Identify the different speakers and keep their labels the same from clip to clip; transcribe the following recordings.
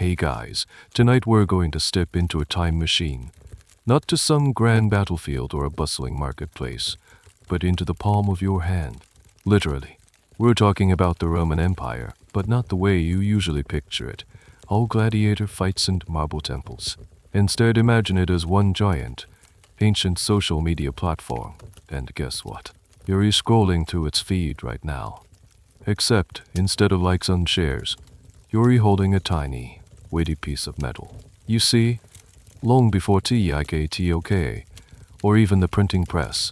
Speaker 1: Hey guys, tonight we're going to step into a time machine. Not to some grand battlefield or a bustling marketplace, but into the palm of your hand. Literally. We're talking about the Roman Empire, but not the way you usually picture it. All gladiator fights and marble temples. Instead, imagine it as one giant, ancient social media platform. And guess what? You're scrolling through its feed right now. Except, instead of likes and shares, you're holding a tiny, weighty piece of metal. You see, long before TIKTOK, or even the printing press,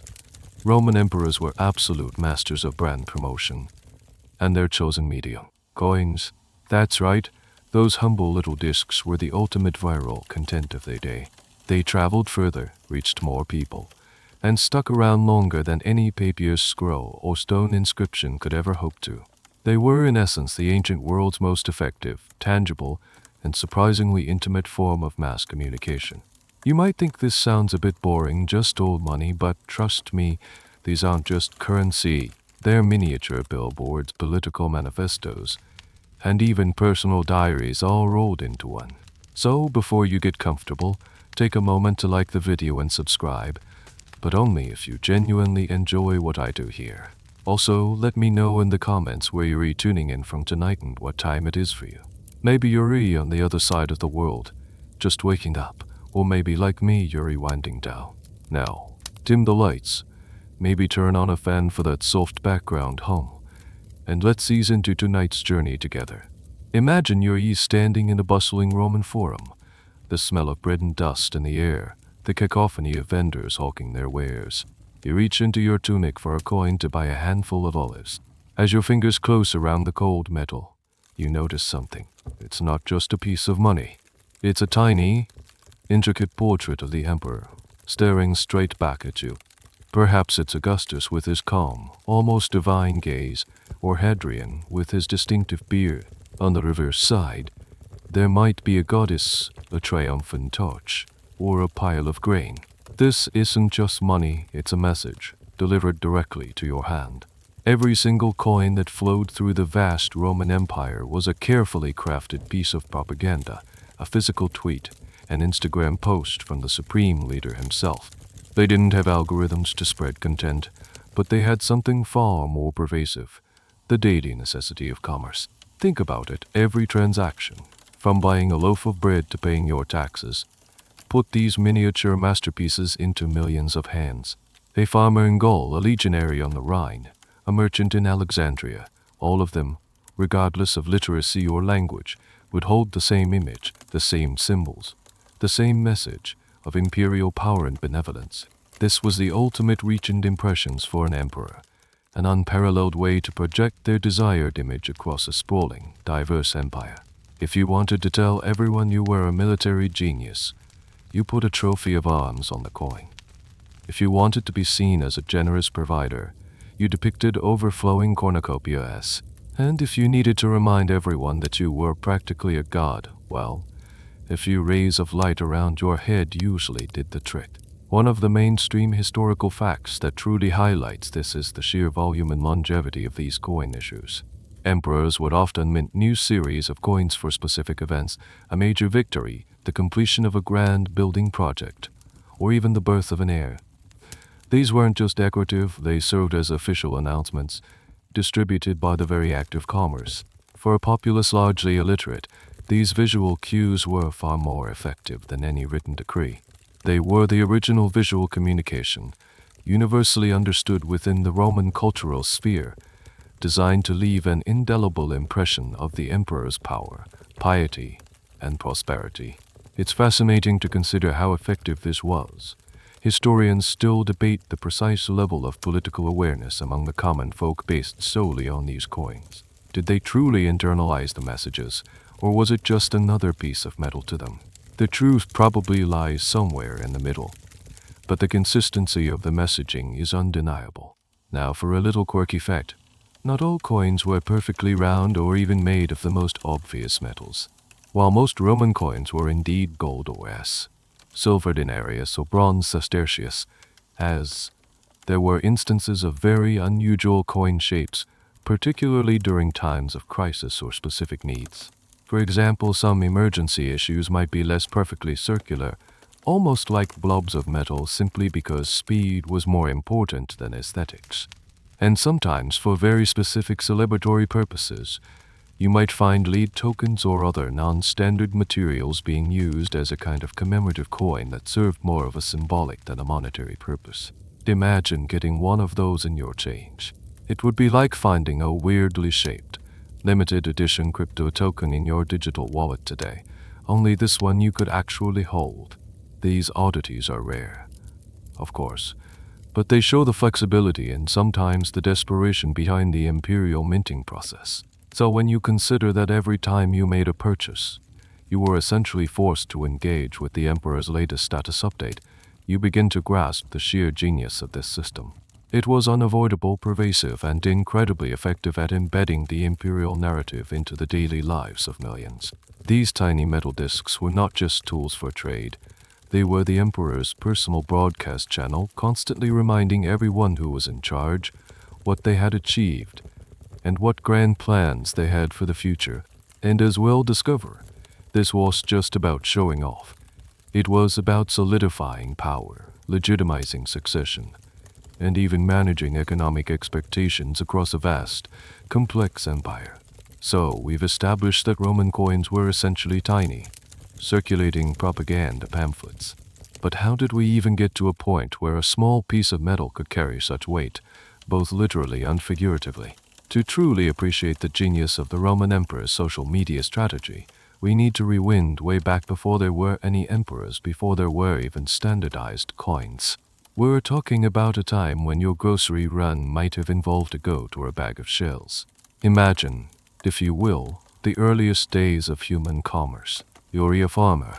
Speaker 1: Roman emperors were absolute masters of brand promotion. And their chosen medium, coins. That's right, those humble little discs were the ultimate viral content of their day. They traveled further, reached more people, and stuck around longer than any papyrus scroll or stone inscription could ever hope to. They were, in essence, the ancient world's most effective, tangible, and surprisingly intimate form of mass communication. You might think this sounds a bit boring, just old money, but trust me, these aren't just currency. They're miniature billboards, political manifestos, and even personal diaries all rolled into one. So, before you get comfortable, take a moment to like the video and subscribe, but only if you genuinely enjoy what I do here. Also, let me know in the comments where you're tuning in from tonight and what time it is for you. Maybe you're on the other side of the world, just waking up, or maybe like me, you're winding down. Now, dim the lights, maybe turn on a fan for that soft background hum, and let's ease into tonight's journey together. Imagine you're standing in a bustling Roman forum, the smell of bread and dust in the air, the cacophony of vendors hawking their wares. You reach into your tunic for a coin to buy a handful of olives. As your fingers close around the cold metal, you notice something. It's not just a piece of money. It's a tiny, intricate portrait of the emperor, staring straight back at you. Perhaps it's Augustus with his calm, almost divine gaze, or Hadrian with his distinctive beard. On the reverse side, there might be a goddess, a triumphant torch, or a pile of grain. This isn't just money, it's a message, delivered directly to your hand. Every single coin that flowed through the vast Roman Empire was a carefully crafted piece of propaganda, a physical tweet, an Instagram post from the supreme leader himself. They didn't have algorithms to spread content, but they had something far more pervasive, the daily necessity of commerce. Think about it, every transaction, from buying a loaf of bread to paying your taxes, put these miniature masterpieces into millions of hands. A farmer in Gaul, a legionary on the Rhine, a merchant in Alexandria, all of them, regardless of literacy or language, would hold the same image, the same symbols, the same message of imperial power and benevolence. This was the ultimate reach and impressions for an emperor, an unparalleled way to project their desired image across a sprawling, diverse empire. If you wanted to tell everyone you were a military genius, you put a trophy of arms on the coin. If you wanted to be seen as a generous provider, you depicted overflowing cornucopias. And if you needed to remind everyone that you were practically a god, well, a few rays of light around your head usually did the trick. One of the mainstream historical facts that truly highlights this is the sheer volume and longevity of these coin issues. Emperors would often mint new series of coins for specific events, a major victory, the completion of a grand building project, or even the birth of an heir. These weren't just decorative, they served as official announcements, distributed by the very act of commerce. For a populace largely illiterate, these visual cues were far more effective than any written decree. They were the original visual communication, universally understood within the Roman cultural sphere, designed to leave an indelible impression of the emperor's power, piety, and prosperity. It's fascinating to consider how effective this was. Historians still debate the precise level of political awareness among the common folk based solely on these coins. Did they truly internalize the messages, or was it just another piece of metal to them? The truth probably lies somewhere in the middle, but the consistency of the messaging is undeniable. Now for a little quirky fact. Not all coins were perfectly round or even made of the most obvious metals. While most Roman coins were indeed gold or silver denarius or bronze sestertius, as there were instances of very unusual coin shapes, particularly during times of crisis or specific needs. For example, some emergency issues might be less perfectly circular, almost like blobs of metal simply because speed was more important than aesthetics. And sometimes, for very specific celebratory purposes, you might find lead tokens or other non-standard materials being used as a kind of commemorative coin that served more of a symbolic than a monetary purpose. Imagine getting one of those in your change. It would be like finding a weirdly shaped, limited edition crypto token in your digital wallet today, only this one you could actually hold. These oddities are rare, of course, but they show the flexibility and sometimes the desperation behind the imperial minting process. So when you consider that every time you made a purchase, you were essentially forced to engage with the Emperor's latest status update, you begin to grasp the sheer genius of this system. It was unavoidable, pervasive, and incredibly effective at embedding the imperial narrative into the daily lives of millions. These tiny metal discs were not just tools for trade. They were the Emperor's personal broadcast channel, constantly reminding everyone who was in charge what they had achieved and what grand plans they had for the future. And as we'll discover, this was just about showing off. It was about solidifying power, legitimizing succession, and even managing economic expectations across a vast, complex empire. So, we've established that Roman coins were essentially tiny, circulating propaganda pamphlets. But how did we even get to a point where a small piece of metal could carry such weight, both literally and figuratively? To truly appreciate the genius of the Roman emperor's social media strategy, we need to rewind way back before there were any emperors, before there were even standardized coins. We're talking about a time when your grocery run might have involved a goat or a bag of shells. Imagine, if you will, the earliest days of human commerce. You're a farmer,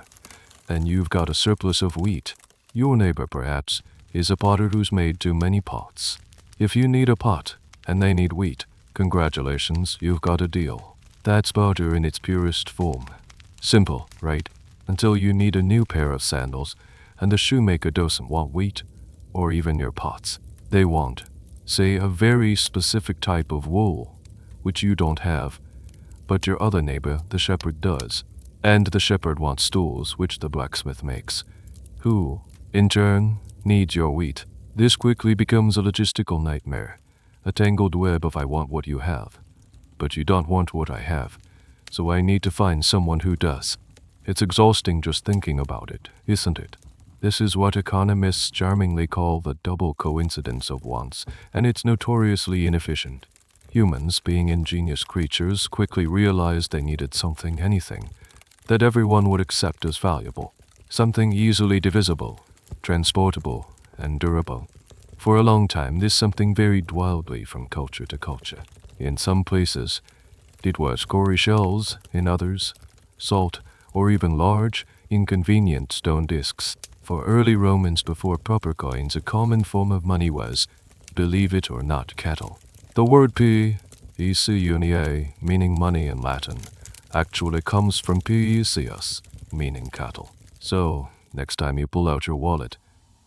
Speaker 1: and you've got a surplus of wheat. Your neighbor, perhaps, is a potter who's made too many pots. If you need a pot, and they need wheat, congratulations, you've got a deal. That's barter in its purest form. Simple, right? Until you need a new pair of sandals, and the shoemaker doesn't want wheat, or even your pots. They want, say, a very specific type of wool, which you don't have, but your other neighbor, the shepherd, does. And the shepherd wants stools, which the blacksmith makes, who, in turn, needs your wheat. This quickly becomes a logistical nightmare, a tangled web of I want what you have, but you don't want what I have, so I need to find someone who does. It's exhausting just thinking about it, isn't it? This is what economists charmingly call the double coincidence of wants, and it's notoriously inefficient. Humans, being ingenious creatures, quickly realized they needed something, anything, that everyone would accept as valuable, something easily divisible, transportable, and durable. For a long time, this something varied wildly from culture to culture. In some places, it was cowrie shells, in others, salt, or even large, inconvenient stone discs. For early Romans before proper coins, a common form of money was, believe it or not, cattle. The word pecuniae, meaning money in Latin, actually comes from peceus, meaning cattle. So, next time you pull out your wallet,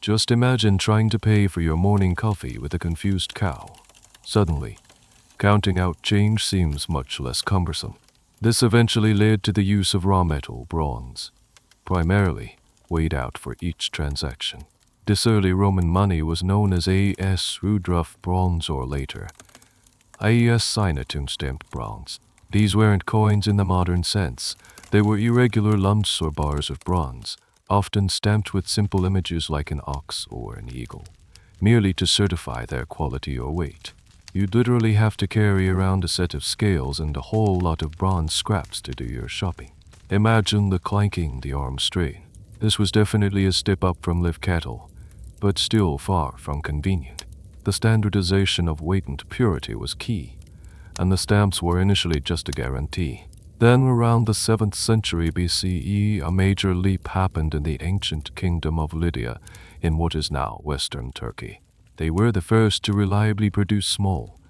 Speaker 1: just imagine trying to pay for your morning coffee with a confused cow. Suddenly, counting out change seems much less cumbersome. This eventually led to the use of raw metal, bronze, primarily weighed out for each transaction. This early Roman money was known as AS Rudolph bronze, or later, AES Signatum stamped bronze. These weren't coins in the modern sense. They were irregular lumps or bars of bronze, often stamped with simple images like an ox or an eagle, merely to certify their quality or weight. You'd literally have to carry around a set of scales and a whole lot of bronze scraps to do your shopping. Imagine the clanking, the arm strain. This was definitely a step up from live cattle, but still far from convenient. The standardization of weight and purity was key, and the stamps were initially just a guarantee. Then, around the 7th century BCE, a major leap happened in the ancient kingdom of Lydia, in what is now Western Turkey. They were the first to reliably produce small,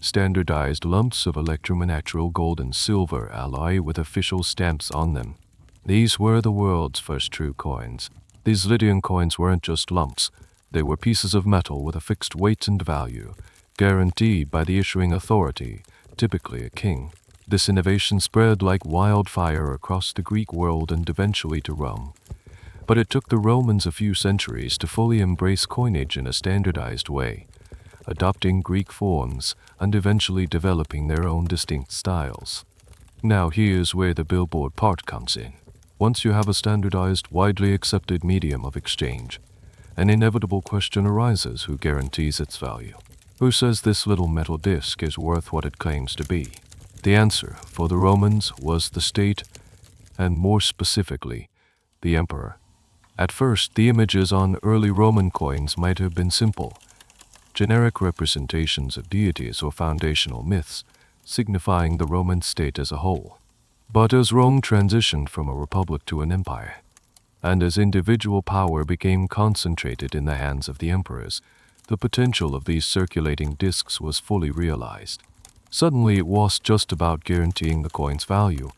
Speaker 1: standardized lumps of electronatural gold and silver alloy with official stamps on them. These were the world's first true coins. These Lydian coins weren't just lumps. They were pieces of metal with a fixed weight and value, guaranteed by the issuing authority, typically a king. This innovation spread like wildfire across the Greek world and eventually to Rome. But it took the Romans a few centuries to fully embrace coinage in a standardized way, adopting Greek forms and eventually developing their own distinct styles. Now here's where the billboard part comes in. Once you have a standardized, widely accepted medium of exchange, an inevitable question arises: who guarantees its value? Who says this little metal disc is worth what it claims to be? The answer, for the Romans, was the state, and more specifically, the emperor. At first, the images on early Roman coins might have been simple, generic representations of deities or foundational myths, signifying the Roman state as a whole. But as Rome transitioned from a republic to an empire, and as individual power became concentrated in the hands of the emperors, the potential of these circulating discs was fully realized. Suddenly, it wasn't just about guaranteeing the coin's value.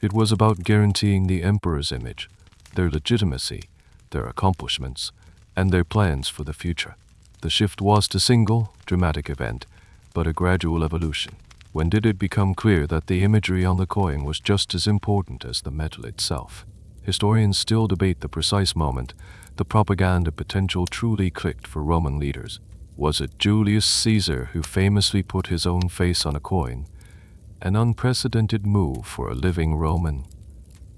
Speaker 1: It was about guaranteeing the emperor's image, their legitimacy, their accomplishments, and their plans for the future. The shift wasn't a single, dramatic event, but a gradual evolution. When did it become clear that the imagery on the coin was just as important as the metal itself? Historians still debate the precise moment the propaganda potential truly clicked for Roman leaders. Was it Julius Caesar who famously put his own face on a coin, an unprecedented move for a living Roman,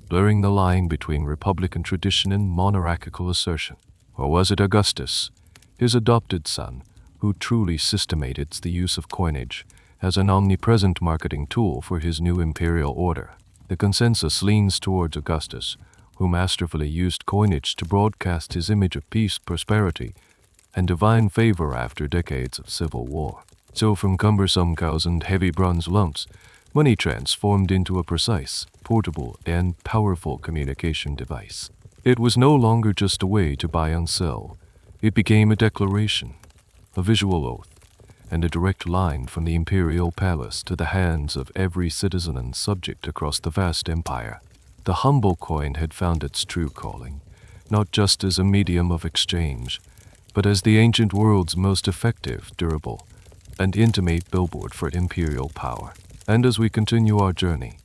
Speaker 1: blurring the line between republican tradition and monarchical assertion? Or was it Augustus, his adopted son, who truly systemated the use of coinage as an omnipresent marketing tool for his new imperial order? The consensus leans towards Augustus, who masterfully used coinage to broadcast his image of peace, prosperity, and divine favor after decades of civil war. So from cumbersome cows and heavy bronze lumps, money transformed into a precise, portable, and powerful communication device. It was no longer just a way to buy and sell. It became a declaration, a visual oath, and a direct line from the imperial palace to the hands of every citizen and subject across the vast empire. The humble coin had found its true calling, not just as a medium of exchange, but as the ancient world's most effective, durable, and intimate billboard for imperial power. And as we continue our journey,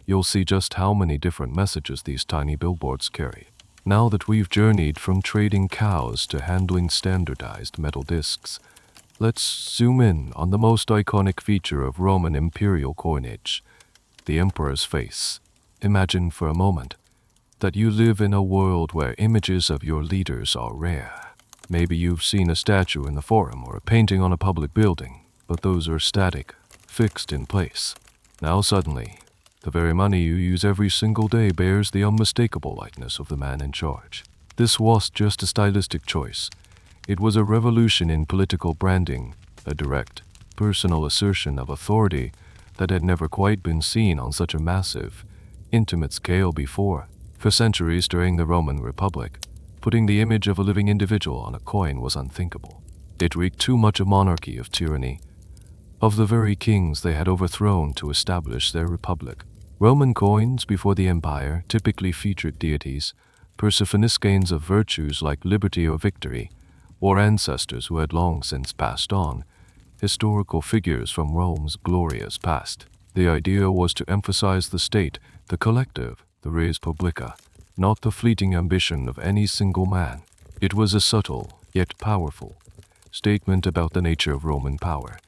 Speaker 1: you'll see just how many different messages these tiny billboards carry. Now that we've journeyed from trading cows to handling standardized metal discs, let's zoom in on the most iconic feature of Roman imperial coinage, the emperor's face. Imagine for a moment that you live in a world where images of your leaders are rare. Maybe you've seen a statue in the forum or a painting on a public building, but those are static, fixed in place. Now suddenly, the very money you use every single day bears the unmistakable likeness of the man in charge. This wasn't just a stylistic choice. It was a revolution in political branding, a direct, personal assertion of authority that had never quite been seen on such a massive, intimate scale before. For centuries during the Roman Republic, putting the image of a living individual on a coin was unthinkable. It reeked too much of monarchy, of tyranny, of the very kings they had overthrown to establish their republic. Roman coins before the empire typically featured deities, personifications of virtues like liberty or victory, or ancestors who had long since passed on, historical figures from Rome's glorious past. The idea was to emphasize the state, the collective, the res publica, not the fleeting ambition of any single man. It was a subtle, yet powerful, statement about the nature of Roman power.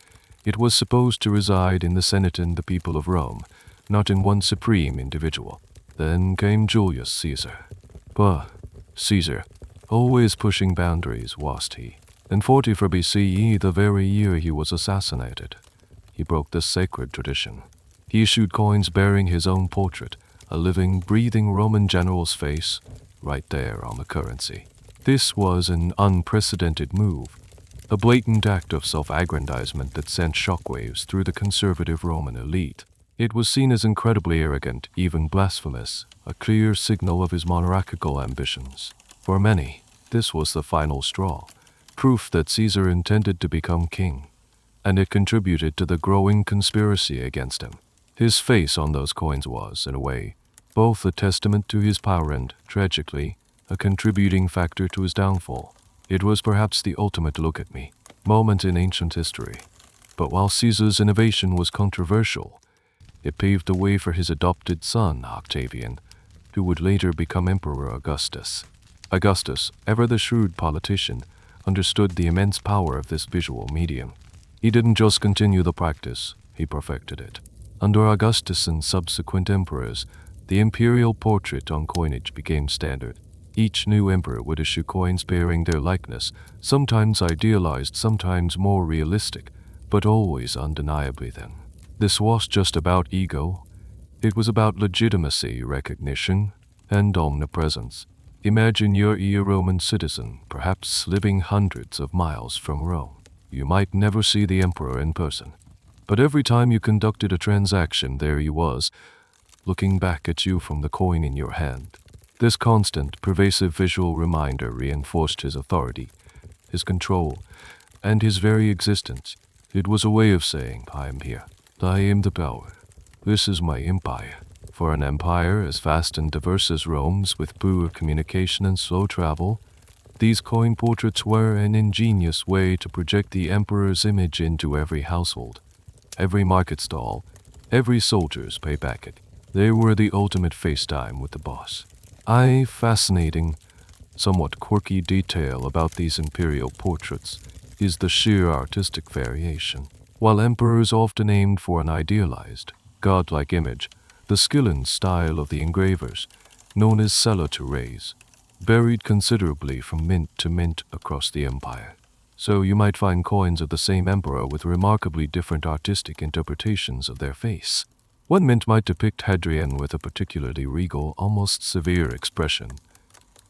Speaker 1: It was supposed to reside in the Senate and the people of Rome, not in one supreme individual. Then came Julius Caesar. Caesar, always pushing boundaries, wasn't he? In 44 BCE, the very year he was assassinated, he broke this sacred tradition. He issued coins bearing his own portrait, a living, breathing Roman general's face, right there on the currency. This was an unprecedented move, a blatant act of self-aggrandizement that sent shockwaves through the conservative Roman elite. It was seen as incredibly arrogant, even blasphemous, a clear signal of his monarchical ambitions. For many, this was the final straw, proof that Caesar intended to become king, and it contributed to the growing conspiracy against him. His face on those coins was, in a way, both a testament to his power and, tragically, a contributing factor to his downfall. It was perhaps the ultimate look-at-me moment in ancient history. But while Caesar's innovation was controversial, It paved the way for his adopted son, Octavian, who would later become Emperor Augustus. Augustus, ever the shrewd politician, understood the immense power of this visual medium. He didn't just continue the practice, he perfected it. Under Augustus and subsequent emperors, the imperial portrait on coinage became standard. Each new emperor would issue coins bearing their likeness, sometimes idealized, sometimes more realistic, but always undeniably them. This was just about ego. It was about legitimacy, recognition, and omnipresence. Imagine you're a Roman citizen, perhaps living hundreds of miles from Rome. You might never see the emperor in person, but every time you conducted a transaction, there he was, looking back at you from the coin in your hand. This constant, pervasive visual reminder reinforced his authority, his control, and his very existence. It was a way of saying, I am here. I am the power. This is my empire. For an empire as vast and diverse as Rome's, with poor communication and slow travel, these coin portraits were an ingenious way to project the emperor's image into every household, every market stall, every soldier's pay packet. They were the ultimate FaceTime with the boss. A fascinating, somewhat quirky detail about these imperial portraits is the sheer artistic variation. While emperors often aimed for an idealized, godlike image, the skill and style of the engravers, known as cellulaires, varied considerably from mint to mint across the empire. So you might find coins of the same emperor with remarkably different artistic interpretations of their face. One mint might depict Hadrian with a particularly regal, almost severe expression,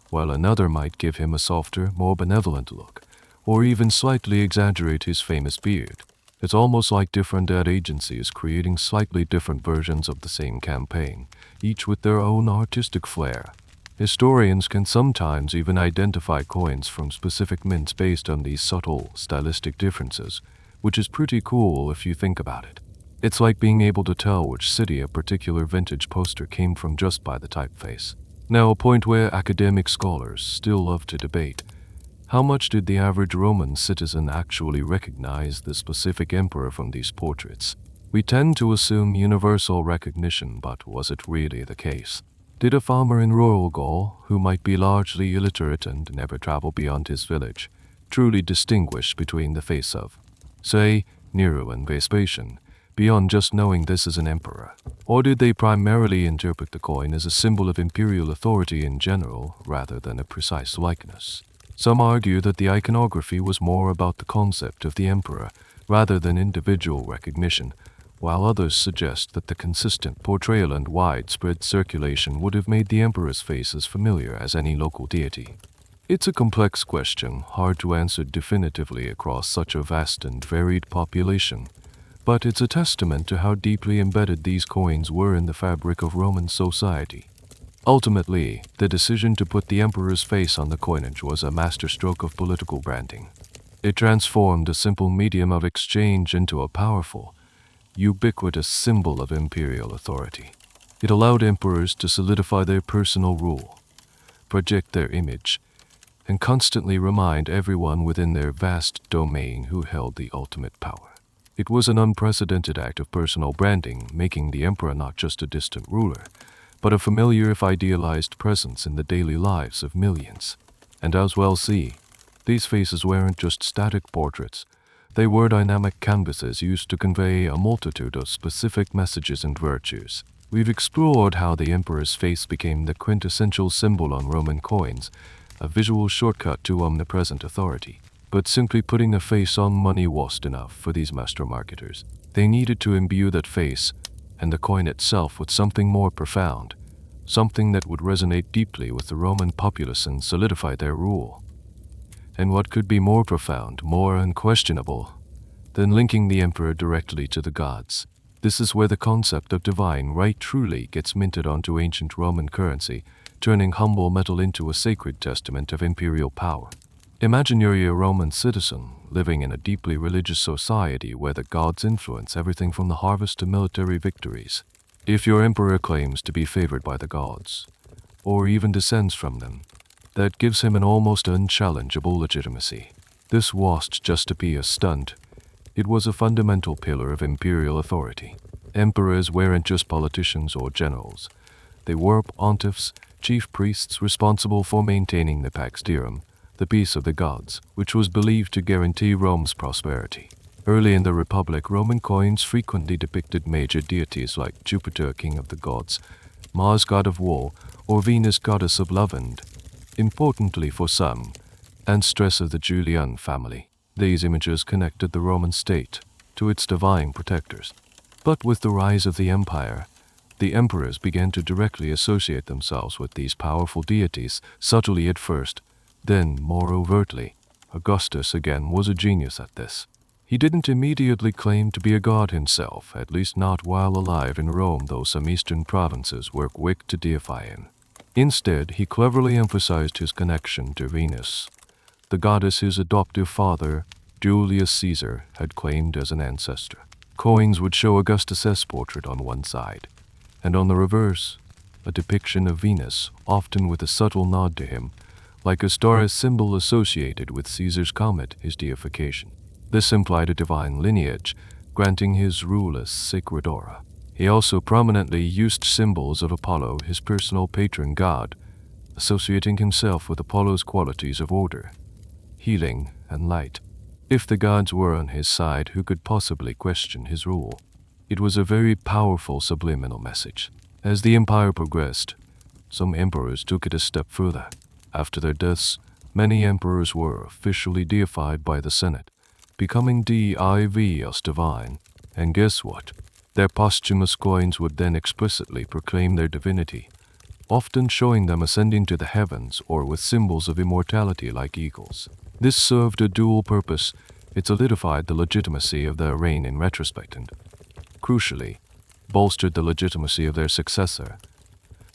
Speaker 1: while another might give him a softer, more benevolent look, or even slightly exaggerate his famous beard. It's almost like different ad agencies creating slightly different versions of the same campaign, each with their own artistic flair. Historians can sometimes even identify coins from specific mints based on these subtle stylistic differences, which is pretty cool if you think about it. It's like being able to tell which city a particular vintage poster came from just by the typeface. Now, a point where academic scholars still love to debate. How much did the average Roman citizen actually recognize the specific emperor from these portraits? We tend to assume universal recognition, but was it really the case? Did a farmer in rural Gaul, who might be largely illiterate and never travel beyond his village, truly distinguish between the face of, say, Nero and Vespasian, beyond just knowing this is an emperor? Or did they primarily interpret the coin as a symbol of imperial authority in general, rather than a precise likeness? Some argue that the iconography was more about the concept of the emperor, rather than individual recognition, while others suggest that the consistent portrayal and widespread circulation would have made the emperor's face as familiar as any local deity. It's a complex question, hard to answer definitively across such a vast and varied population, but it's a testament to how deeply embedded these coins were in the fabric of Roman society. Ultimately, the decision to put the emperor's face on the coinage was a masterstroke of political branding. It transformed a simple medium of exchange into a powerful, ubiquitous symbol of imperial authority. It allowed emperors to solidify their personal rule, project their image, and constantly remind everyone within their vast domain who held the ultimate power. It was an unprecedented act of personal branding, making the emperor not just a distant ruler, but a familiar if idealized presence in the daily lives of millions. And as we'll see, these faces weren't just static portraits. They were dynamic canvases used to convey a multitude of specific messages and virtues. We've explored how the emperor's face became the quintessential symbol on Roman coins, a visual shortcut to omnipresent authority. But simply putting a face on money wasn't enough for these master marketers. They needed to imbue that face and the coin itself with something more profound, something that would resonate deeply with the Roman populace and solidify their rule. And what could be more profound, more unquestionable, than linking the emperor directly to the gods? This is where the concept of divine right truly gets minted onto ancient Roman currency, turning humble metal into a sacred testament of imperial power. Imagine you're a Roman citizen living in a deeply religious society where the gods influence everything from the harvest to military victories. If your emperor claims to be favored by the gods, or even descends from them, that gives him an almost unchallengeable legitimacy. This wasn't just to be a stunt, it was a fundamental pillar of imperial authority. Emperors weren't just politicians or generals. They were pontiffs, chief priests responsible for maintaining the Pax Deorum, the peace of the gods, which was believed to guarantee Rome's prosperity. Early in the Republic, Roman coins frequently depicted major deities like Jupiter, king of the gods, Mars, god of war, or Venus, goddess of love and, importantly for some, ancestors of the Julian family. These images connected the Roman state to its divine protectors. But with the rise of the empire, the emperors began to directly associate themselves with these powerful deities, subtly at first, then more overtly. Augustus again was a genius at this. He didn't immediately claim to be a god himself, at least not while alive in Rome, though some eastern provinces were quick to deify him. Instead, he cleverly emphasized his connection to Venus, the goddess his adoptive father, Julius Caesar, had claimed as an ancestor. Coins would show Augustus's portrait on one side, and on the reverse, a depiction of Venus, often with a subtle nod to him, like a star symbol associated with Caesar's comet, his deification. This implied a divine lineage, granting his rule a sacred aura. He also prominently used symbols of Apollo, his personal patron god, associating himself with Apollo's qualities of order, healing, and light. If the gods were on his side, who could possibly question his rule? It was a very powerful subliminal message. As the empire progressed, some emperors took it a step further. After their deaths, many emperors were officially deified by the Senate, becoming divs divine. And guess what? Their posthumous coins would then explicitly proclaim their divinity, often showing them ascending to the heavens or with symbols of immortality like eagles. This served a dual purpose. It solidified the legitimacy of their reign in retrospect and, crucially, bolstered the legitimacy of their successor,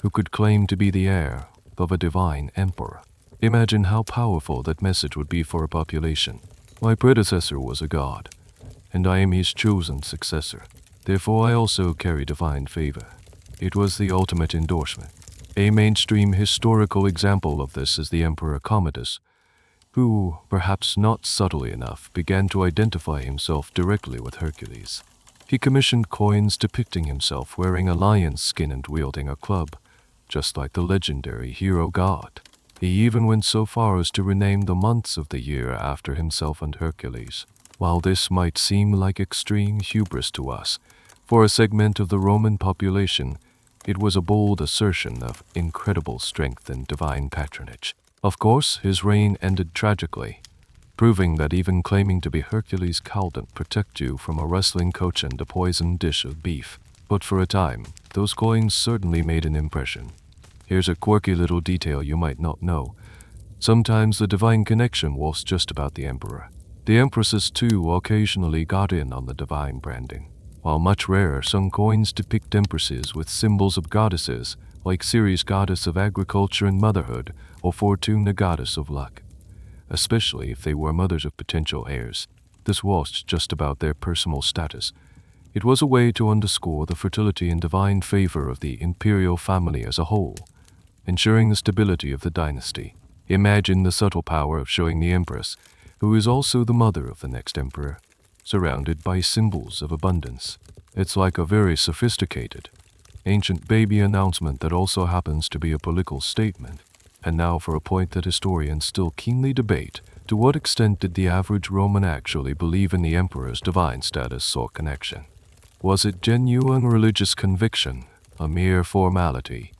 Speaker 1: who could claim to be the heir of a divine emperor. Imagine how powerful that message would be for a population. My predecessor was a god, and I am his chosen successor. Therefore I also carry divine favor. It was the ultimate endorsement. A mainstream historical example of this is the Emperor Commodus, who, perhaps not subtly enough, began to identify himself directly with Hercules. He commissioned coins depicting himself wearing a lion's skin and wielding a club, just like the legendary hero god. He even went so far as to rename the months of the year after himself and Hercules. While this might seem like extreme hubris to us, for a segment of the Roman population, it was a bold assertion of incredible strength and divine patronage. Of course, his reign ended tragically, proving that even claiming to be Hercules couldn't protect you from a wrestling coach and a poisoned dish of beef. But for a time, those coins certainly made an impression. Here's a quirky little detail you might not know. Sometimes the divine connection was just about the emperor. The empresses too occasionally got in on the divine branding. While much rarer, some coins depict empresses with symbols of goddesses, like Ceres, goddess of agriculture and motherhood, or Fortune, the goddess of luck, especially if they were mothers of potential heirs. This wasn't just about their personal status. It was a way to underscore the fertility and divine favor of the imperial family as a whole, ensuring the stability of the dynasty. Imagine the subtle power of showing the empress, who is also the mother of the next emperor, surrounded by symbols of abundance. It's like a very sophisticated, ancient baby announcement that also happens to be a political statement. And now for a point that historians still keenly debate. To what extent did the average Roman actually believe in the emperor's divine status or connection? Was it genuine religious conviction, a mere formality,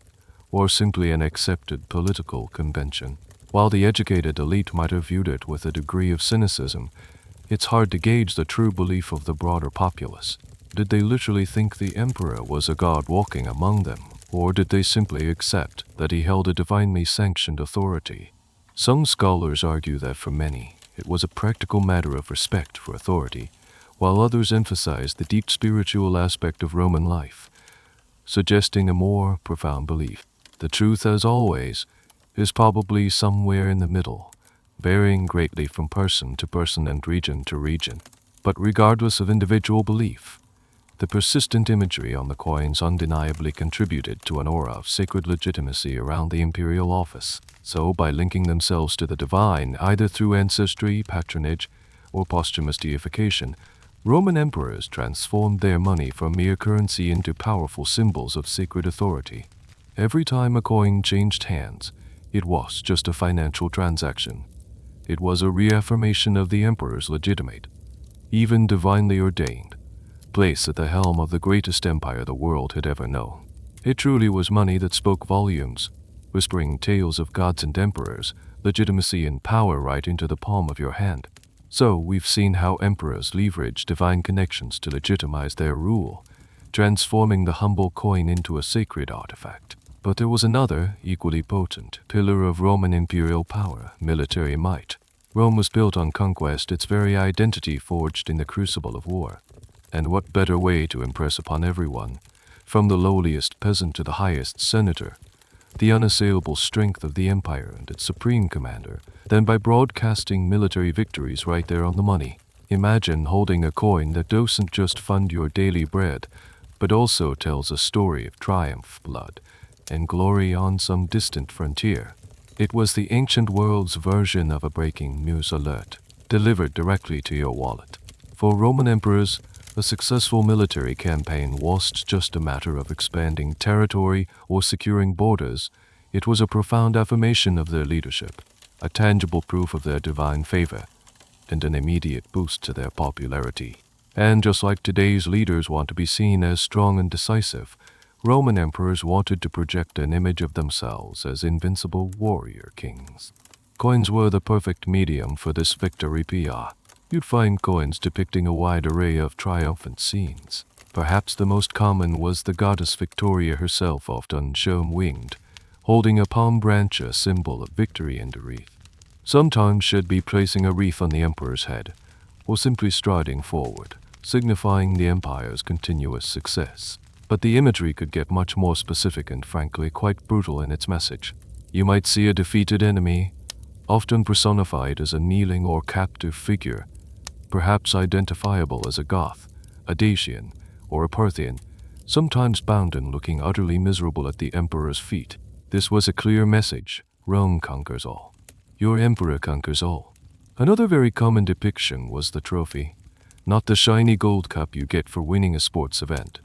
Speaker 1: or simply an accepted political convention? While the educated elite might have viewed it with a degree of cynicism, it's hard to gauge the true belief of the broader populace. Did they literally think the emperor was a god walking among them, or did they simply accept that he held a divinely sanctioned authority? Some scholars argue that for many, it was a practical matter of respect for authority, while others emphasize the deep spiritual aspect of Roman life, suggesting a more profound belief. The truth, as always, is probably somewhere in the middle, varying greatly from person to person and region to region. But regardless of individual belief, the persistent imagery on the coins undeniably contributed to an aura of sacred legitimacy around the imperial office. So, by linking themselves to the divine, either through ancestry, patronage, or posthumous deification, Roman emperors transformed their money from mere currency into powerful symbols of sacred authority. Every time a coin changed hands, it was just a financial transaction. It was a reaffirmation of the emperor's legitimate, even divinely ordained, place at the helm of the greatest empire the world had ever known. It truly was money that spoke volumes, whispering tales of gods and emperors, legitimacy and power right into the palm of your hand. So, we've seen how emperors leveraged divine connections to legitimize their rule, transforming the humble coin into a sacred artifact. But there was another, equally potent, pillar of Roman imperial power, military might. Rome was built on conquest, its very identity forged in the crucible of war. And what better way to impress upon everyone, from the lowliest peasant to the highest senator, the unassailable strength of the empire and its supreme commander, than by broadcasting military victories right there on the money. Imagine holding a coin that doesn't just fund your daily bread, but also tells a story of triumph, blood, and glory on some distant frontier. It was the ancient world's version of a breaking news alert, delivered directly to your wallet. For Roman emperors, a successful military campaign wasn't just a matter of expanding territory or securing borders. It was a profound affirmation of their leadership, a tangible proof of their divine favor, and an immediate boost to their popularity. And just like today's leaders want to be seen as strong and decisive, Roman emperors wanted to project an image of themselves as invincible warrior kings. Coins were the perfect medium for this victory PR. You'd find coins depicting a wide array of triumphant scenes. Perhaps the most common was the goddess Victoria herself, often shown winged, holding a palm branch, a symbol of victory and a wreath. Sometimes she'd be placing a wreath on the emperor's head, or simply striding forward, signifying the empire's continuous success. But the imagery could get much more specific and frankly quite brutal in its message. You might see a defeated enemy, often personified as a kneeling or captive figure, perhaps identifiable as a Goth, a Dacian, or a Parthian, sometimes bound and looking utterly miserable at the emperor's feet. This was a clear message: Rome conquers all. Your emperor conquers all. Another very common depiction was the trophy, not the shiny gold cup you get for winning a sports event,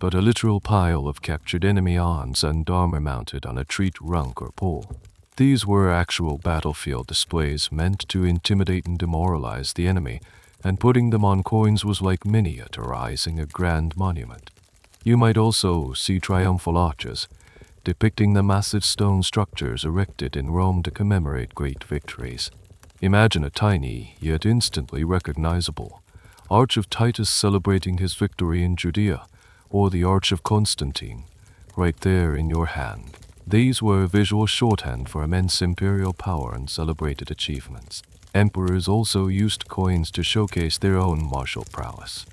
Speaker 1: but a literal pile of captured enemy arms and armor mounted on a treat runk or pole. These were actual battlefield displays meant to intimidate and demoralize the enemy, and putting them on coins was like miniaturizing a grand monument. You might also see triumphal arches, depicting the massive stone structures erected in Rome to commemorate great victories. Imagine a tiny, yet instantly recognizable, Arch of Titus celebrating his victory in Judea, or the Arch of Constantine, right there in your hand. These were visual shorthand for immense imperial power and celebrated achievements. Emperors also used coins to showcase their own martial prowess.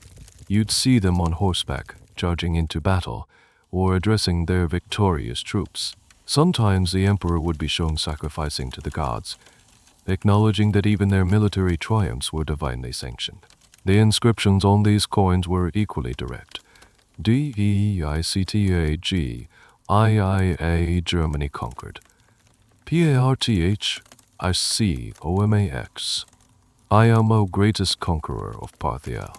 Speaker 1: You'd see them on horseback, charging into battle, or addressing their victorious troops. Sometimes the emperor would be shown sacrificing to the gods, acknowledging that even their military triumphs were divinely sanctioned. The inscriptions on these coins were equally direct. DEICTAG, IIA, Germany conquered. PARTH, ICOMAX, IAMO, greatest conqueror of Parthia.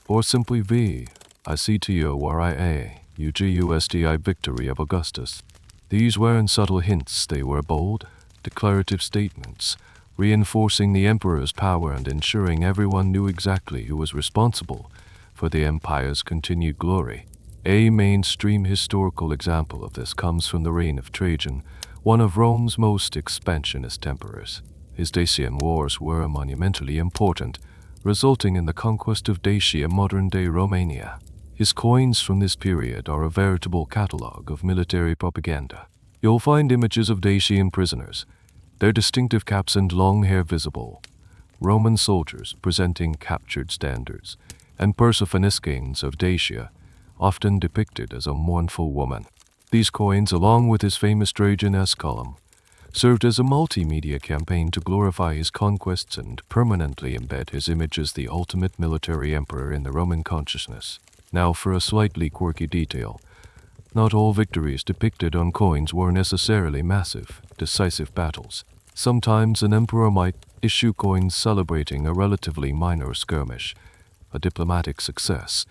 Speaker 1: Or simply V, ICTORIA, UGUSTI, victory of Augustus. These weren't subtle hints, they were bold, declarative statements, reinforcing the emperor's power and ensuring everyone knew exactly who was responsible for the empire's continued glory. A mainstream historical example of this comes from the reign of Trajan, one of Rome's most expansionist emperors. His Dacian wars were monumentally important, resulting in the conquest of Dacia, modern-day Romania. His coins from this period are a veritable catalogue of military propaganda. You'll find images of Dacian prisoners, their distinctive caps and long hair visible, Roman soldiers presenting captured standards, and Persophoniscanes of Dacia, often depicted as a mournful woman. These coins, along with his famous Trajan column, served as a multimedia campaign to glorify his conquests and permanently embed his image as the ultimate military emperor in the Roman consciousness. Now for a slightly quirky detail. Not all victories depicted on coins were necessarily massive, decisive battles. Sometimes an emperor might issue coins celebrating a relatively minor skirmish, a diplomatic success,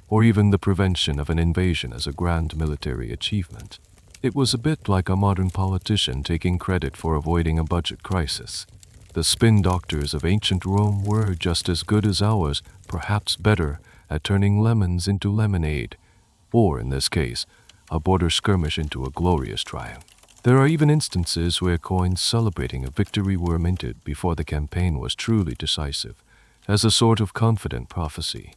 Speaker 1: or even the prevention of an invasion as a grand military achievement. It was a bit like a modern politician taking credit for avoiding a budget crisis. The spin doctors of ancient Rome were just as good as ours, perhaps better, at turning lemons into lemonade, or, in this case, a border skirmish into a glorious triumph. There are even instances where coins celebrating a victory were minted before the campaign was truly decisive, as a sort of confident prophecy,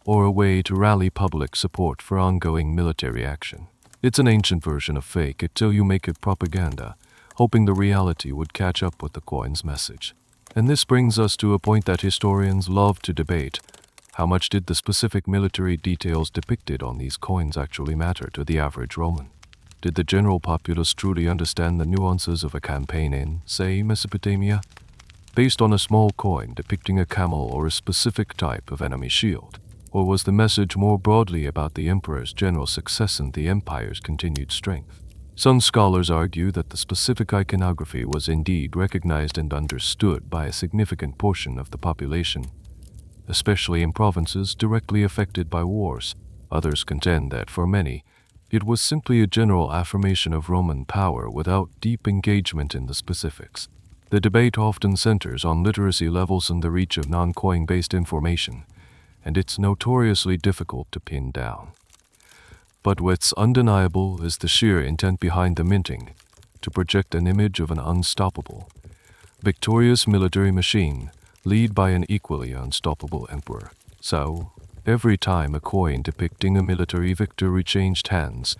Speaker 1: or a way to rally public support for ongoing military action. It's an ancient version of fake it till you make it propaganda, hoping the reality would catch up with the coin's message. And this brings us to a point that historians love to debate. How much did the specific military details depicted on these coins actually matter to the average Roman? Did the general populace truly understand the nuances of a campaign in, say, Mesopotamia, based on a small coin depicting a camel or a specific type of enemy shield? Or was the message more broadly about the emperor's general success and the empire's continued strength? Some scholars argue that the specific iconography was indeed recognized and understood by a significant portion of the population, especially in provinces directly affected by wars. Others contend that for many, it was simply a general affirmation of Roman power without deep engagement in the specifics. The debate often centers on literacy levels and the reach of non-coin-based information, and it's notoriously difficult to pin down. But what's undeniable is the sheer intent behind the minting, to project an image of an unstoppable, victorious military machine, led by an equally unstoppable emperor. So, every time a coin depicting a military victory changed hands,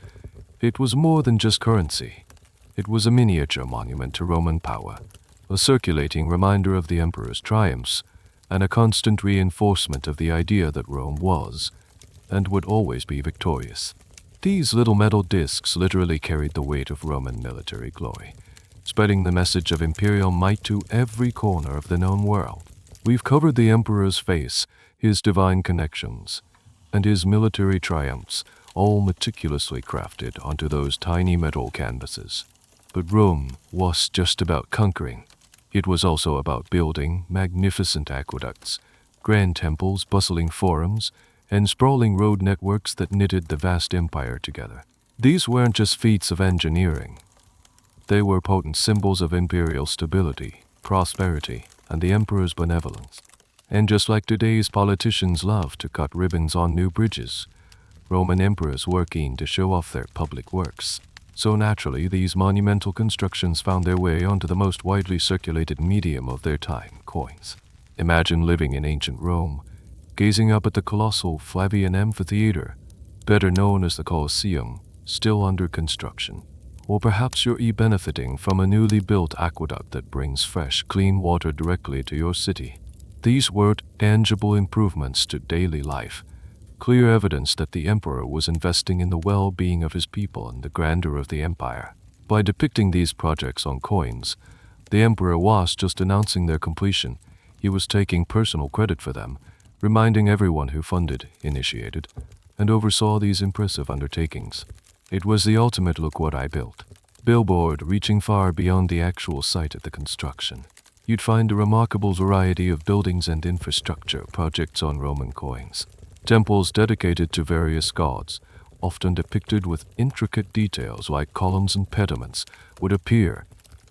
Speaker 1: it was more than just currency. It was a miniature monument to Roman power, a circulating reminder of the emperor's triumphs, and a constant reinforcement of the idea that Rome was, and would always be victorious. These little metal discs literally carried the weight of Roman military glory, spreading the message of imperial might to every corner of the known world. We've covered the emperor's face, his divine connections, and his military triumphs, all meticulously crafted onto those tiny metal canvases. But Rome was just about conquering. It was also about building magnificent aqueducts, grand temples, bustling forums, and sprawling road networks that knitted the vast empire together. These weren't just feats of engineering. They were potent symbols of imperial stability, prosperity, and the emperor's benevolence. And just like today's politicians love to cut ribbons on new bridges, Roman emperors were keen to show off their public works. So naturally, these monumental constructions found their way onto the most widely circulated medium of their time, coins. Imagine living in ancient Rome, gazing up at the colossal Flavian Amphitheater, better known as the Colosseum, still under construction. Or perhaps you're benefiting from a newly built aqueduct that brings fresh, clean water directly to your city. These were tangible improvements to daily life, clear evidence that the emperor was investing in the well-being of his people and the grandeur of the empire. By depicting these projects on coins, the emperor was just announcing their completion. He was taking personal credit for them, reminding everyone who funded, initiated, and oversaw these impressive undertakings. It was the ultimate "look what I built" billboard, reaching far beyond the actual site of the construction. You'd find a remarkable variety of buildings and infrastructure projects on Roman coins. Temples dedicated to various gods, often depicted with intricate details like columns and pediments, would appear,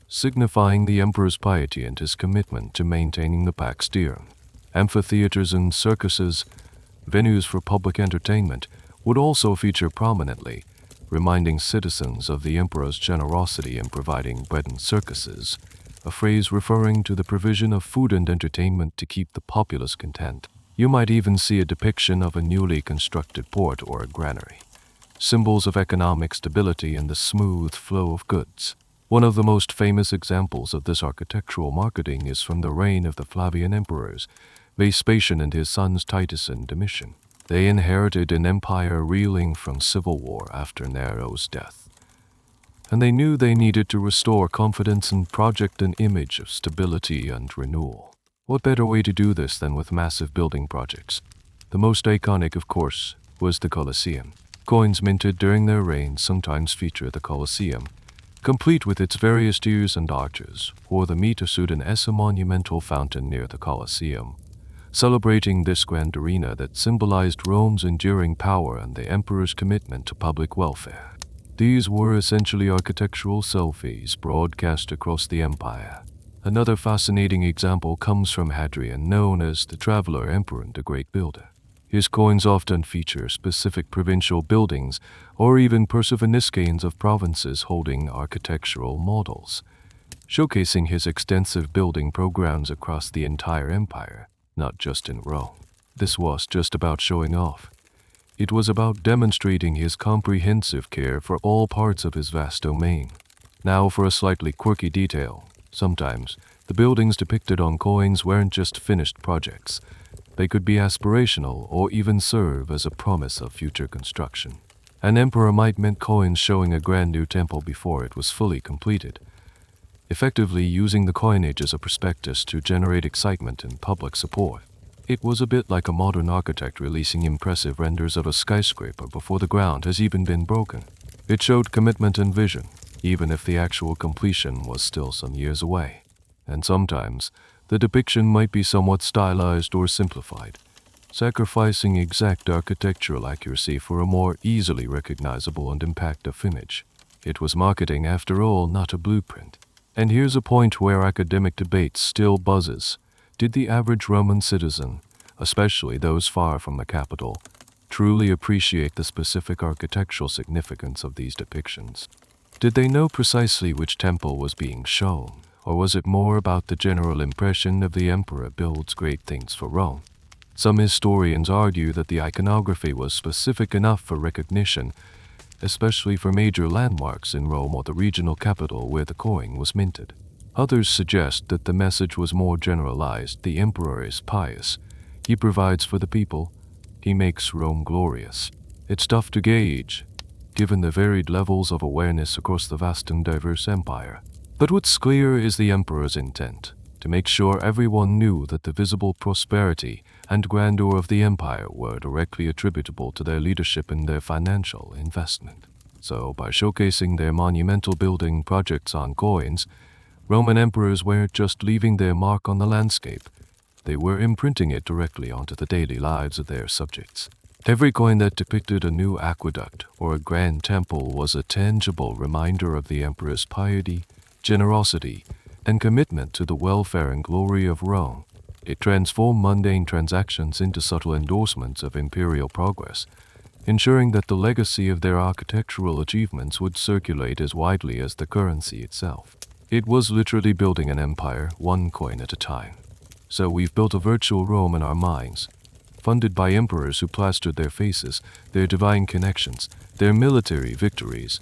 Speaker 1: signifying the emperor's piety and his commitment to maintaining the Pax Deorum. Amphitheaters and circuses, venues for public entertainment, would also feature prominently, reminding citizens of the emperor's generosity in providing bread and circuses, a phrase referring to the provision of food and entertainment to keep the populace content. You might even see a depiction of a newly constructed port or a granary, symbols of economic stability and the smooth flow of goods. One of the most famous examples of this architectural marketing is from the reign of the Flavian emperors, Vespasian and his sons Titus and Domitian. They inherited an empire reeling from civil war after Nero's death, and they knew they needed to restore confidence and project an image of stability and renewal. What better way to do this than with massive building projects? The most iconic, of course, was the Colosseum. Coins minted during their reign sometimes feature the Colosseum, complete with its various tiers and arches, or the Meta Sudan as a monumental fountain near the Colosseum, celebrating this grand arena that symbolized Rome's enduring power and the emperor's commitment to public welfare. These were essentially architectural selfies broadcast across the empire. Another fascinating example comes from Hadrian, known as the Traveler Emperor and the Great Builder. His coins often feature specific provincial buildings or even personifications of provinces holding architectural models, showcasing his extensive building programs across the entire empire, not just in Rome. This was just about showing off. It was about demonstrating his comprehensive care for all parts of his vast domain. Now for a slightly quirky detail. Sometimes, the buildings depicted on coins weren't just finished projects. They could be aspirational or even serve as a promise of future construction. An emperor might mint coins showing a grand new temple before it was fully completed, effectively using the coinage as a prospectus to generate excitement and public support. It was a bit like a modern architect releasing impressive renders of a skyscraper before the ground has even been broken. It showed commitment and vision, even if the actual completion was still some years away. And sometimes, the depiction might be somewhat stylized or simplified, sacrificing exact architectural accuracy for a more easily recognizable and impactful image. It was marketing after all, not a blueprint. And here's a point where academic debate still buzzes. Did the average Roman citizen, especially those far from the capital, truly appreciate the specific architectural significance of these depictions? Did they know precisely which temple was being shown? Or was it more about the general impression of the emperor builds great things for Rome? Some historians argue that the iconography was specific enough for recognition, especially for major landmarks in Rome or the regional capital where the coin was minted. Others suggest that the message was more generalized. The emperor is pious. He provides for the people. He makes Rome glorious. It's tough to gauge, given the varied levels of awareness across the vast and diverse empire. But what's clear is the emperor's intent, to make sure everyone knew that the visible prosperity and grandeur of the empire were directly attributable to their leadership and their financial investment. So, by showcasing their monumental building projects on coins, Roman emperors weren't just leaving their mark on the landscape, they were imprinting it directly onto the daily lives of their subjects. Every coin that depicted a new aqueduct or a grand temple was a tangible reminder of the emperor's piety, generosity, and commitment to the welfare and glory of Rome. It transformed mundane transactions into subtle endorsements of imperial progress, ensuring that the legacy of their architectural achievements would circulate as widely as the currency itself. It was literally building an empire, one coin at a time. So we've built a virtual Rome in our minds, funded by emperors who plastered their faces, their divine connections, their military victories,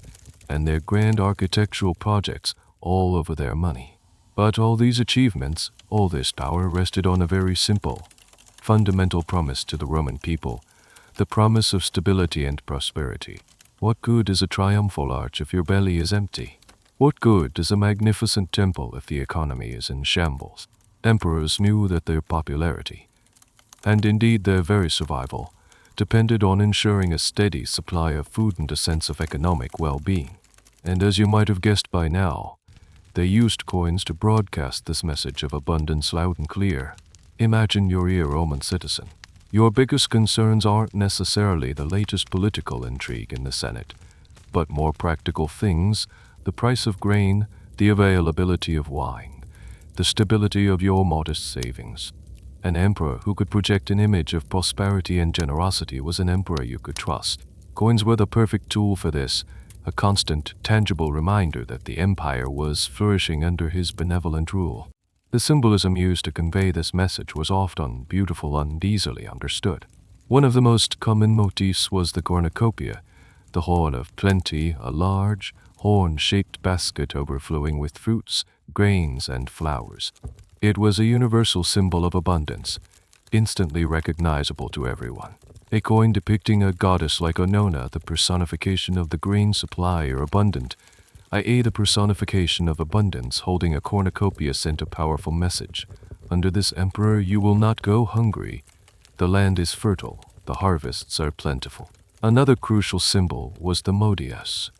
Speaker 1: and their grand architectural projects all over their money. But all these achievements, all this power rested on a very simple, fundamental promise to the Roman people, the promise of stability and prosperity. What good is a triumphal arch if your belly is empty? What good is a magnificent temple if the economy is in shambles? Emperors knew that their popularity, and indeed their very survival, depended on ensuring a steady supply of food and a sense of economic well-being. And as you might have guessed by now, they used coins to broadcast this message of abundance loud and clear. Imagine you're a Roman citizen. Your biggest concerns aren't necessarily the latest political intrigue in the Senate, but more practical things, the price of grain, the availability of wine, the stability of your modest savings. An emperor who could project an image of prosperity and generosity was an emperor you could trust. Coins were the perfect tool for this, a constant, tangible reminder that the empire was flourishing under his benevolent rule. The symbolism used to convey this message was often beautiful and easily understood. One of the most common motifs was the cornucopia, the horn of plenty, a large, horn-shaped basket overflowing with fruits, grains, and flowers. It was a universal symbol of abundance, instantly recognizable to everyone. A coin depicting a goddess like Onona, the personification of the grain supply or abundant, i.e. the personification of abundance, holding a cornucopia sent a powerful message. Under this emperor you will not go hungry. The land is fertile, the harvests are plentiful. Another crucial symbol was the modius,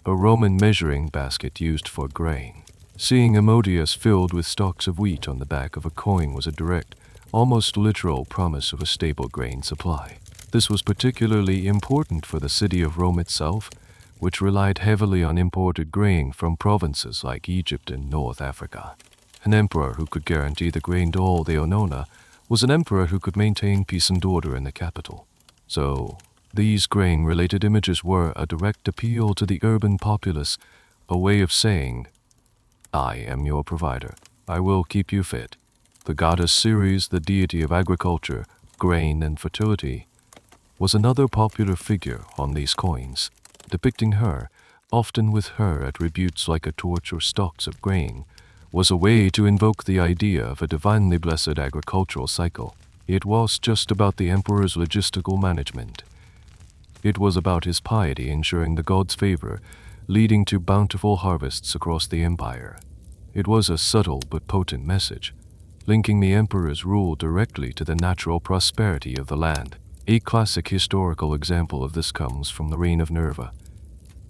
Speaker 1: a Roman measuring basket used for grain. Seeing a modius filled with stalks of wheat on the back of a coin was a direct, almost literal promise of a stable grain supply. This was particularly important for the city of Rome itself, which relied heavily on imported grain from provinces like Egypt and North Africa. An emperor who could guarantee the grain to all the Onona was an emperor who could maintain peace and order in the capital. So, these grain-related images were a direct appeal to the urban populace, a way of saying, I am your provider. I will keep you fit. The goddess Ceres, the deity of agriculture, grain, and fertility, was another popular figure on these coins. Depicting her, often with her attributes like a torch or stalks of grain, was a way to invoke the idea of a divinely blessed agricultural cycle. It was just about the emperor's logistical management. It was about his piety ensuring the god's favor, leading to bountiful harvests across the empire. It was a subtle but potent message, linking the emperor's rule directly to the natural prosperity of the land. A classic historical example of this comes from the reign of Nerva,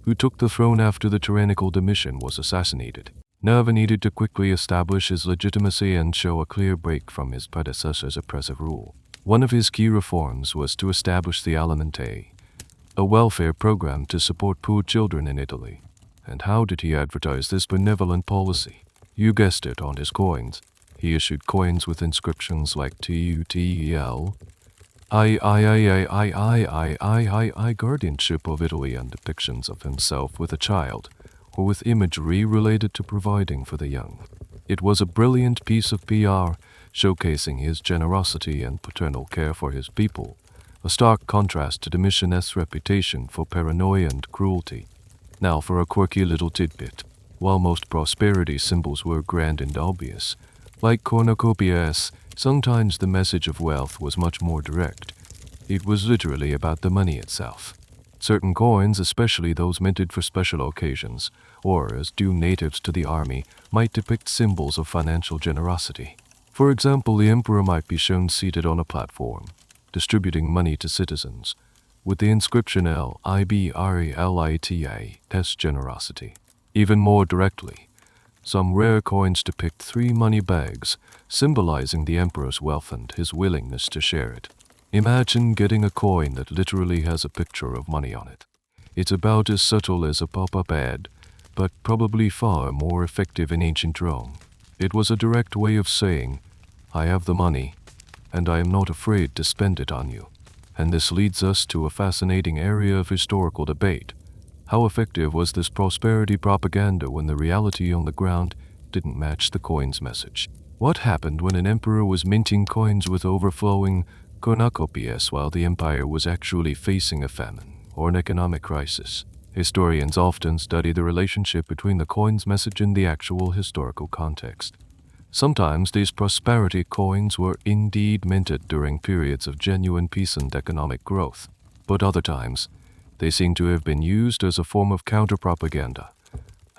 Speaker 1: who took the throne after the tyrannical Domitian was assassinated. Nerva needed to quickly establish his legitimacy and show a clear break from his predecessor's oppressive rule. One of his key reforms was to establish the Alimente, a welfare program to support poor children in Italy. And how did he advertise this benevolent policy? You guessed it, on his coins. He issued coins with inscriptions like TUTEL, I guardianship of Italy, and depictions of himself with a child, or with imagery related to providing for the young. It was a brilliant piece of PR, showcasing his generosity and paternal care for his people, a stark contrast to Domitian's reputation for paranoia and cruelty. Now for a quirky little tidbit. While most prosperity symbols were grand and obvious, like cornucopias, sometimes the message of wealth was much more direct. It was literally about the money itself. Certain coins, especially those minted for special occasions, or as due natives to the army, might depict symbols of financial generosity. For example, the emperor might be shown seated on a platform, distributing money to citizens, with the inscription LIBRELITA, test generosity. Even more directly, some rare coins depict 3 money bags, symbolizing the emperor's wealth and his willingness to share it. Imagine getting a coin that literally has a picture of money on it. It's about as subtle as a pop-up ad, but probably far more effective in ancient Rome. It was a direct way of saying, I have the money, and I am not afraid to spend it on you. And this leads us to a fascinating area of historical debate. How effective was this prosperity propaganda when the reality on the ground didn't match the coin's message? What happened when an emperor was minting coins with overflowing cornucopias while the empire was actually facing a famine or an economic crisis? Historians often study the relationship between the coin's message and the actual historical context. Sometimes these prosperity coins were indeed minted during periods of genuine peace and economic growth, but other times, they seem to have been used as a form of counter-propaganda,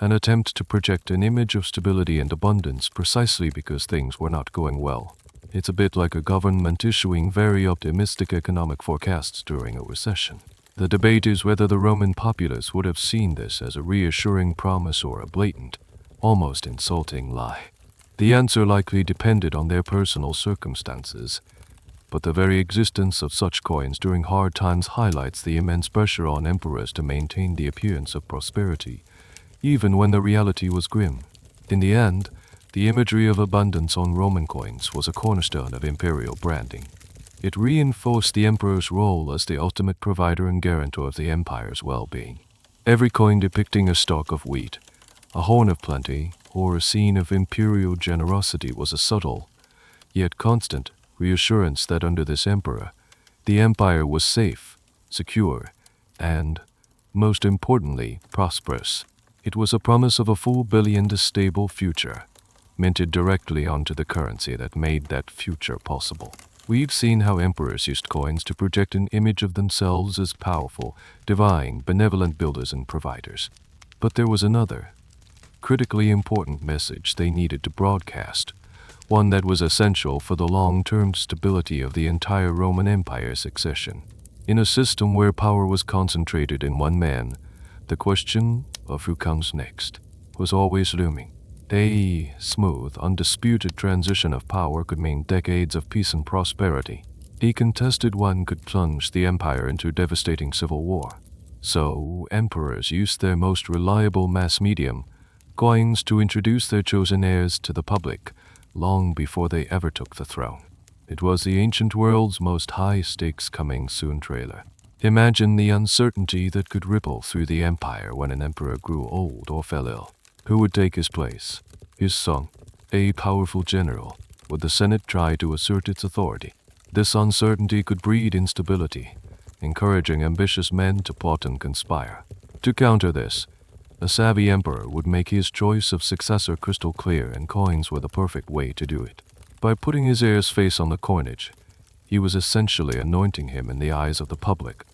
Speaker 1: an attempt to project an image of stability and abundance precisely because things were not going well. It's a bit like a government issuing very optimistic economic forecasts during a recession. The debate is whether the Roman populace would have seen this as a reassuring promise or a blatant, almost insulting lie. The answer likely depended on their personal circumstances, but the very existence of such coins during hard times highlights the immense pressure on emperors to maintain the appearance of prosperity, even when the reality was grim. In the end, the imagery of abundance on Roman coins was a cornerstone of imperial branding. It reinforced the emperor's role as the ultimate provider and guarantor of the empire's well-being. Every coin depicting a stalk of wheat, a horn of plenty, or a scene of imperial generosity was a subtle, yet constant, reassurance that under this emperor, the empire was safe, secure, and, most importantly, prosperous. It was a promise of a full billion stable future, minted directly onto the currency that made that future possible. We've seen how emperors used coins to project an image of themselves as powerful, divine, benevolent builders and providers. But there was another, critically important message they needed to broadcast, one that was essential for the long-term stability of the entire Roman Empire's succession. In a system where power was concentrated in one man, the question of who comes next was always looming. A smooth, undisputed transition of power could mean decades of peace and prosperity. A contested one could plunge the empire into devastating civil war. So, emperors used their most reliable mass medium, coins, to introduce their chosen heirs to the public, long before they ever took the throne. It was the ancient world's most high-stakes coming soon trailer. Imagine the uncertainty that could ripple through the empire when an emperor grew old or fell ill. Who would take his place? His son, a powerful general. Would the Senate try to assert its authority? This uncertainty could breed instability, encouraging ambitious men to plot and conspire. To counter this, a savvy emperor would make his choice of successor crystal clear, and coins were the perfect way to do it. By putting his heir's face on the coinage, he was essentially anointing him in the eyes of the public,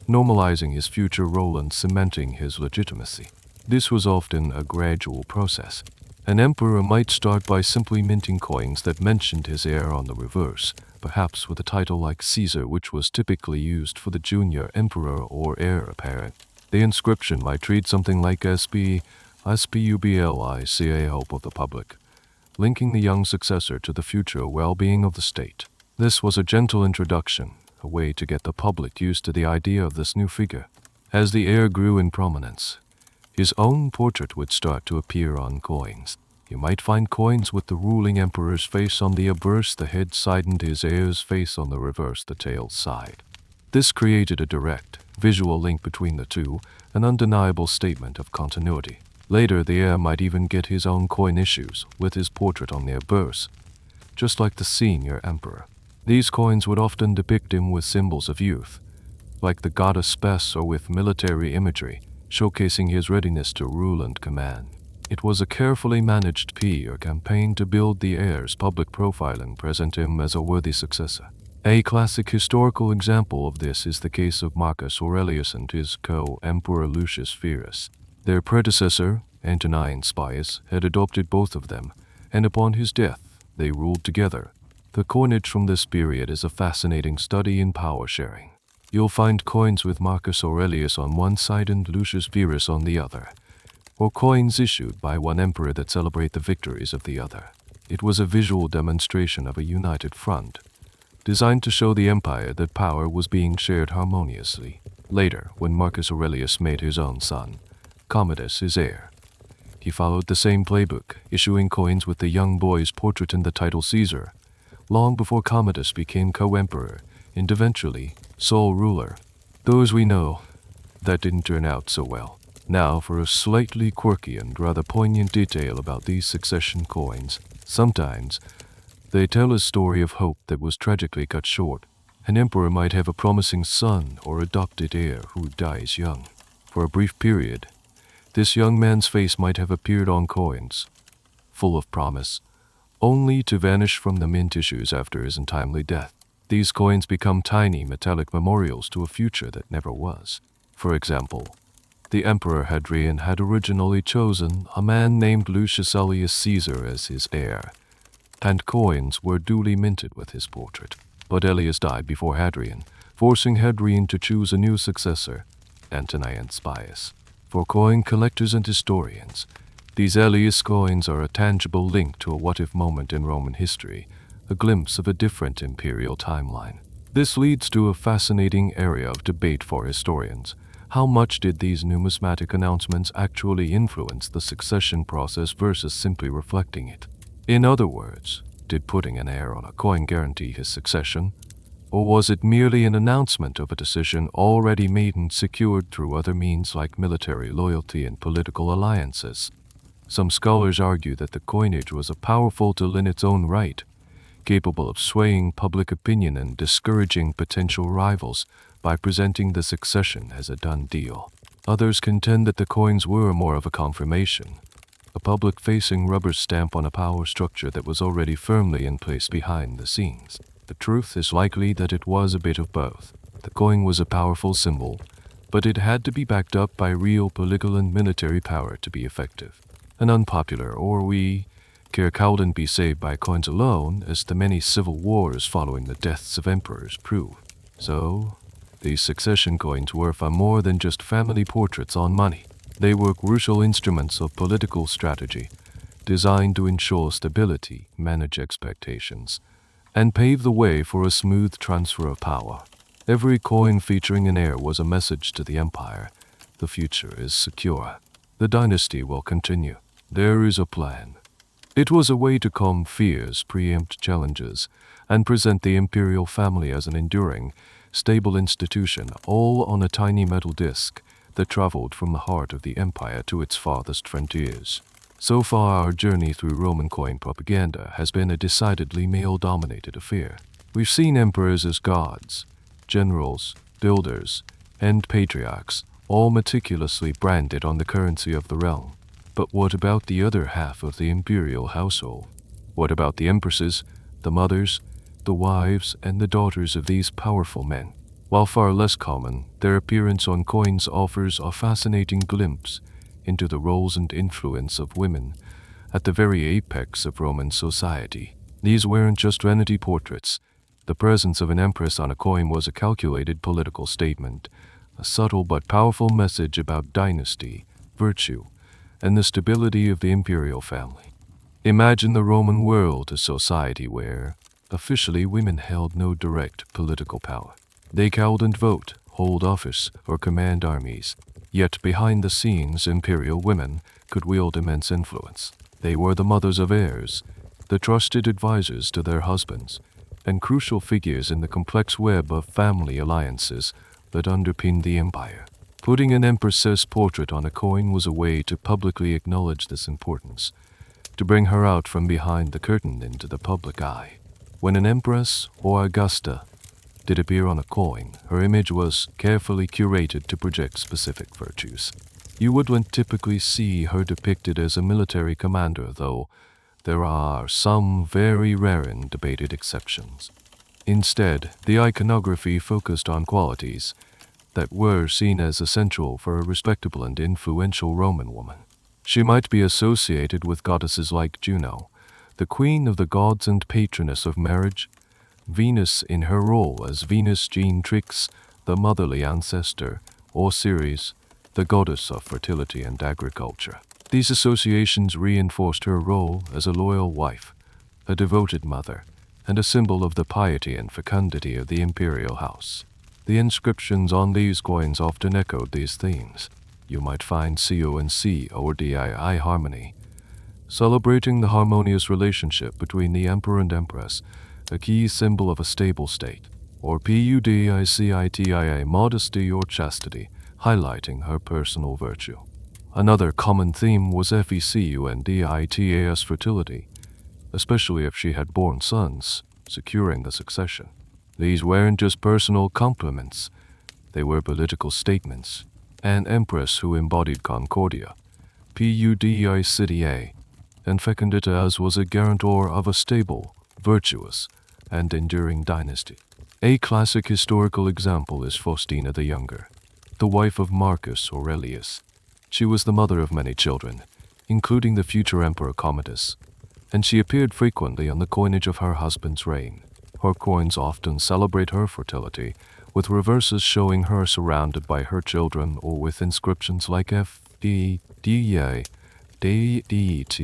Speaker 1: normalizing his future role and cementing his legitimacy. This was often a gradual process. An emperor might start by simply minting coins that mentioned his heir on the reverse, perhaps with a title like Caesar, which was typically used for the junior emperor or heir apparent. The inscription might read something like SPUBLICA, hope of the public, linking the young successor to the future well-being of the state. This was a gentle introduction, a way to get the public used to the idea of this new figure. As the heir grew in prominence, his own portrait would start to appear on coins. You might find coins with the ruling emperor's face on the obverse, the head side, and his heir's face on the reverse, the tail side. This created a direct, visual link between the two, an undeniable statement of continuity. Later, the heir might even get his own coin issues, with his portrait on the obverse, just like the senior emperor. These coins would often depict him with symbols of youth, like the goddess Spes, or with military imagery, showcasing his readiness to rule and command. It was a carefully managed PR campaign to build the heir's public profile and present him as a worthy successor. A classic historical example of this is the case of Marcus Aurelius and his co-emperor Lucius Verus. Their predecessor, Antonine Spius, had adopted both of them, and upon his death, they ruled together. The coinage from this period is a fascinating study in power sharing. You'll find coins with Marcus Aurelius on one side and Lucius Verus on the other, or coins issued by one emperor that celebrate the victories of the other. It was a visual demonstration of a united front, designed to show the empire that power was being shared harmoniously. Later, when Marcus Aurelius made his own son, Commodus, his heir, he followed the same playbook, issuing coins with the young boy's portrait and the title Caesar, long before Commodus became co-emperor and eventually sole ruler. Those we know, that didn't turn out so well. Now for a slightly quirky and rather poignant detail about these succession coins. Sometimes they tell a story of hope that was tragically cut short. An emperor might have a promising son or adopted heir who dies young. For a brief period, this young man's face might have appeared on coins, full of promise, only to vanish from the mint issues after his untimely death. These coins become tiny metallic memorials to a future that never was. For example, the Emperor Hadrian had originally chosen a man named Lucius Aelius Caesar as his heir, and coins were duly minted with his portrait. But Aelius died before Hadrian, forcing Hadrian to choose a new successor, Antonine Spius. For coin collectors and historians, these Aelius coins are a tangible link to a what-if moment in Roman history, a glimpse of a different imperial timeline. This leads to a fascinating area of debate for historians. How much did these numismatic announcements actually influence the succession process versus simply reflecting it? In other words, did putting an heir on a coin guarantee his succession, or was it merely an announcement of a decision already made and secured through other means like military loyalty and political alliances? Some scholars argue that the coinage was a powerful tool in its own right, capable of swaying public opinion and discouraging potential rivals by presenting the succession as a done deal. Others contend that the coins were more of a confirmation, a public-facing rubber stamp on a power structure that was already firmly in place behind the scenes. The truth is likely that it was a bit of both. The coin was a powerful symbol, but it had to be backed up by real political and military power to be effective. An unpopular, or we couldn't be saved by coins alone, as the many civil wars following the deaths of emperors prove. So, these succession coins were far more than just family portraits on money. They were crucial instruments of political strategy, designed to ensure stability, manage expectations, and pave the way for a smooth transfer of power. Every coin featuring an heir was a message to the empire. The future is secure. The dynasty will continue. There is a plan. It was a way to calm fears, preempt challenges, and present the imperial family as an enduring, stable institution, all on a tiny metal disc that traveled from the heart of the empire to its farthest frontiers. So far, our journey through Roman coin propaganda has been a decidedly male-dominated affair. We've seen emperors as gods, generals, builders, and patriarchs, all meticulously branded on the currency of the realm. But what about the other half of the imperial household? What about the empresses, the mothers, the wives, and the daughters of these powerful men? While far less common, their appearance on coins offers a fascinating glimpse into the roles and influence of women at the very apex of Roman society. These weren't just vanity portraits. The presence of an empress on a coin was a calculated political statement, a subtle but powerful message about dynasty, virtue, and the stability of the imperial family. Imagine the Roman world, a society where, officially, women held no direct political power. They couldn't vote, hold office, or command armies. Yet behind the scenes, imperial women could wield immense influence. They were the mothers of heirs, the trusted advisors to their husbands, and crucial figures in the complex web of family alliances that underpinned the empire. Putting an empress's portrait on a coin was a way to publicly acknowledge this importance, to bring her out from behind the curtain into the public eye. When an empress or Augusta did appear on a coin, her image was carefully curated to project specific virtues. You wouldn't typically see her depicted as a military commander, though there are some very rare and debated exceptions. Instead, the iconography focused on qualities that were seen as essential for a respectable and influential Roman woman. She might be associated with goddesses like Juno, the queen of the gods and patroness of marriage, Venus in her role as Venus Genetrix, the motherly ancestor, or Ceres, the goddess of fertility and agriculture. These associations reinforced her role as a loyal wife, a devoted mother, and a symbol of the piety and fecundity of the imperial house. The inscriptions on these coins often echoed these themes. You might find CONC or DII harmony, celebrating the harmonious relationship between the emperor and empress, a key symbol of a stable state, or PUDICITIA modesty or chastity, highlighting her personal virtue. Another common theme was FECUNDITAS fertility, especially if she had borne sons, securing the succession. These weren't just personal compliments, they were political statements. An empress who embodied Concordia, PUDICITA, and fecunditas was a guarantor of a stable, virtuous, and enduring dynasty. A classic historical example is Faustina the Younger, the wife of Marcus Aurelius. She was the mother of many children, including the future Emperor Commodus, and she appeared frequently on the coinage of her husband's reign. Her coins often celebrate her fertility, with reverses showing her surrounded by her children or with inscriptions like FDDA, DET,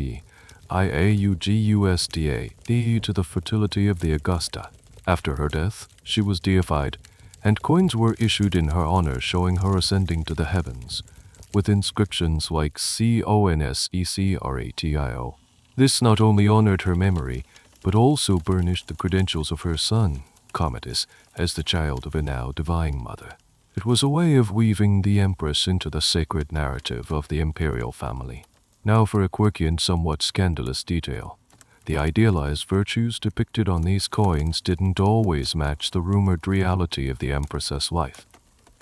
Speaker 1: IAUGUSDA, due to the fertility of the Augusta. After her death, she was deified, and coins were issued in her honor showing her ascending to the heavens, with inscriptions like CONSECRATIO. This not only honored her memory, but also burnished the credentials of her son, Commodus, as the child of a now divine mother. It was a way of weaving the empress into the sacred narrative of the imperial family. Now for a quirky and somewhat scandalous detail. The idealized virtues depicted on these coins didn't always match the rumored reality of the empress's life.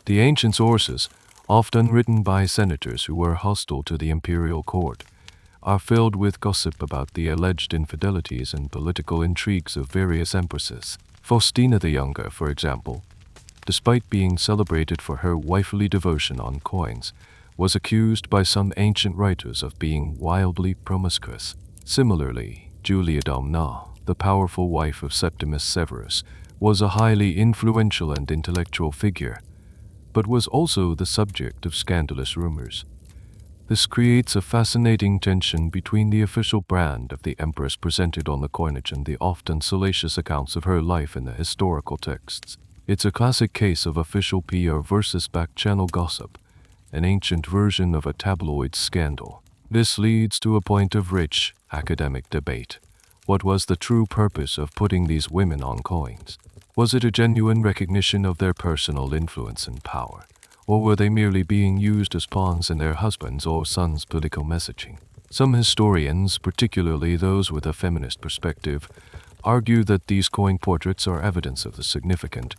Speaker 1: The ancient sources, often written by senators who were hostile to the imperial court, are filled with gossip about the alleged infidelities and political intrigues of various empresses. Faustina the Younger, for example, despite being celebrated for her wifely devotion on coins, was accused by some ancient writers of being wildly promiscuous. Similarly, Julia Domna, the powerful wife of Septimus Severus, was a highly influential and intellectual figure, but was also the subject of scandalous rumors. This creates a fascinating tension between the official brand of the empress presented on the coinage and the often salacious accounts of her life in the historical texts. It's a classic case of official PR versus back-channel gossip, an ancient version of a tabloid scandal. This leads to a point of rich academic debate. What was the true purpose of putting these women on coins? Was it a genuine recognition of their personal influence and power? Or were they merely being used as pawns in their husbands' or sons' political messaging? Some historians, particularly those with a feminist perspective, argue that these coin portraits are evidence of the significant,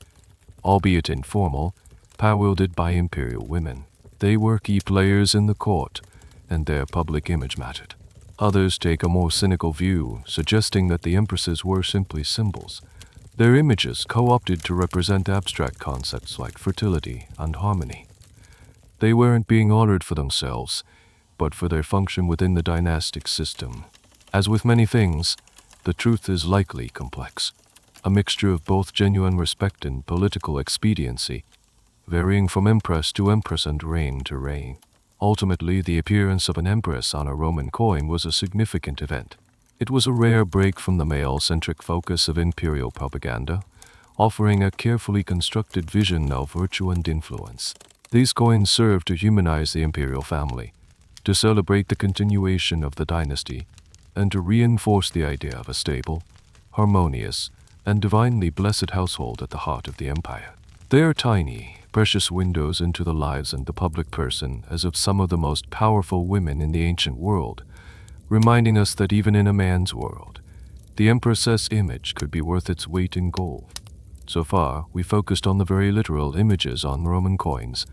Speaker 1: albeit informal, power wielded by imperial women. They were key players in the court, and their public image mattered. Others take a more cynical view, suggesting that the empresses were simply symbols, their images co-opted to represent abstract concepts like fertility and harmony. They weren't being honored for themselves, but for their function within the dynastic system. As with many things, the truth is likely complex, a mixture of both genuine respect and political expediency, varying from empress to empress and reign to reign. Ultimately, the appearance of an empress on a Roman coin was a significant event. It was a rare break from the male-centric focus of imperial propaganda, offering a carefully constructed vision of virtue and influence. These coins served to humanize the imperial family, to celebrate the continuation of the dynasty, and to reinforce the idea of a stable, harmonious, and divinely blessed household at the heart of the empire. They are tiny, precious windows into the lives and the public person as of some of the most powerful women in the ancient world, reminding us that even in a man's world, the empress's image could be worth its weight in gold. So far, we focused on the very literal images on Roman coins,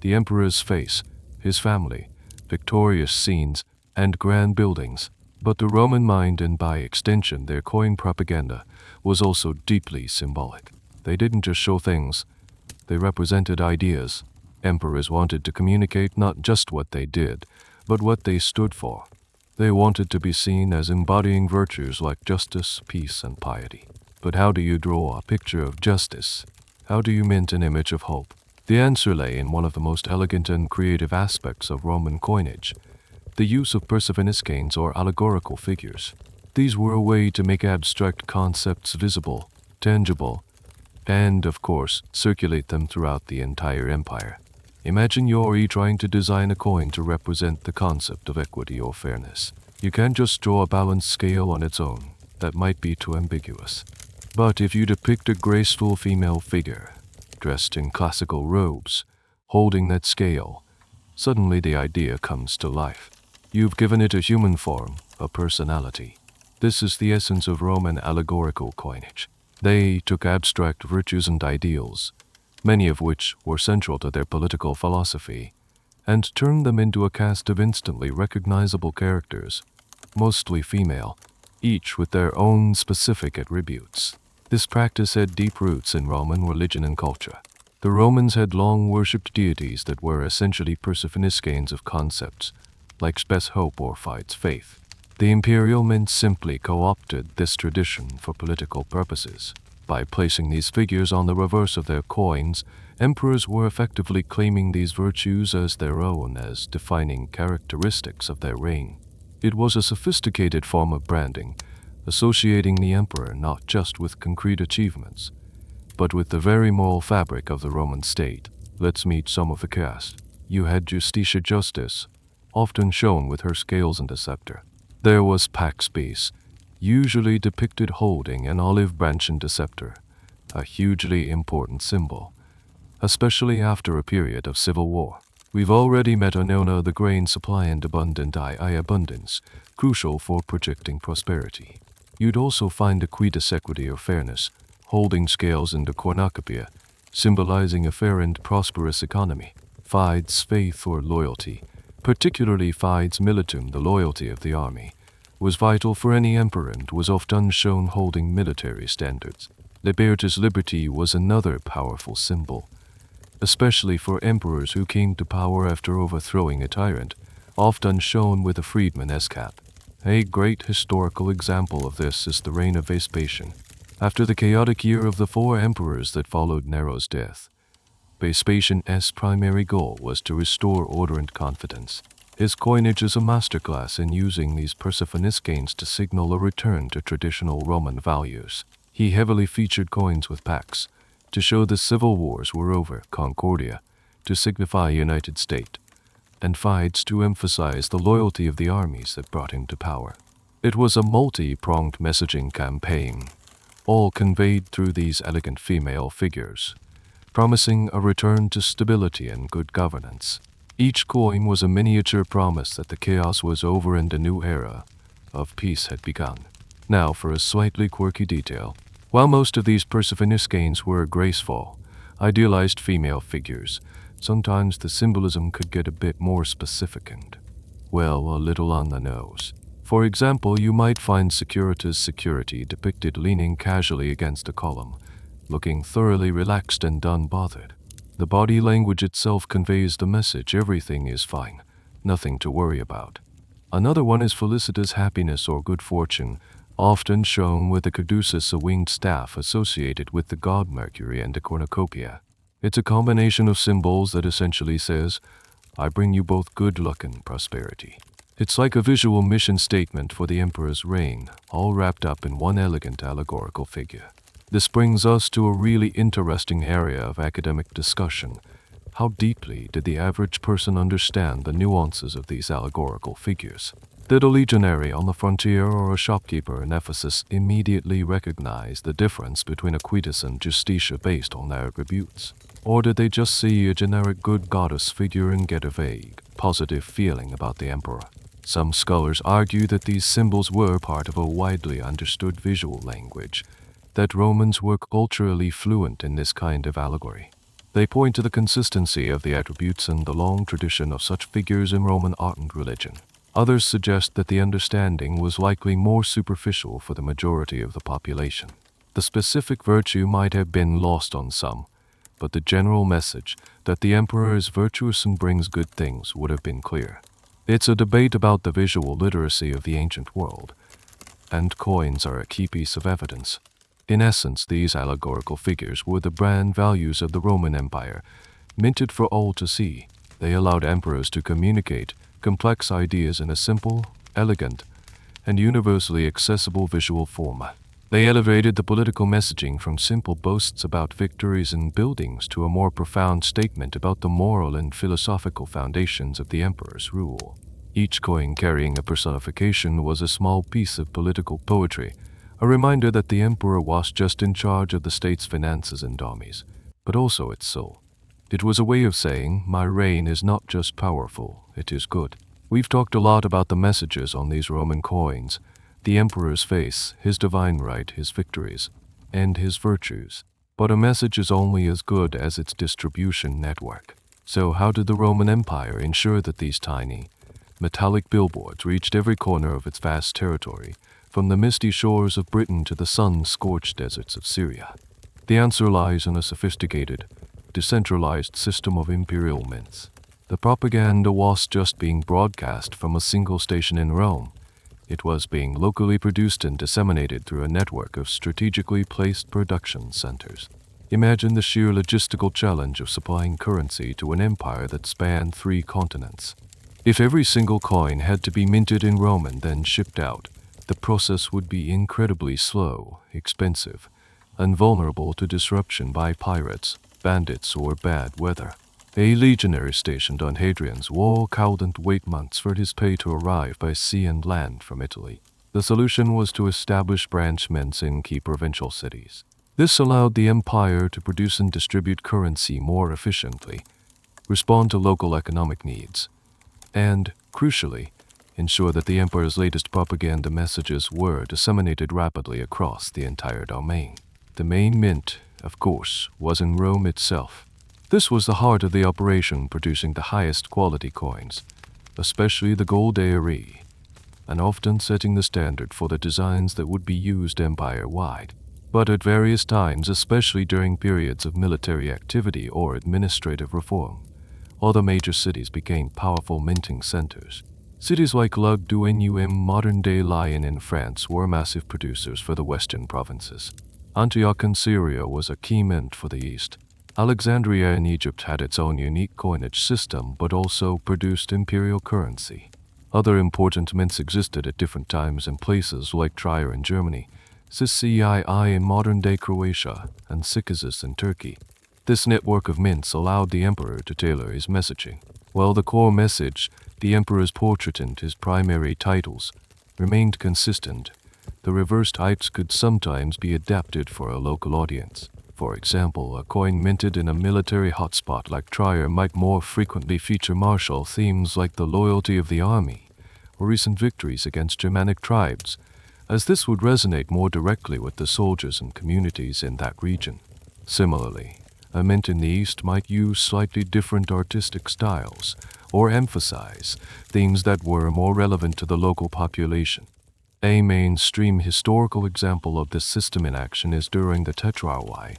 Speaker 1: the emperor's face, his family, victorious scenes, and grand buildings. But the Roman mind, and by extension their coin propaganda, was also deeply symbolic. They didn't just show things, they represented ideas. Emperors wanted to communicate not just what they did, but what they stood for. They wanted to be seen as embodying virtues like justice, peace, and piety. But how do you draw a picture of justice? How do you mint an image of hope? The answer lay in one of the most elegant and creative aspects of Roman coinage, the use of persephoniscanes or allegorical figures. These were a way to make abstract concepts visible, tangible, and, of course, circulate them throughout the entire empire. Imagine you're trying to design a coin to represent the concept of equity or fairness. You can't just draw a balanced scale on its own. That might be too ambiguous. But if you depict a graceful female figure, dressed in classical robes, holding that scale, suddenly the idea comes to life. You've given it a human form, a personality. This is the essence of Roman allegorical coinage. They took abstract virtues and ideals, many of which were central to their political philosophy, and turned them into a cast of instantly recognizable characters, mostly female, each with their own specific attributes. This practice had deep roots in Roman religion and culture. The Romans had long worshipped deities that were essentially persephoniscanes of concepts, like spes hope or fides faith. The imperial mint simply co-opted this tradition for political purposes. By placing these figures on the reverse of their coins, emperors were effectively claiming these virtues as their own, as defining characteristics of their reign. It was a sophisticated form of branding, associating the emperor not just with concrete achievements, but with the very moral fabric of the Roman state. Let's meet some of the cast. You had Justitia Justice, often shown with her scales and a scepter. There was Pax Base, usually depicted holding an olive branch and a scepter, a hugely important symbol, especially after a period of civil war. We've already met Onona, the grain supply and abundant abundance, crucial for projecting prosperity. You'd also find Aquitas equity or fairness, holding scales and a cornucopia, symbolizing a fair and prosperous economy. Fides faith or loyalty, particularly Fides militum, the loyalty of the army, was vital for any emperor and was often shown holding military standards. Libertas liberty was another powerful symbol, especially for emperors who came to power after overthrowing a tyrant, often shown with a freedman's cap. A great historical example of this is the reign of Vespasian. After the chaotic year of the 4 emperors that followed Nero's death, Vespasian's primary goal was to restore order and confidence. His coinage is a masterclass in using these Persephoniscanes to signal a return to traditional Roman values. He heavily featured coins with pax, to show the civil wars were over, Concordia, to signify United State, and fides to emphasize the loyalty of the armies that brought him to power. It was a multi-pronged messaging campaign, all conveyed through these elegant female figures, promising a return to stability and good governance. Each coin was a miniature promise that the chaos was over and a new era of peace had begun. Now for a slightly quirky detail. While most of these Persephoniscanes were graceful, idealized female figures, sometimes the symbolism could get a bit more specific and, well, a little on the nose. For example, you might find Securitas Security depicted leaning casually against a column, looking thoroughly relaxed and unbothered. The body language itself conveys the message everything is fine, nothing to worry about. Another one is Felicitas Happiness or Good Fortune, often shown with the caduceus, a winged staff associated with the god Mercury, and a cornucopia. It's a combination of symbols that essentially says, I bring you both good luck and prosperity. It's like a visual mission statement for the emperor's reign, all wrapped up in one elegant allegorical figure. This brings us to a really interesting area of academic discussion. How deeply did the average person understand the nuances of these allegorical figures? Did a legionary on the frontier or a shopkeeper in Ephesus immediately recognize the difference between Aquitas and Justitia based on their attributes? Or did they just see a generic good goddess figure and get a vague, positive feeling about the emperor? Some scholars argue that these symbols were part of a widely understood visual language, that Romans were culturally fluent in this kind of allegory. They point to the consistency of the attributes and the long tradition of such figures in Roman art and religion. Others suggest that the understanding was likely more superficial for the majority of the population. The specific virtue might have been lost on some, but the general message that the emperor is virtuous and brings good things would have been clear. It's a debate about the visual literacy of the ancient world, and coins are a key piece of evidence. In essence, these allegorical figures were the brand values of the Roman Empire, minted for all to see. They allowed emperors to communicate complex ideas in a simple, elegant, and universally accessible visual format. They elevated the political messaging from simple boasts about victories and buildings to a more profound statement about the moral and philosophical foundations of the emperor's rule. Each coin carrying a personification was a small piece of political poetry, a reminder that the emperor was just in charge of the state's finances and armies, but also its soul. It was a way of saying, my reign is not just powerful, it is good. We've talked a lot about the messages on these Roman coins, the emperor's face, his divine right, his victories, and his virtues. But a message is only as good as its distribution network. So how did the Roman Empire ensure that these tiny, metallic billboards reached every corner of its vast territory, from the misty shores of Britain to the sun-scorched deserts of Syria? The answer lies in a sophisticated, decentralized system of imperial mints. The propaganda was just being broadcast from a single station in Rome. It was being locally produced and disseminated through a network of strategically placed production centers. Imagine the sheer logistical challenge of supplying currency to an empire that spanned 3 continents. If every single coin had to be minted in Rome and then shipped out, the process would be incredibly slow, expensive, and vulnerable to disruption by pirates, bandits, or bad weather. A legionary stationed on Hadrian's wall couldn't wait months for his pay to arrive by sea and land from Italy. The solution was to establish branch mints in key provincial cities. This allowed the empire to produce and distribute currency more efficiently, respond to local economic needs, and, crucially, ensure that the emperor's latest propaganda messages were disseminated rapidly across the entire domain. The main mint, of course, was in Rome itself. This was the heart of the operation, producing the highest quality coins, especially the gold aerie, and often setting the standard for the designs that would be used empire-wide. But at various times, especially during periods of military activity or administrative reform, other major cities became powerful minting centers. Cities like Lug du Num, modern-day Lyon in France, were massive producers for the western provinces. Antioch in Syria was a key mint for the east. Alexandria in Egypt had its own unique coinage system but also produced imperial currency. Other important mints existed at different times and places like Trier in Germany, Sicii in modern-day Croatia, and Sikazis in Turkey. This network of mints allowed the emperor to tailor his messaging. While the core message, the emperor's portrait and his primary titles, remained consistent, the reverse types could sometimes be adapted for a local audience. For example, a coin minted in a military hotspot like Trier might more frequently feature martial themes like the loyalty of the army or recent victories against Germanic tribes, as this would resonate more directly with the soldiers and communities in that region. Similarly, a mint in the East might use slightly different artistic styles or emphasize themes that were more relevant to the local population. A mainstream historical example of this system in action is during the Tetrarchy,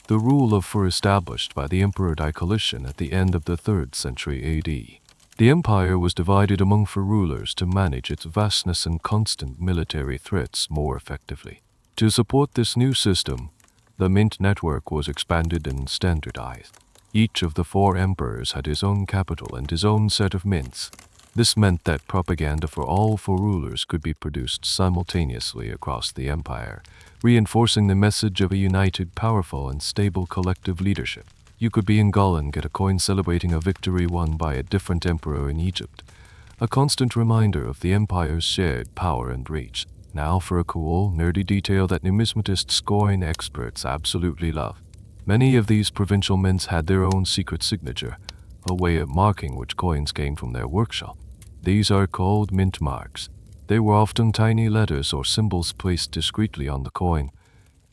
Speaker 1: the rule of four established by the Emperor Diocletian at the end of the 3rd century AD. The empire was divided among four rulers to manage its vastness and constant military threats more effectively. To support this new system, the mint network was expanded and standardized. Each of the four emperors had his own capital and his own set of mints. This meant that propaganda for all four rulers could be produced simultaneously across the empire, reinforcing the message of a united, powerful, and stable collective leadership. You could be in Gaul and get a coin celebrating a victory won by a different emperor in Egypt, a constant reminder of the empire's shared power and reach. Now for a cool, nerdy detail that numismatists, coin experts absolutely love. Many of these provincial mints had their own secret signature, a way of marking which coins came from their workshop. These are called mint marks. They were often tiny letters or symbols placed discreetly on the coin,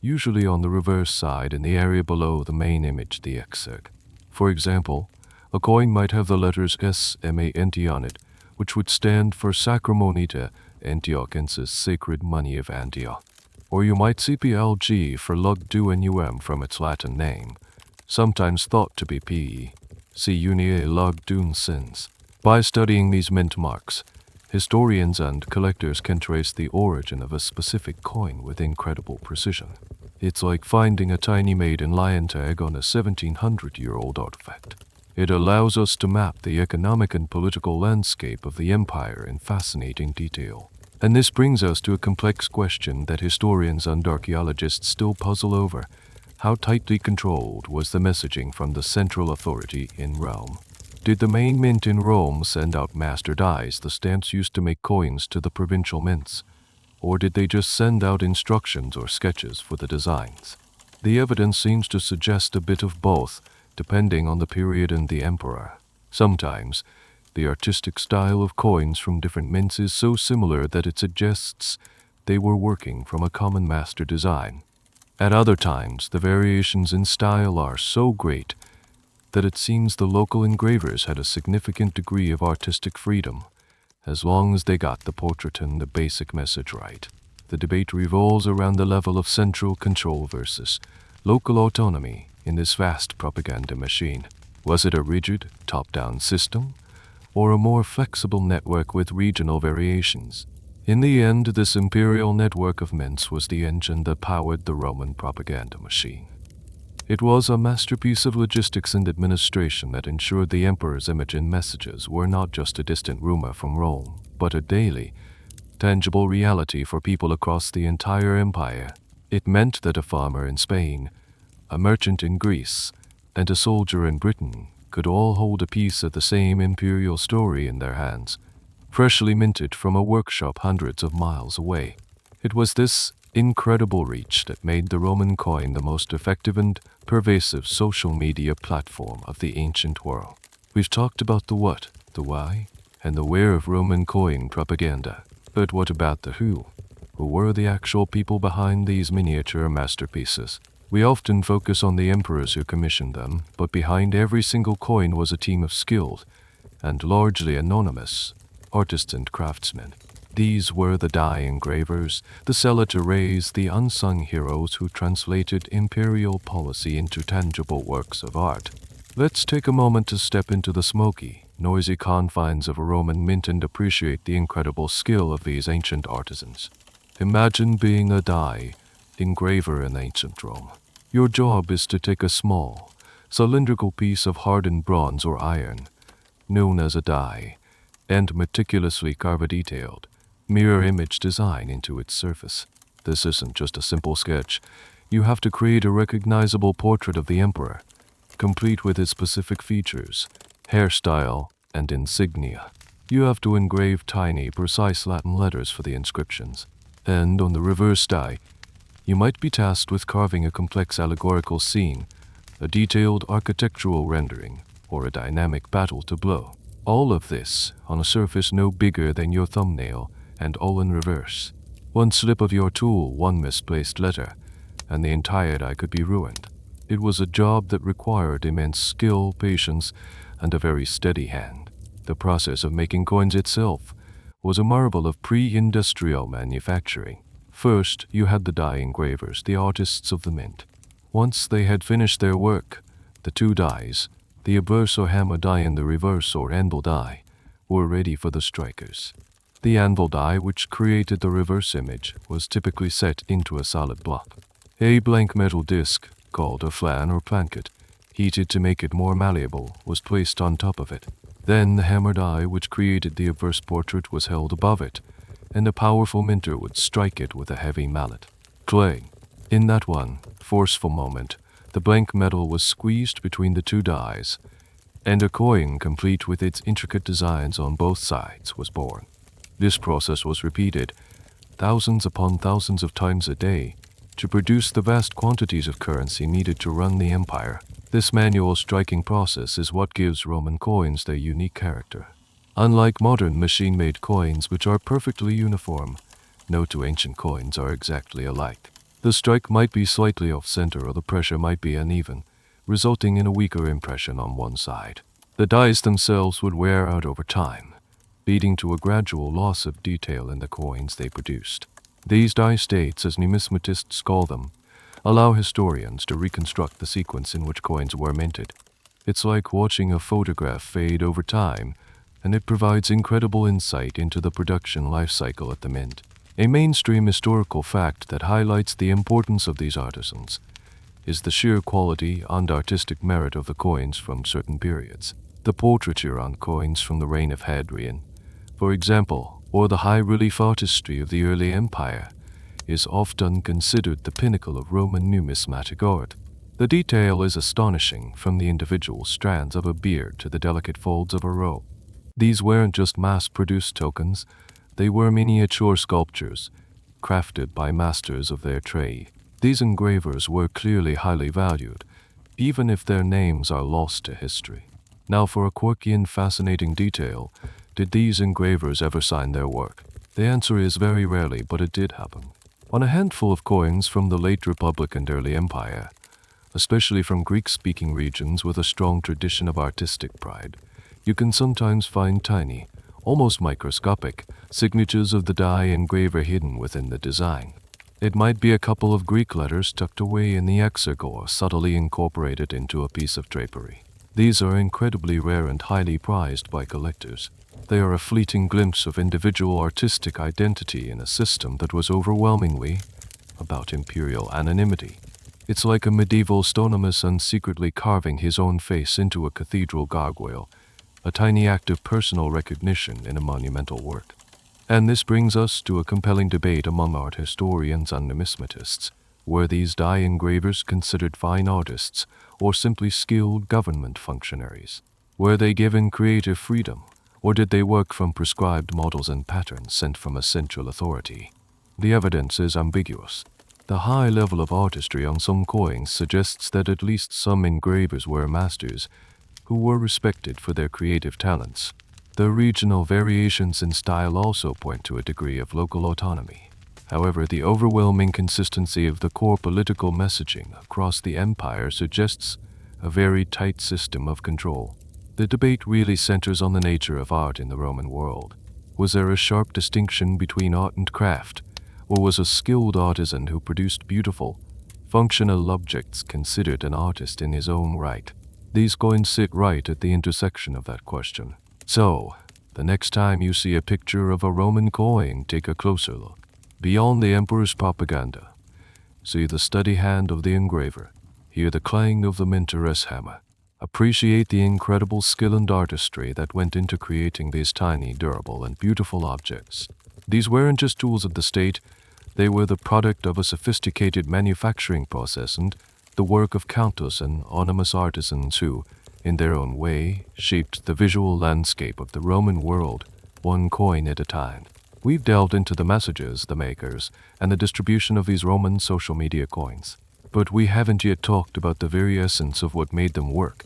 Speaker 1: usually on the reverse side in the area below the main image, the exarch. For example, a coin might have the letters SMANT on it, which would stand for Sacramonita Antiochiensis, Sacred Money of Antioch. Or you might see PLG for Lugdunum from its Latin name, sometimes thought to be PE. See Unia Lugdun Sins. By studying these mint marks, historians and collectors can trace the origin of a specific coin with incredible precision. It's like finding a tiny maiden lion tag on a 1700-year-old artifact. It allows us to map the economic and political landscape of the empire in fascinating detail. And this brings us to a complex question that historians and archaeologists still puzzle over. How tightly controlled was the messaging from the central authority in Rome? Did the main mint in Rome send out master dies, the stamps used to make coins, to the provincial mints? Or did they just send out instructions or sketches for the designs? The evidence seems to suggest a bit of both, depending on the period and the emperor. Sometimes, the artistic style of coins from different mints is so similar that it suggests they were working from a common master design. At other times, the variations in style are so great that it seems the local engravers had a significant degree of artistic freedom, as long as they got the portrait and the basic message right. The debate revolves around the level of central control versus local autonomy in this vast propaganda machine. Was it a rigid, top-down system, or a more flexible network with regional variations? In the end, this imperial network of mints was the engine that powered the Roman propaganda machine. It was a masterpiece of logistics and administration that ensured the emperor's image and messages were not just a distant rumor from Rome, but a daily, tangible reality for people across the entire empire. It meant that a farmer in Spain, a merchant in Greece, and a soldier in Britain could all hold a piece of the same imperial story in their hands, freshly minted from a workshop hundreds of miles away. It was this incredible reach that made the Roman coin the most effective and pervasive social media platform of the ancient world. We've talked about the what, the why, and the where of Roman coin propaganda. But what about the who? Who were the actual people behind these miniature masterpieces? We often focus on the emperors who commissioned them, but behind every single coin was a team of skilled, and largely anonymous, artists and craftsmen. These were the die engravers, the cellateres, the unsung heroes who translated imperial policy into tangible works of art. Let's take a moment to step into the smoky, noisy confines of a Roman mint and appreciate the incredible skill of these ancient artisans. Imagine being a die engraver in ancient Rome. Your job is to take a small, cylindrical piece of hardened bronze or iron, known as a die, and meticulously carve a detailed, mirror image design into its surface. This isn't just a simple sketch. You have to create a recognizable portrait of the emperor, complete with its specific features, hairstyle, and insignia. You have to engrave tiny, precise Latin letters for the inscriptions. And on the reverse die, you might be tasked with carving a complex allegorical scene, a detailed architectural rendering, or a dynamic battle tableau. All of this on a surface no bigger than your thumbnail, and all in reverse. One slip of your tool, one misplaced letter, and the entire die could be ruined. It was a job that required immense skill, patience, and a very steady hand. The process of making coins itself was a marvel of pre-industrial manufacturing. First, you had the die engravers, the artists of the mint. Once they had finished their work, the two dies, the obverse or hammer die and the reverse or anvil die, were ready for the strikers. The anvil die, which created the reverse image, was typically set into a solid block. A blank metal disc, called a flan or planchet, heated to make it more malleable, was placed on top of it. Then the hammer die, which created the obverse portrait, was held above it, and a powerful minter would strike it with a heavy mallet. Clang! In that one forceful moment, the blank metal was squeezed between the two dies, and a coin complete with its intricate designs on both sides was born. This process was repeated thousands upon thousands of times a day to produce the vast quantities of currency needed to run the empire. This manual striking process is what gives Roman coins their unique character. Unlike modern machine-made coins, which are perfectly uniform, no two ancient coins are exactly alike. The strike might be slightly off-center or the pressure might be uneven, resulting in a weaker impression on one side. The dies themselves would wear out over time, leading to a gradual loss of detail in the coins they produced. These die states, as numismatists call them, allow historians to reconstruct the sequence in which coins were minted. It's like watching a photograph fade over time, and it provides incredible insight into the production life cycle at the mint. A mainstream historical fact that highlights the importance of these artisans is the sheer quality and artistic merit of the coins from certain periods. The portraiture on coins from the reign of Hadrian, for example, or the high relief artistry of the early empire, is often considered the pinnacle of Roman numismatic art. The detail is astonishing, from the individual strands of a beard to the delicate folds of a robe. These weren't just mass-produced tokens, they were miniature sculptures, crafted by masters of their trade. These engravers were clearly highly valued, even if their names are lost to history. Now for a quirky and fascinating detail, did these engravers ever sign their work? The answer is very rarely, but it did happen. On a handful of coins from the late Republic and early Empire, especially from Greek-speaking regions with a strong tradition of artistic pride, you can sometimes find tiny, almost microscopic, signatures of the die engraver hidden within the design. It might be a couple of Greek letters tucked away in the exarch or subtly incorporated into a piece of drapery. These are incredibly rare and highly prized by collectors. They are a fleeting glimpse of individual artistic identity in a system that was overwhelmingly about imperial anonymity. It's like a medieval stonemason secretly carving his own face into a cathedral gargoyle, a tiny act of personal recognition in a monumental work. And this brings us to a compelling debate among art historians and numismatists. Were these die engravers considered fine artists or simply skilled government functionaries? Were they given creative freedom, or did they work from prescribed models and patterns sent from a central authority? The evidence is ambiguous. The high level of artistry on some coins suggests that at least some engravers were masters who were respected for their creative talents. The regional variations in style also point to a degree of local autonomy. However, the overwhelming consistency of the core political messaging across the empire suggests a very tight system of control. The debate really centers on the nature of art in the Roman world. Was there a sharp distinction between art and craft, or was a skilled artisan who produced beautiful, functional objects considered an artist in his own right? These coins sit right at the intersection of that question. So, the next time you see a picture of a Roman coin, take a closer look. Beyond the emperor's propaganda, see the steady hand of the engraver. hear the clang of the minter's hammer. Appreciate the incredible skill and artistry that went into creating these tiny, durable, and beautiful objects. These weren't just tools of the state, they were the product of a sophisticated manufacturing process and the work of countless and anonymous artisans who, in their own way, shaped the visual landscape of the Roman world, one coin at a time. We've delved into the messages, the makers, and the distribution of these Roman social media coins. But we haven't yet talked about the very essence of what made them work,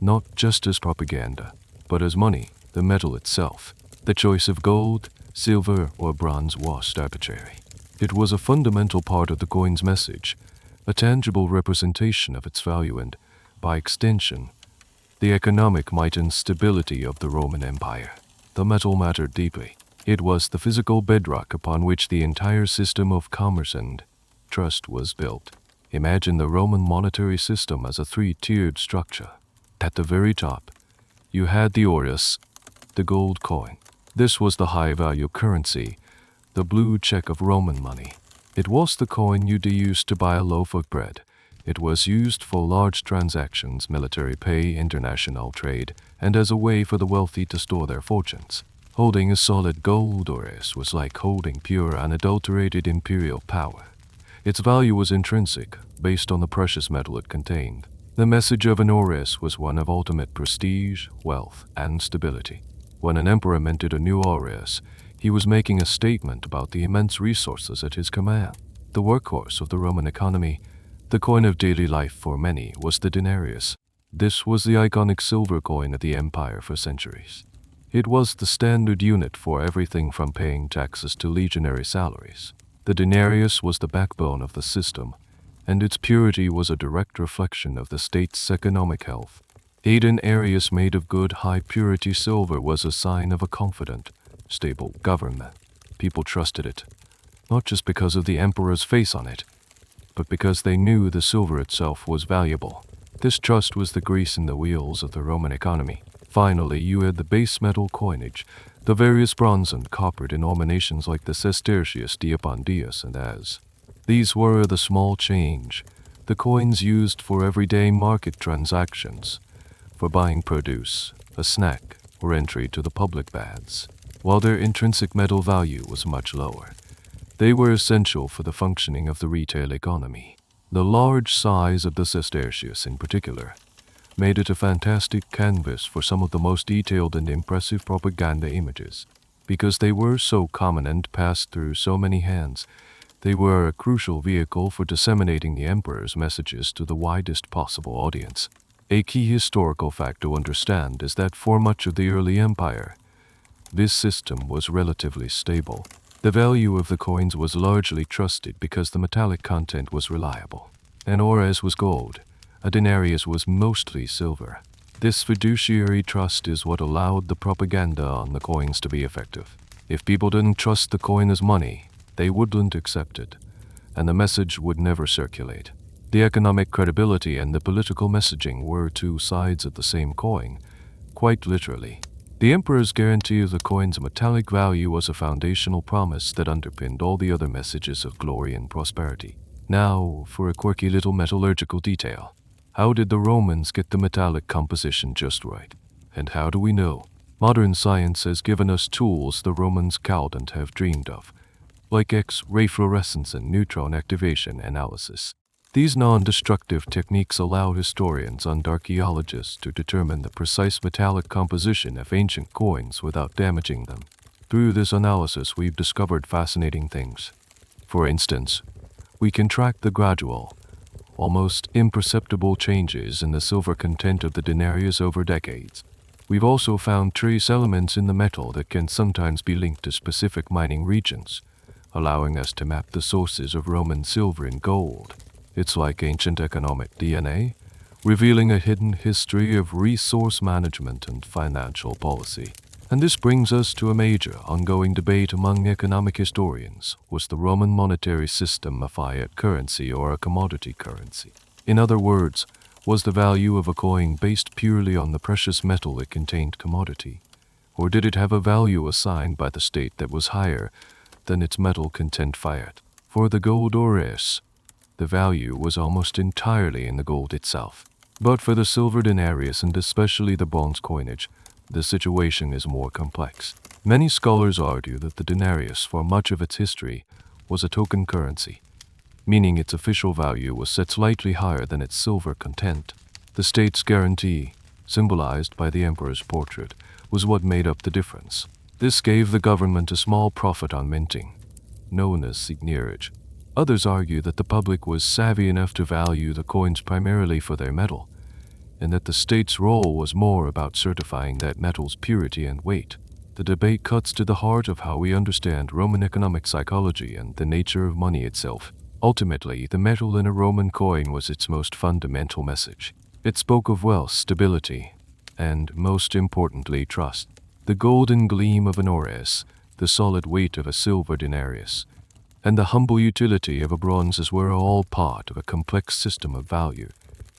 Speaker 1: not just as propaganda, but as money, the metal itself. The choice of gold, silver, or bronze wasn't arbitrary. It was a fundamental part of the coin's message, a tangible representation of its value and, by extension, the economic might and stability of the Roman Empire. The metal mattered deeply. It was the physical bedrock upon which the entire system of commerce and trust was built. Imagine the Roman monetary system as a three-tiered structure. At the very top, you had the aureus, the gold coin. This was the high-value currency, the blue check of Roman money. It was the coin you'd use to buy a loaf of bread. It was used for large transactions, military pay, international trade, and as a way for the wealthy to store their fortunes. Holding a solid gold aureus was like holding pure, unadulterated imperial power. Its value was intrinsic, based on the precious metal it contained. The message of an aureus was one of ultimate prestige, wealth, and stability. When an emperor minted a new aureus, he was making a statement about the immense resources at his command. The workhorse of the Roman economy, the coin of daily life for many, was the denarius. This was the iconic silver coin of the empire for centuries. It was the standard unit for everything from paying taxes to legionary salaries. The denarius was the backbone of the system, and its purity was a direct reflection of the state's economic health. A denarius made of good, high-purity silver was a sign of a confident, stable government. People trusted it, not just because of the emperor's face on it, but because they knew the silver itself was valuable. This trust was the grease in the wheels of the Roman economy. Finally, you had the base metal coinage, the various bronze and copper denominations like the sestertius, diapondius, and as. These were the small change, the coins used for everyday market transactions, for buying produce, a snack, or entry to the public baths. While their intrinsic metal value was much lower, they were essential for the functioning of the retail economy. The large size of the sestertius in particular made it a fantastic canvas for some of the most detailed and impressive propaganda images. Because they were so common and passed through so many hands, they were a crucial vehicle for disseminating the emperor's messages to the widest possible audience. A key historical fact to understand is that for much of the early empire, this system was relatively stable. The value of the coins was largely trusted because the metallic content was reliable. An aureus was gold, a denarius was mostly silver. This fiduciary trust is what allowed the propaganda on the coins to be effective. If people didn't trust the coin as money, they wouldn't accept it, and the message would never circulate. The economic credibility and the political messaging were two sides of the same coin, quite literally. The emperor's guarantee of the coin's metallic value was a foundational promise that underpinned all the other messages of glory and prosperity. Now, for a quirky little metallurgical detail. How did the Romans get the metallic composition just right? And how do we know? Modern science has given us tools the Romans couldn't have dreamed of, like X-ray fluorescence and neutron activation analysis. These non-destructive techniques allow historians and archaeologists to determine the precise metallic composition of ancient coins without damaging them. Through this analysis, we've discovered fascinating things. For instance, we can track the gradual, almost imperceptible changes in the silver content of the denarius over decades. We've also found trace elements in the metal that can sometimes be linked to specific mining regions, allowing us to map the sources of Roman silver and gold. It's like ancient economic DNA, revealing a hidden history of resource management and financial policy. And this brings us to a major, ongoing debate among economic historians. Was the Roman monetary system a fiat currency or a commodity currency? In other words, was the value of a coin based purely on the precious metal it contained commodity? Or did it have a value assigned by the state that was higher than its metal content fiat? For the gold aureus, the value was almost entirely in the gold itself. But for the silver denarius and especially the bronze coinage, the situation is more complex. Many scholars argue that the denarius, for much of its history, was a token currency, meaning its official value was set slightly higher than its silver content. The state's guarantee, symbolized by the emperor's portrait, was what made up the difference. This gave the government a small profit on minting, known as seigniorage. Others argue that the public was savvy enough to value the coins primarily for their metal, and that the state's role was more about certifying that metal's purity and weight. The debate cuts to the heart of how we understand Roman economic psychology and the nature of money itself. Ultimately, the metal in a Roman coin was its most fundamental message. It spoke of wealth, stability, and, most importantly, trust. The golden gleam of an aureus, the solid weight of a silver denarius, and the humble utility of a bronzes were all part of a complex system of value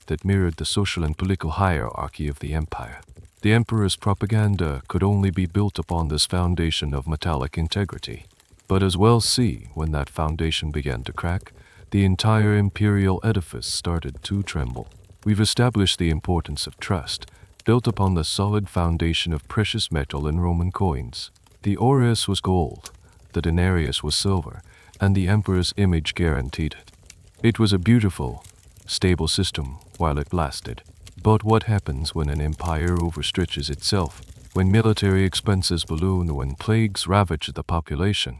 Speaker 1: that mirrored the social and political hierarchy of the empire. The emperor's propaganda could only be built upon this foundation of metallic integrity. But as we'll see, when that foundation began to crack, the entire imperial edifice started to tremble. We've established the importance of trust, built upon the solid foundation of precious metal in Roman coins. The aureus was gold, the denarius was silver, and the emperor's image guaranteed it. It was a beautiful, stable system while it lasted. But what happens when an empire overstretches itself, when military expenses balloon, when plagues ravage the population,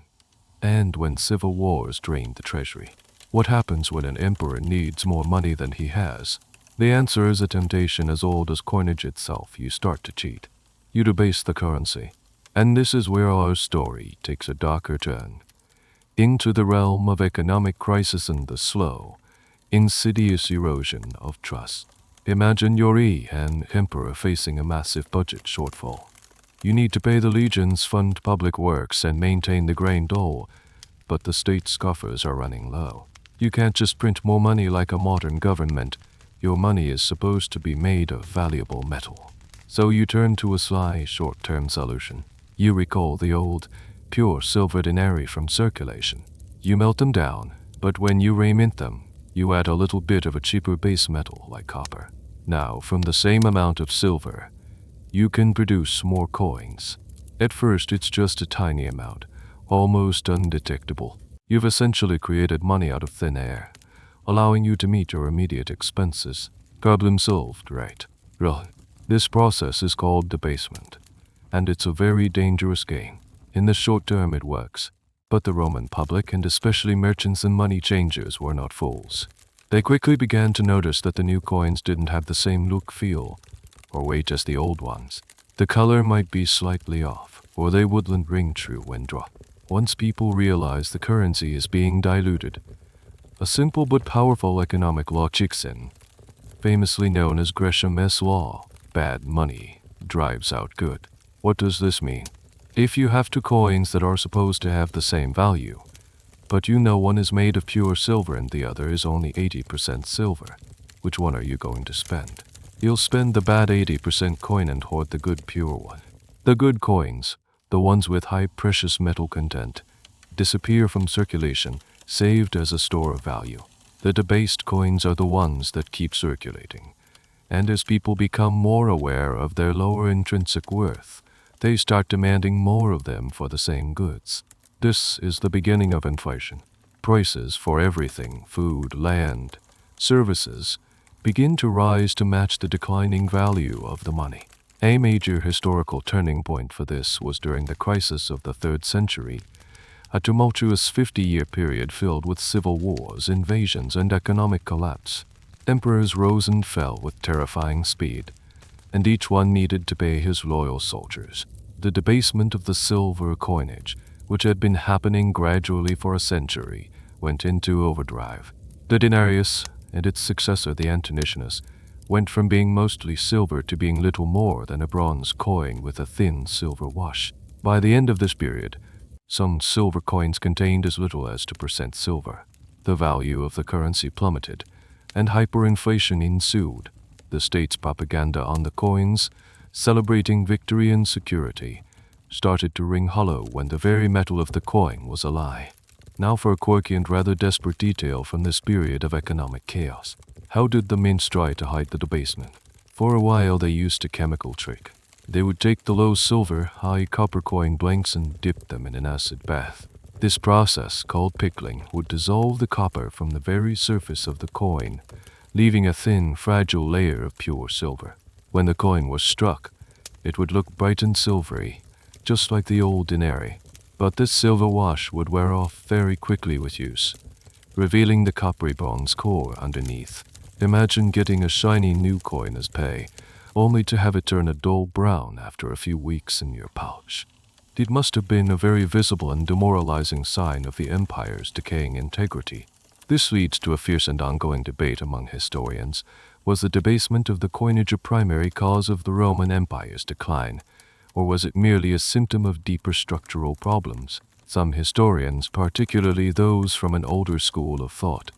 Speaker 1: and when civil wars drain the treasury? What happens when an emperor needs more money than he has? The answer is a temptation as old as coinage itself. You start to cheat. You debase the currency. And this is where our story takes a darker turn, into the realm of economic crisis and the slow, insidious erosion of trust. Imagine you're an emperor facing a massive budget shortfall. You need to pay the legions, fund public works, and maintain the grain dole, but the state's coffers are running low. You can't just print more money like a modern government. Your money is supposed to be made of valuable metal. So you turn to a sly, short-term solution. You recall the old, pure silver denarii from circulation. You melt them down, but when you remint them, you add a little bit of a cheaper base metal like copper. Now, from the same amount of silver, you can produce more coins. At first, it's just a tiny amount, almost undetectable. You've essentially created money out of thin air, allowing you to meet your immediate expenses. Problem solved, right? Right. This process is called debasement, and it's a very dangerous game. In the short term it works, but the Roman public, and especially merchants and money changers, were not fools. They quickly began to notice that the new coins didn't have the same look, feel, or weight as the old ones. The color might be slightly off, or they wouldn't ring true when drawn. Once people realize the currency is being diluted, a simple but powerful economic law kicks in, famously known as Gresham's law. Bad money drives out good. What does this mean? If you have two coins that are supposed to have the same value, but you know one is made of pure silver and the other is only 80% silver, which one are you going to spend? You'll spend the bad 80% coin and hoard the good pure one. The good coins, the ones with high precious metal content, disappear from circulation, saved as a store of value. The debased coins are the ones that keep circulating, and as people become more aware of their lower intrinsic worth, they start demanding more of them for the same goods. This is the beginning of inflation. Prices for everything, food, land, services, begin to rise to match the declining value of the money. A major historical turning point for this was during the crisis of the 3rd century, a tumultuous 50-year period filled with civil wars, invasions, and economic collapse. Emperors rose and fell with terrifying speed, and each one needed to pay his loyal soldiers. The debasement of the silver coinage, which had been happening gradually for a century, went into overdrive. The denarius, and its successor the Antoninus, went from being mostly silver to being little more than a bronze coin with a thin silver wash. By the end of this period, some silver coins contained as little as 2% silver. The value of the currency plummeted, and hyperinflation ensued. The state's propaganda on the coins, celebrating victory and security, started to ring hollow when the very metal of the coin was a lie. Now for a quirky and rather desperate detail from this period of economic chaos. How did the mints try to hide the debasement? For a while they used a chemical trick. They would take the low silver, high copper coin blanks and dip them in an acid bath. This process, called pickling, would dissolve the copper from the very surface of the coin, leaving a thin, fragile layer of pure silver. When the coin was struck, it would look bright and silvery, just like the old denarii. But this silver wash would wear off very quickly with use, revealing the coppery bronze core underneath. Imagine getting a shiny new coin as pay, only to have it turn a dull brown after a few weeks in your pouch. It must have been a very visible and demoralizing sign of the empire's decaying integrity. This leads to a fierce and ongoing debate among historians. Was the debasement of the coinage a primary cause of the Roman Empire's decline, or was it merely a symptom of deeper structural problems? Some historians, particularly those from an older school of thought,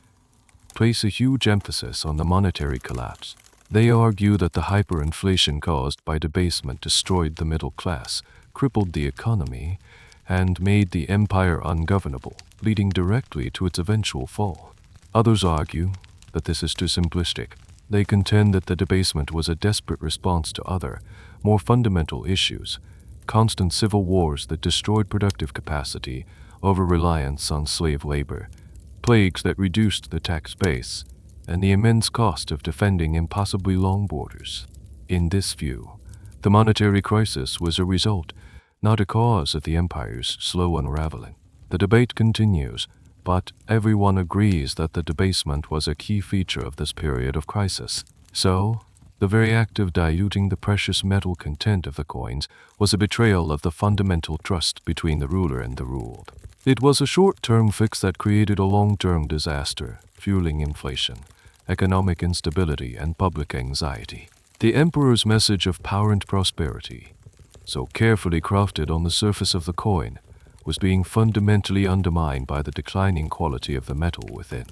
Speaker 1: place a huge emphasis on the monetary collapse. They argue that the hyperinflation caused by debasement destroyed the middle class, crippled the economy, and made the empire ungovernable, leading directly to its eventual fall. Others argue that this is too simplistic. They contend that the debasement was a desperate response to other, more fundamental issues: constant civil wars that destroyed productive capacity, over-reliance on slave labor, plagues that reduced the tax base, and the immense cost of defending impossibly long borders. In this view, the monetary crisis was a result, not a cause, of the empire's slow unraveling. The debate continues, but everyone agrees that the debasement was a key feature of this period of crisis. So, the very act of diluting the precious metal content of the coins was a betrayal of the fundamental trust between the ruler and the ruled. It was a short-term fix that created a long-term disaster, fueling inflation, economic instability, and public anxiety. The emperor's message of power and prosperity, so carefully crafted on the surface of the coin, was being fundamentally undermined by the declining quality of the metal within.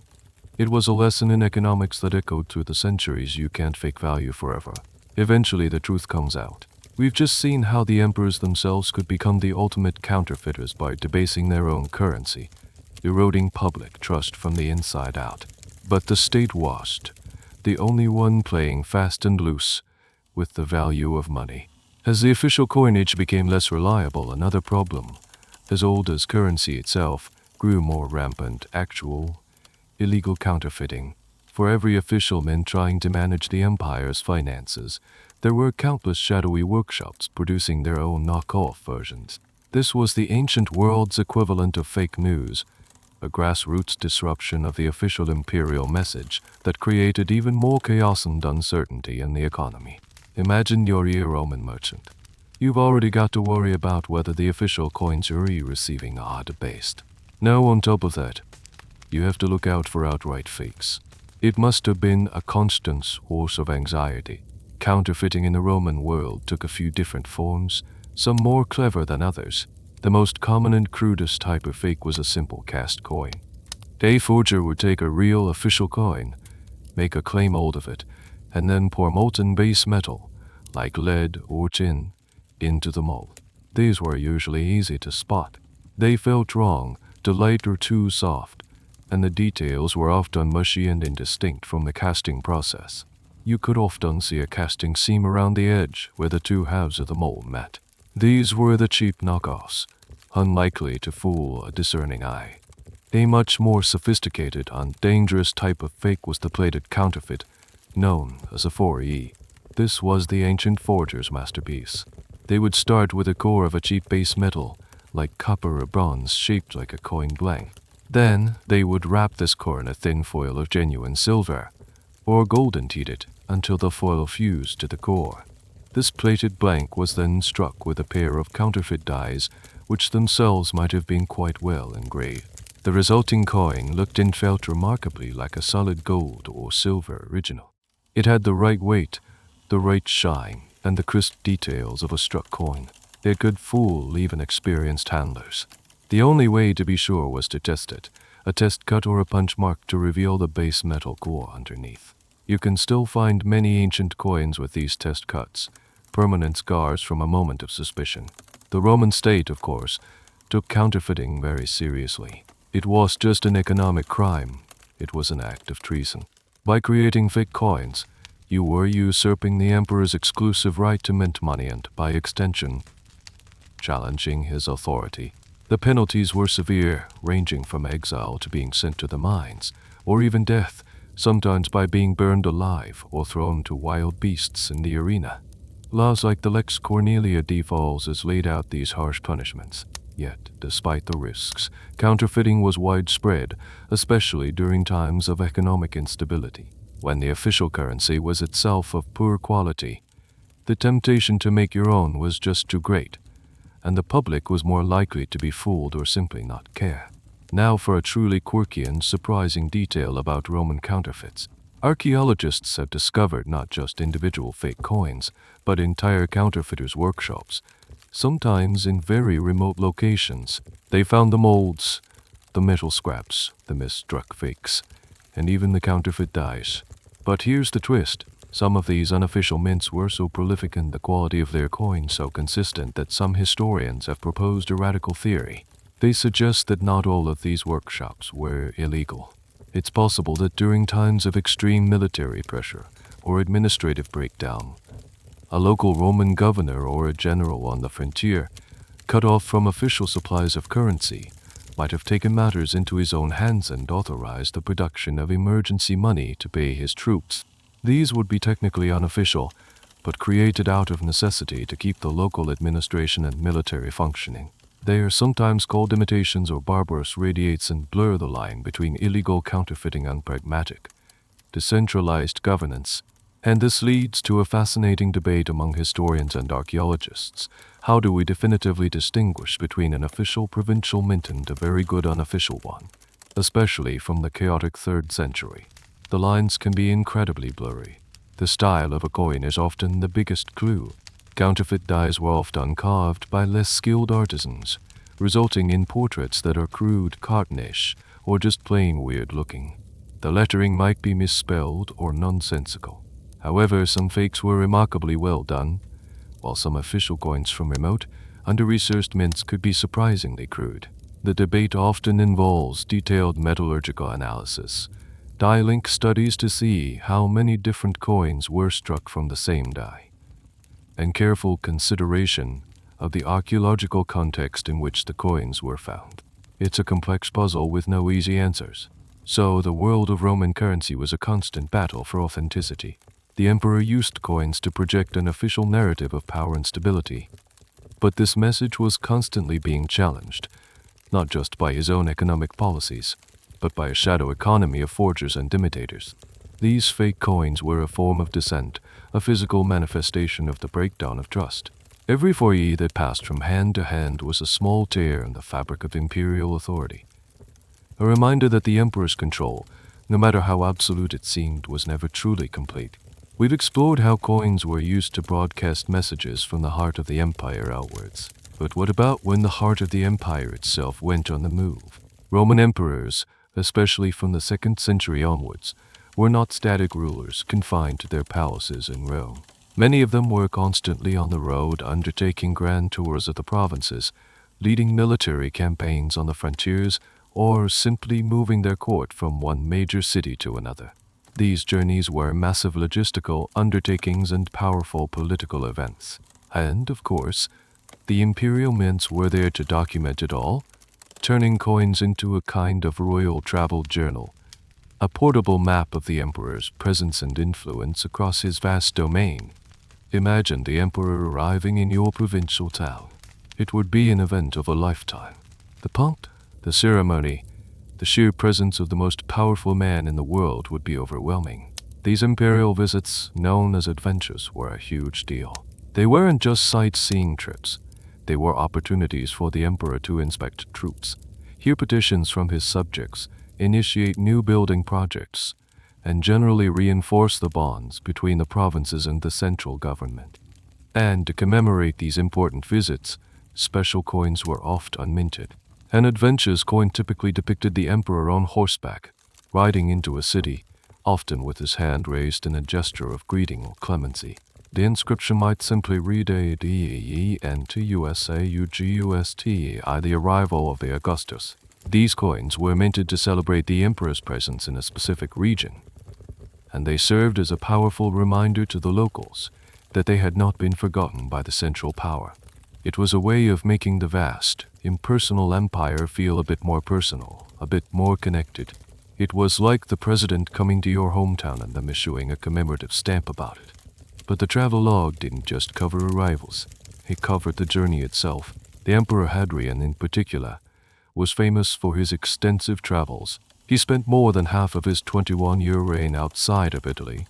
Speaker 1: It was a lesson in economics that echoed through the centuries. You can't fake value forever. Eventually the truth comes out. We've just seen how the emperors themselves could become the ultimate counterfeiters by debasing their own currency, eroding public trust from the inside out. But the state washed, the only one playing fast and loose with the value of money. As the official coinage became less reliable, another problem, as old as currency itself, grew more rampant: actual, illegal counterfeiting. For every official man trying to manage the empire's finances, there were countless shadowy workshops producing their own knockoff versions. This was the ancient world's equivalent of fake news, a grassroots disruption of the official imperial message that created even more chaos and uncertainty in the economy. Imagine you're a Roman merchant. You've already got to worry about whether the official coins you're receiving are debased. Now on top of that, you have to look out for outright fakes. It must have been a constant source of anxiety. Counterfeiting in the Roman world took a few different forms, some more clever than others. The most common and crudest type of fake was a simple cast coin. A forger would take a real official coin, make a clay mold of it, and then pour molten base metal, like lead or tin, into the mold. These were usually easy to spot. They felt wrong, too light or too soft, and the details were often mushy and indistinct from the casting process. You could often see a casting seam around the edge where the two halves of the mold met. These were the cheap knockoffs, unlikely to fool a discerning eye. A much more sophisticated and dangerous type of fake was the plated counterfeit, known as a 4E. This was the ancient forger's masterpiece. They would start with a core of a cheap base metal, like copper or bronze, shaped like a coin blank. Then they would wrap this core in a thin foil of genuine silver, or gold, and heat it until the foil fused to the core. This plated blank was then struck with a pair of counterfeit dies, which themselves might have been quite well engraved. The resulting coin looked and felt remarkably like a solid gold or silver original. It had the right weight, the right shine, and the crisp details of a struck coin. It could fool even experienced handlers. The only way to be sure was to test it, a test cut or a punch mark to reveal the base metal core underneath. You can still find many ancient coins with these test cuts, permanent scars from a moment of suspicion. The Roman state, of course, took counterfeiting very seriously. It was just an economic crime. It was an act of treason. By creating fake coins, you were usurping the emperor's exclusive right to mint money and, by extension, challenging his authority. The penalties were severe, ranging from exile to being sent to the mines, or even death, sometimes by being burned alive or thrown to wild beasts in the arena. Laws like the Lex Cornelia de Falls laid out these harsh punishments. Yet, despite the risks, counterfeiting was widespread, especially during times of economic instability, when the official currency was itself of poor quality. The temptation to make your own was just too great, and the public was more likely to be fooled or simply not care. Now for a truly quirky and surprising detail about Roman counterfeits. Archaeologists have discovered not just individual fake coins, but entire counterfeiters' workshops, sometimes in very remote locations. They found the molds, the metal scraps, the misstruck fakes, and even the counterfeit dies. But here's the twist. Some of these unofficial mints were so prolific and the quality of their coins so consistent that some historians have proposed a radical theory. They suggest that not all of these workshops were illegal. It's possible that during times of extreme military pressure or administrative breakdown, a local Roman governor or a general on the frontier, cut off from official supplies of currency, might have taken matters into his own hands and authorized the production of emergency money to pay his troops. These would be technically unofficial, but created out of necessity to keep the local administration and military functioning. They are sometimes called imitations or barbarous radiates and blur the line between illegal counterfeiting and pragmatic, decentralized governance. And this leads to a fascinating debate among historians and archaeologists. How do we definitively distinguish between an official provincial mint and a very good unofficial one, especially from the chaotic 3rd century? The lines can be incredibly blurry. The style of a coin is often the biggest clue. Counterfeit dies were often carved by less skilled artisans, resulting in portraits that are crude, cartoonish, or just plain weird-looking. The lettering might be misspelled or nonsensical. However, some fakes were remarkably well done, while some official coins from remote, under-researched mints could be surprisingly crude. The debate often involves detailed metallurgical analysis, die-link studies to see how many different coins were struck from the same die, and careful consideration of the archaeological context in which the coins were found. It's a complex puzzle with no easy answers. So the world of Roman currency was a constant battle for authenticity. The emperor used coins to project an official narrative of power and stability. But this message was constantly being challenged, not just by his own economic policies, but by a shadow economy of forgers and imitators. These fake coins were a form of dissent, a physical manifestation of the breakdown of trust. Every foyer that passed from hand to hand was a small tear in the fabric of imperial authority. A reminder that the emperor's control, no matter how absolute it seemed, was never truly complete. We've explored how coins were used to broadcast messages from the heart of the empire outwards. But what about when the heart of the empire itself went on the move? Roman emperors, especially from the 2nd century onwards, were not static rulers confined to their palaces in Rome. Many of them were constantly on the road, undertaking grand tours of the provinces, leading military campaigns on the frontiers, or simply moving their court from one major city to another. These journeys were massive logistical undertakings and powerful political events. And, of course, the imperial mints were there to document it all, turning coins into a kind of royal travel journal, a portable map of the emperor's presence and influence across his vast domain. Imagine the emperor arriving in your provincial town. It would be an event of a lifetime. The pomp, the ceremony, the sheer presence of the most powerful man in the world would be overwhelming. These imperial visits, known as adventures, were a huge deal. They weren't just sightseeing trips. They were opportunities for the emperor to inspect troops, hear petitions from his subjects, initiate new building projects, and generally reinforce the bonds between the provinces and the central government. And to commemorate these important visits, special coins were often minted. An adventures coin typically depicted the emperor on horseback, riding into a city, often with his hand raised in a gesture of greeting or clemency. The inscription might simply read ADENTUSAUGUSTI, the arrival of the Augustus. These coins were minted to celebrate the emperor's presence in a specific region, and they served as a powerful reminder to the locals that they had not been forgotten by the central power. It was a way of making the vast, impersonal empire feel a bit more personal, a bit more connected. It was like the president coming to your hometown and them issuing a commemorative stamp about it. But the travel log didn't just cover arrivals. It covered the journey itself. The Emperor Hadrian, in particular, was famous for his extensive travels. He spent more than half of his 21-year reign outside of Italy,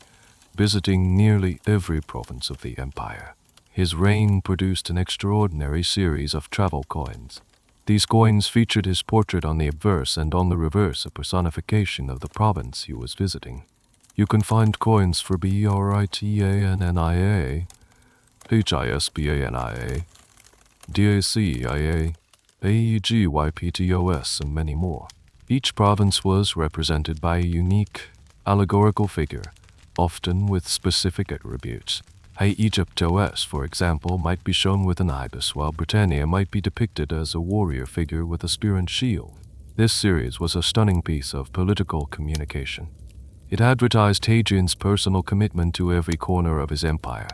Speaker 1: visiting nearly every province of the empire. His reign produced an extraordinary series of travel coins. These coins featured his portrait on the obverse and on the reverse a personification of the province he was visiting. You can find coins for Britannia, Hisbania, Dacia, Aegyptos, and many more. Each province was represented by a unique, allegorical figure, often with specific attributes. Aegyptos, for example, might be shown with an ibis, while Britannia might be depicted as a warrior figure with a spear and shield. This series was a stunning piece of political communication. It advertised Hadrian's personal commitment to every corner of his empire,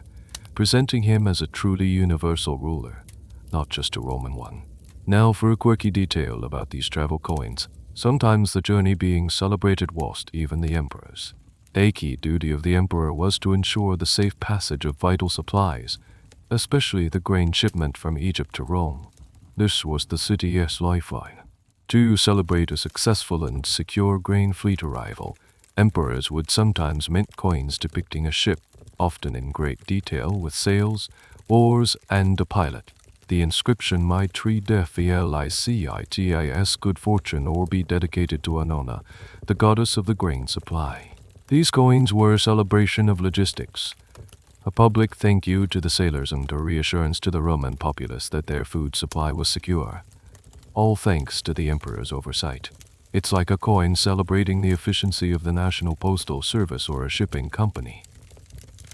Speaker 1: presenting him as a truly universal ruler, not just a Roman one. Now for a quirky detail about these travel coins. Sometimes the journey being celebrated whilst even the emperors. A key duty of the emperor was to ensure the safe passage of vital supplies, especially the grain shipment from Egypt to Rome. This was the city's lifeline. To celebrate a successful and secure grain fleet arrival, emperors would sometimes mint coins depicting a ship, often in great detail with sails, oars, and a pilot. The inscription might read Felicis, good fortune, or be dedicated to Annona, the goddess of the grain supply. These coins were a celebration of logistics, a public thank you to the sailors and a reassurance to the Roman populace that their food supply was secure, all thanks to the emperor's oversight. It's like a coin celebrating the efficiency of the National Postal Service or a shipping company.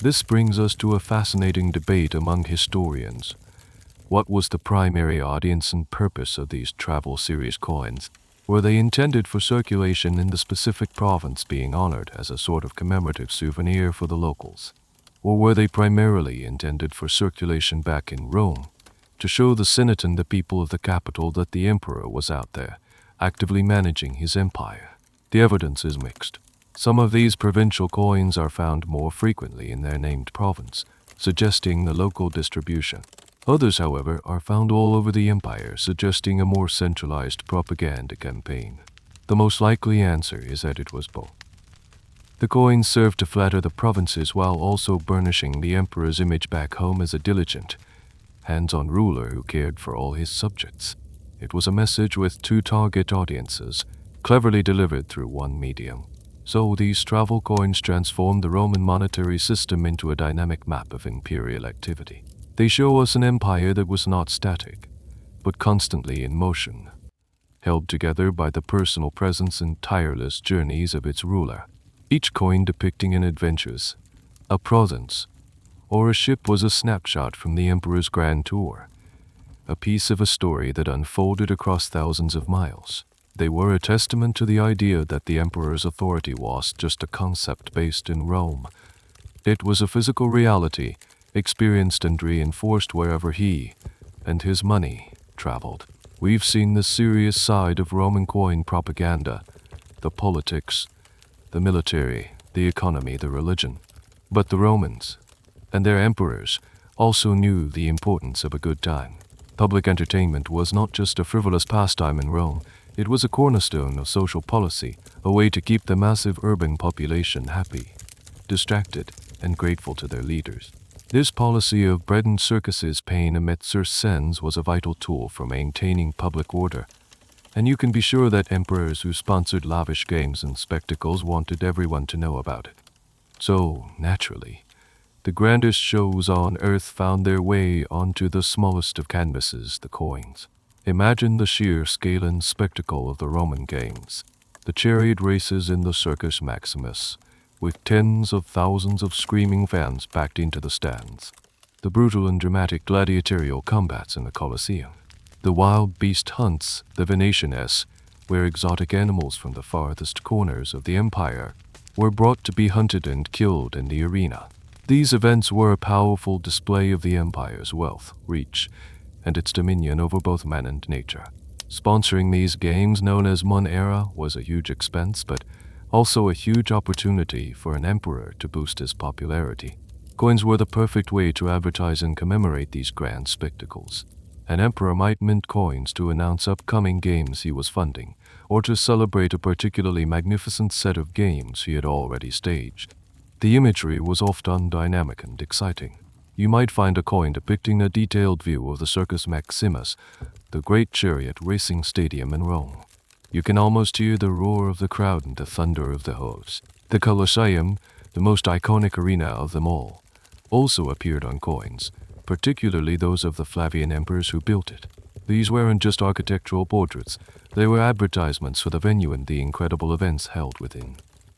Speaker 1: This brings us to a fascinating debate among historians. What was the primary audience and purpose of these travel series coins? Were they intended for circulation in the specific province being honored as a sort of commemorative souvenir for the locals? Or were they primarily intended for circulation back in Rome, to show the Senate and the people of the capital that the emperor was out there, actively managing his empire? The evidence is mixed. Some of these provincial coins are found more frequently in their named province, suggesting the local distribution. Others, however, are found all over the empire, suggesting a more centralized propaganda campaign. The most likely answer is that it was both. The coins served to flatter the provinces while also burnishing the emperor's image back home as a diligent, hands-on ruler who cared for all his subjects. It was a message with two target audiences, cleverly delivered through one medium. So these travel coins transformed the Roman monetary system into a dynamic map of imperial activity. They show us an empire that was not static, but constantly in motion, held together by the personal presence and tireless journeys of its ruler. Each coin depicting an adventures, a province, or a ship was a snapshot from the emperor's grand tour, a piece of a story that unfolded across thousands of miles. They were a testament to the idea that the emperor's authority was just a concept based in Rome. It was a physical reality, experienced and reinforced wherever he and his money traveled. We've seen the serious side of Roman coin propaganda, the politics, the military, the economy, the religion. But the Romans and their emperors also knew the importance of a good time. Public entertainment was not just a frivolous pastime in Rome, it was a cornerstone of social policy, a way to keep the massive urban population happy, distracted, and grateful to their leaders. This policy of bread and circuses paying amid circenses was a vital tool for maintaining public order, and you can be sure that emperors who sponsored lavish games and spectacles wanted everyone to know about it. So, naturally, the grandest shows on earth found their way onto the smallest of canvases, the coins. Imagine the sheer scale and spectacle of the Roman games, the chariot races in the Circus Maximus, with tens of thousands of screaming fans packed into the stands, the brutal and dramatic gladiatorial combats in the Colosseum, the wild beast hunts the Venetians where exotic animals from the farthest corners of the empire were brought to be hunted and killed in the arena. These events were a powerful display of the empire's wealth, reach, and its dominion over both man and nature. Sponsoring these games, known as Mun Era, was a huge expense, but also a huge opportunity for an emperor to boost his popularity. Coins were the perfect way to advertise and commemorate these grand spectacles. An emperor might mint coins to announce upcoming games he was funding, or to celebrate a particularly magnificent set of games he had already staged. The imagery was often dynamic and exciting. You might find a coin depicting a detailed view of the Circus Maximus, the great chariot racing stadium in Rome. You can almost hear the roar of the crowd and the thunder of the hooves. The Colosseum, the most iconic arena of them all, also appeared on coins, particularly those of the Flavian emperors who built it. These weren't just architectural portraits, they were advertisements for the venue and the incredible events held within.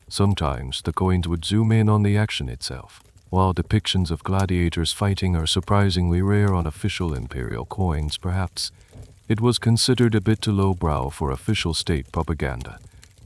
Speaker 1: Sometimes the coins would zoom in on the action itself. While depictions of gladiators fighting are surprisingly rare on official imperial coins, perhaps it was considered a bit too lowbrow for official state propaganda.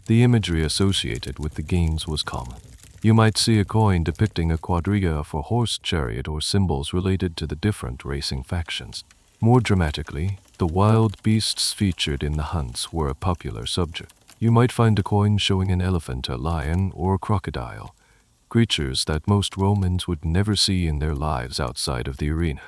Speaker 1: The imagery associated with the games was common. You might see a coin depicting a quadriga for horse, chariot, or symbols related to the different racing factions. More dramatically, the wild beasts featured in the hunts were a popular subject. You might find a coin showing an elephant, a lion, or a crocodile, creatures that most Romans would never see in their lives outside of the arena.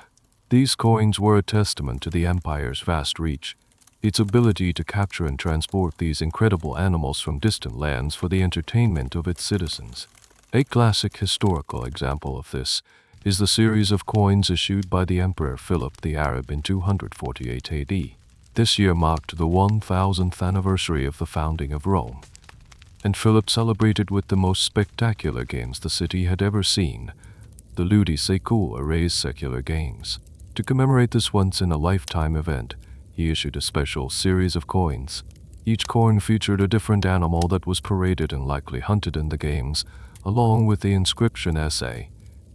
Speaker 1: These coins were a testament to the empire's vast reach, its ability to capture and transport these incredible animals from distant lands for the entertainment of its citizens. A classic historical example of this is the series of coins issued by the Emperor Philip the Arab in 248 AD. This year marked the 1000th anniversary of the founding of Rome, and Philip celebrated with the most spectacular games the city had ever seen, the Ludi Secul Array's secular games. To commemorate this once-in-a-lifetime event, he issued a special series of coins. Each coin featured a different animal that was paraded and likely hunted in the games, along with the inscription SA,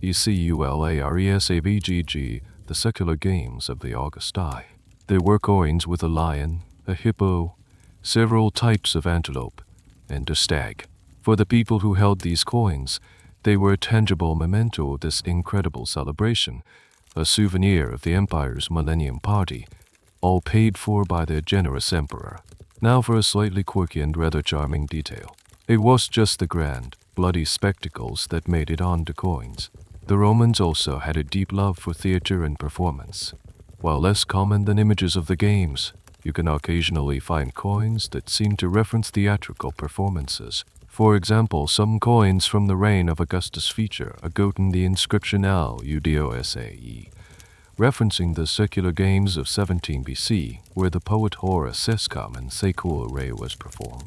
Speaker 1: ECULARESAVGG, the secular games of the Augusti. There were coins with a lion, a hippo, several types of antelope, and a stag. For the people who held these coins, they were a tangible memento of this incredible celebration, a souvenir of the empire's Millennium Party, all paid for by their generous emperor. Now for a slightly quirky and rather charming detail. It was just the grand, bloody spectacles that made it onto coins. The Romans also had a deep love for theater and performance. While less common than images of the games, you can occasionally find coins that seem to reference theatrical performances. For example, some coins from the reign of Augustus feature a goat in the inscription Al Udiosae, referencing the secular games of 17 BC, where the poet Horace Sescom and Secul Array was performed.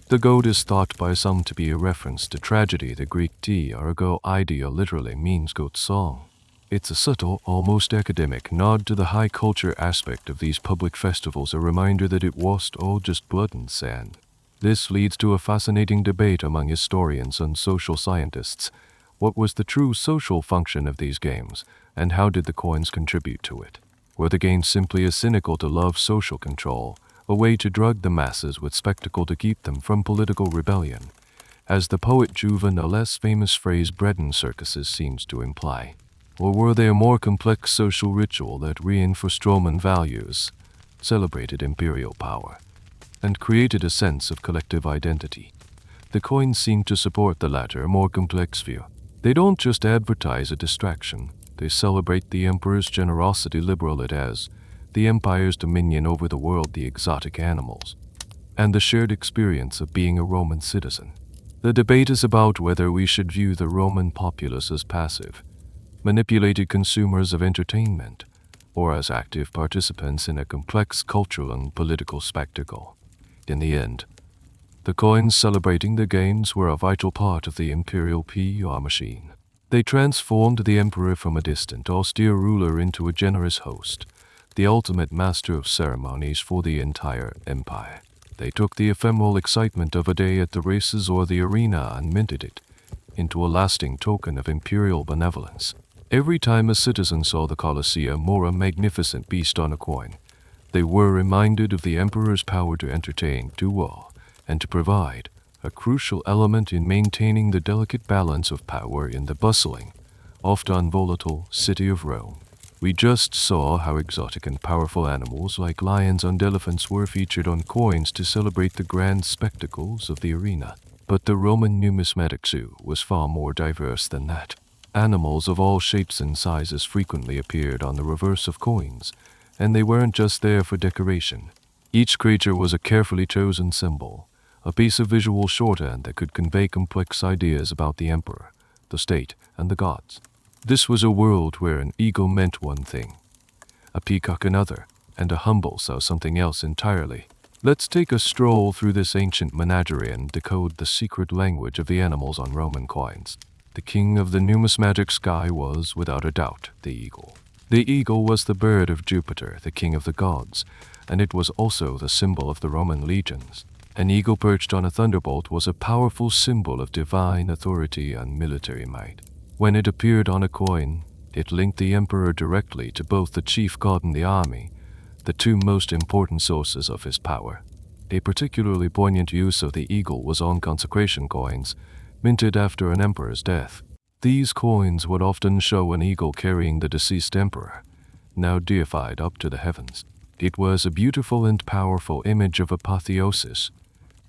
Speaker 1: The goat is thought by some to be a reference to tragedy. The Greek t argo idea literally means goat song. It's a subtle, almost academic nod to the high culture aspect of these public festivals, a reminder that it wasn't all just blood and sand. This leads to a fascinating debate among historians and social scientists. What was the true social function of these games, and how did the coins contribute to it? Were the games simply a cynical to love social control, a way to drug the masses with spectacle to keep them from political rebellion, as the poet Juvenal's famous phrase "bread and circuses" seems to imply? Or were they a more complex social ritual that reinforced Roman values, celebrated imperial power, and created a sense of collective identity? The coins seem to support the latter, more complex view. They don't just advertise a distraction, they celebrate the emperor's generosity, liberal it as, the empire's dominion over the world, the exotic animals, and the shared experience of being a Roman citizen. The debate is about whether we should view the Roman populace as passive, manipulated consumers of entertainment, or as active participants in a complex cultural and political spectacle. In the end, the coins celebrating the games were a vital part of the imperial PR machine. They transformed the emperor from a distant, austere ruler into a generous host, the ultimate master of ceremonies for the entire empire. They took the ephemeral excitement of a day at the races or the arena and minted it into a lasting token of imperial benevolence. Every time a citizen saw the Colosseum or a magnificent beast on a coin, They were reminded of the emperor's power to entertain, do all, and to provide, a crucial element in maintaining the delicate balance of power in the bustling, often volatile city of Rome. We just saw how exotic and powerful animals like lions and elephants were featured on coins to celebrate the grand spectacles of the arena. But the Roman numismatic zoo was far more diverse than that. Animals of all shapes and sizes frequently appeared on the reverse of coins, and they weren't just there for decoration. Each creature was a carefully chosen symbol, a piece of visual shorthand that could convey complex ideas about the emperor, the state, and the gods. This was a world where an eagle meant one thing, a peacock another, and a humble saw something else entirely. Let's take a stroll through this ancient menagerie and decode the secret language of the animals on Roman coins. The king of the numismatic sky was, without a doubt, the eagle. The eagle was the bird of Jupiter, the king of the gods, and it was also the symbol of the Roman legions. An eagle perched on a thunderbolt was a powerful symbol of divine authority and military might. When it appeared on a coin, it linked the emperor directly to both the chief god and the army, the two most important sources of his power. A particularly poignant use of the eagle was on consecration coins, minted after an emperor's death. These coins would often show an eagle carrying the deceased emperor, now deified up to the heavens. It was a beautiful and powerful image of apotheosis,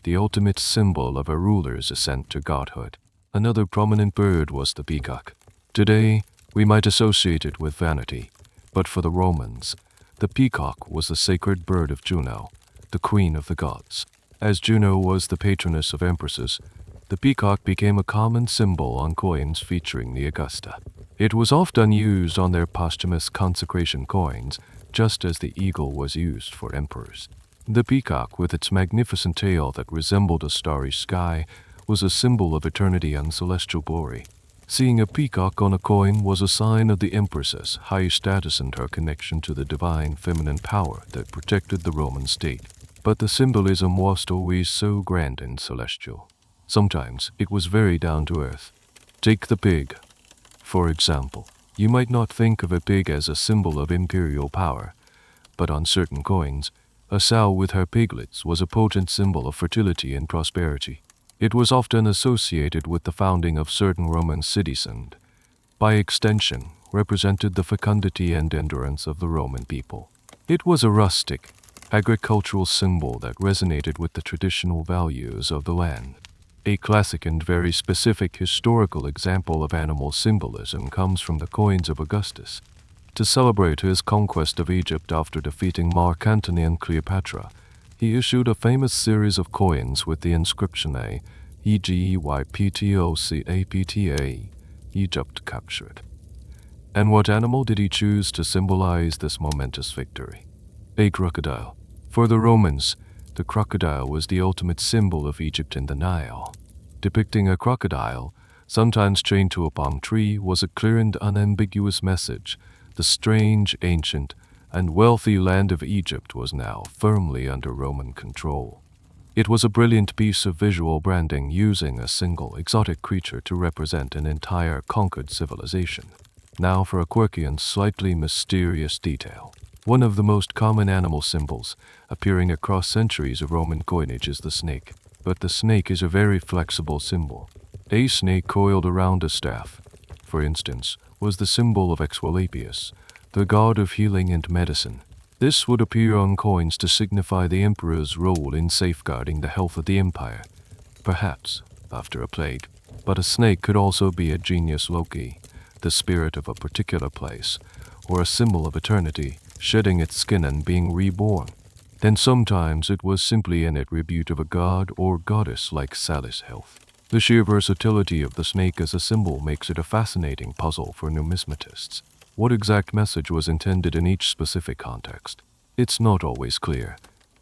Speaker 1: the ultimate symbol of a ruler's ascent to godhood. Another prominent bird was the peacock. Today, we might associate it with vanity, but for the Romans, the peacock was the sacred bird of Juno, the queen of the gods. As Juno was the patroness of empresses, the peacock became a common symbol on coins featuring the Augusta. It was often used on their posthumous consecration coins, just as the eagle was used for emperors. The peacock, with its magnificent tail that resembled a starry sky, was a symbol of eternity and celestial glory. Seeing a peacock on a coin was a sign of the empress's high status and her connection to the divine feminine power that protected the Roman state. But the symbolism wasn't always so grand and celestial. Sometimes it was very down to earth. Take the pig, for example. You might not think of a pig as a symbol of imperial power, but on certain coins, a sow with her piglets was a potent symbol of fertility and prosperity. It was often associated with the founding of certain Roman cities and, by extension, represented the fecundity and endurance of the Roman people. It was a rustic, agricultural symbol that resonated with the traditional values of the land. A classic and very specific historical example of animal symbolism comes from the coins of Augustus. To celebrate his conquest of Egypt after defeating Mark Antony and Cleopatra, he issued a famous series of coins with the inscription Egyptocapta, Egypt captured. And what animal did he choose to symbolize this momentous victory? A crocodile. For the Romans, the crocodile was the ultimate symbol of Egypt in the Nile. Depicting a crocodile, sometimes chained to a palm tree, was a clear and unambiguous message. The strange, ancient, and wealthy land of Egypt was now firmly under Roman control. It was a brilliant piece of visual branding, using a single exotic creature to represent an entire conquered civilization. Now for a quirky and slightly mysterious detail. One of the most common animal symbols appearing across centuries of Roman coinage is the snake. But the snake is a very flexible symbol. A snake coiled around a staff, for instance, was the symbol of Asclepius, the god of healing and medicine. This would appear on coins to signify the emperor's role in safeguarding the health of the empire, perhaps after a plague. But a snake could also be a genius loci, the spirit of a particular place, or a symbol of eternity, shedding its skin and being reborn. Then sometimes it was simply an attribute of a god or goddess like Sally's health. The sheer versatility of the snake as a symbol makes it a fascinating puzzle for numismatists. What exact message was intended in each specific context? It's not always clear,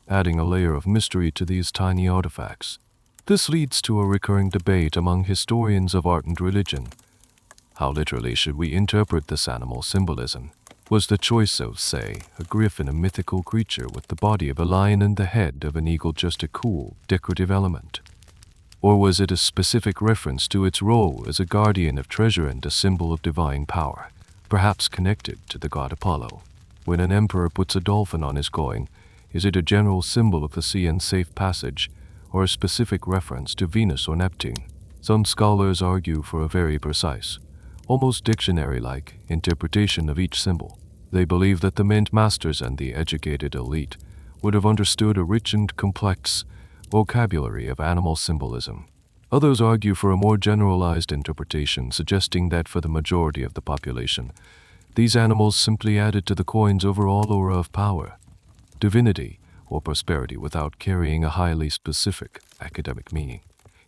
Speaker 1: adding a layer of mystery to these tiny artifacts. This leads to a recurring debate among historians of art and religion. How literally should we interpret this animal symbolism? Was the choice of, say, a griffin, a mythical creature with the body of a lion and the head of an eagle, just a cool, decorative element? Or was it a specific reference to its role as a guardian of treasure and a symbol of divine power, perhaps connected to the god Apollo? When an emperor puts a dolphin on his coin, is it a general symbol of the sea and safe passage, or a specific reference to Venus or Neptune? Some scholars argue for a very precise, almost dictionary-like, interpretation of each symbol. They believe that the mint masters and the educated elite would have understood a rich and complex vocabulary of animal symbolism. Others argue for a more generalized interpretation, suggesting that for the majority of the population, these animals simply added to the coin's overall aura of power, divinity, or prosperity without carrying a highly specific academic meaning.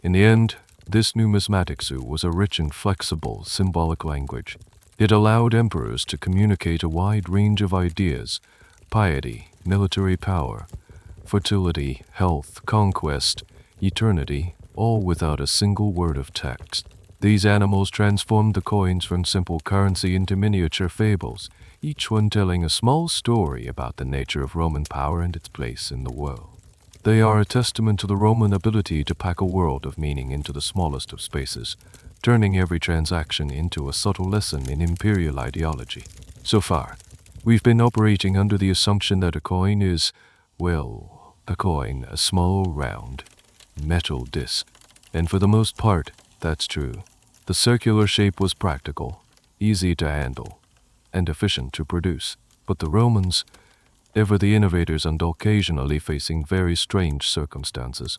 Speaker 1: In the end, this numismatic zoo was a rich and flexible symbolic language. It allowed emperors to communicate a wide range of ideas: piety, military power, fertility, health, conquest, eternity, all without a single word of text. These animals transformed the coins from simple currency into miniature fables, each one telling a small story about the nature of Roman power and its place in the world. They are a testament to the Roman ability to pack a world of meaning into the smallest of spaces, turning every transaction into a subtle lesson in imperial ideology. So far, we've been operating under the assumption that a coin is, well, a small, round, metal disc. And for the most part, that's true. The circular shape was practical, easy to handle, and efficient to produce. But the Romans, ever the innovators and occasionally facing very strange circumstances,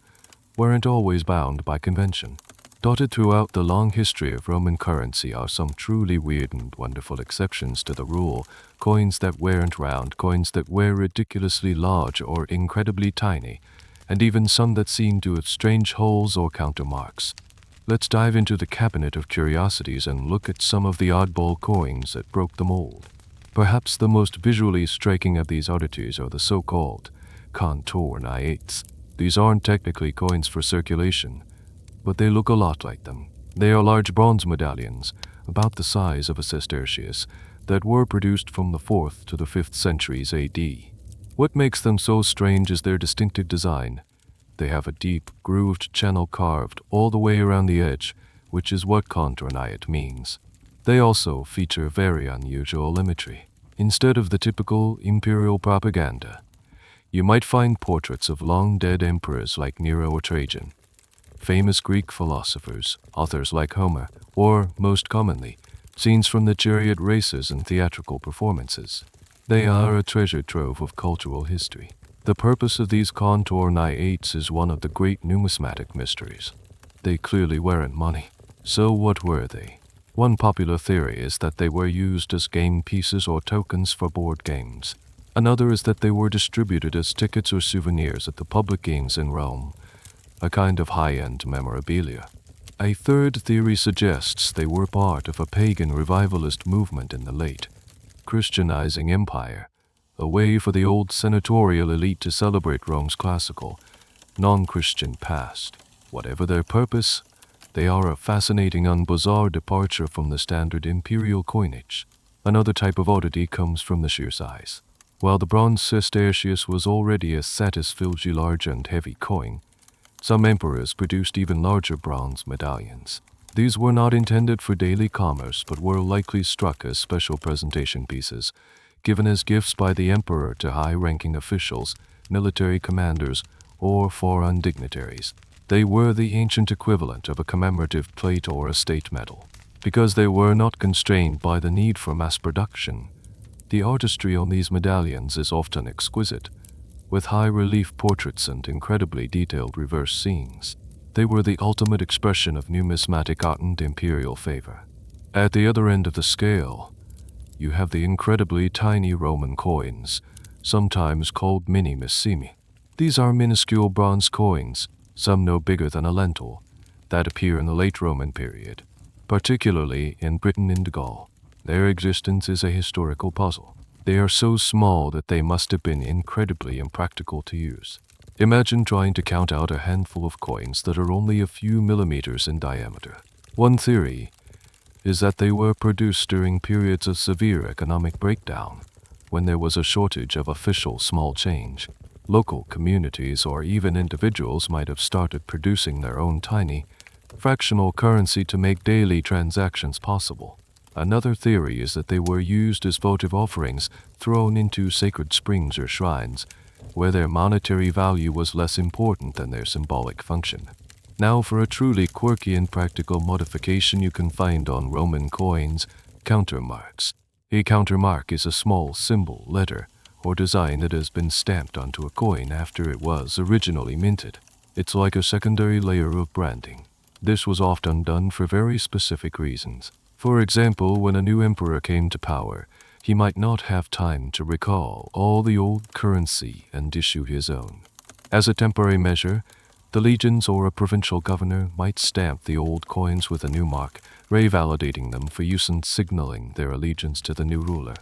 Speaker 1: weren't always bound by convention. Dotted throughout the long history of Roman currency are some truly weird and wonderful exceptions to the rule: coins that weren't round, coins that were ridiculously large or incredibly tiny, and even some that seemed to have strange holes or countermarks. Let's dive into the cabinet of curiosities and look at some of the oddball coins that broke the mold. Perhaps the most visually striking of these oddities are the so-called contour naiates. These aren't technically coins for circulation, but they look a lot like them. They are large bronze medallions, about the size of a sestertius, that were produced from the 4th to the 5th centuries AD. What makes them so strange is their distinctive design. They have a deep, grooved channel carved all the way around the edge, which is what contour naiate means. They also feature very unusual imagery. Instead of the typical imperial propaganda, you might find portraits of long-dead emperors like Nero or Trajan, famous Greek philosophers, authors like Homer, or, most commonly, scenes from the chariot races and theatrical performances. They are a treasure trove of cultural history. The purpose of these contour naiates is one of the great numismatic mysteries. They clearly weren't money. So what were they? One popular theory is that they were used as game pieces or tokens for board games. Another is that they were distributed as tickets or souvenirs at the public games in Rome, a kind of high-end memorabilia. A third theory suggests they were part of a pagan revivalist movement in the late Christianizing empire, a way for the old senatorial elite to celebrate Rome's classical, non-Christian past. Whatever their purpose, they are a fascinating and bizarre departure from the standard imperial coinage. Another type of oddity comes from the sheer size. While the bronze sestertius was already a satisfully large and heavy coin, some emperors produced even larger bronze medallions. These were not intended for daily commerce, but were likely struck as special presentation pieces, given as gifts by the emperor to high-ranking officials, military commanders, or foreign dignitaries. They were the ancient equivalent of a commemorative plate or a state medal. Because they were not constrained by the need for mass production, the artistry on these medallions is often exquisite, with high-relief portraits and incredibly detailed reverse scenes. They were the ultimate expression of numismatic art and imperial favor. At the other end of the scale, you have the incredibly tiny Roman coins, sometimes called minimissimi. These are minuscule bronze coins, some no bigger than a lentil, that appear in the late Roman period, particularly in Britain and Gaul. Their existence is a historical puzzle. They are so small that they must have been incredibly impractical to use. Imagine trying to count out a handful of coins that are only a few millimeters in diameter. One theory is that they were produced during periods of severe economic breakdown, when there was a shortage of official small change. Local communities or even individuals might have started producing their own tiny, fractional currency to make daily transactions possible. Another theory is that they were used as votive offerings thrown into sacred springs or shrines, where their monetary value was less important than their symbolic function. Now for a truly quirky and practical modification you can find on Roman coins, countermarks. A countermark is a small symbol, letter, or design that has been stamped onto a coin after it was originally minted. It's like a secondary layer of branding. This was often done for very specific reasons. For example, when a new emperor came to power, he might not have time to recall all the old currency and issue his own. As a temporary measure, the legions or a provincial governor might stamp the old coins with a new mark, revalidating them for use and signaling their allegiance to the new ruler.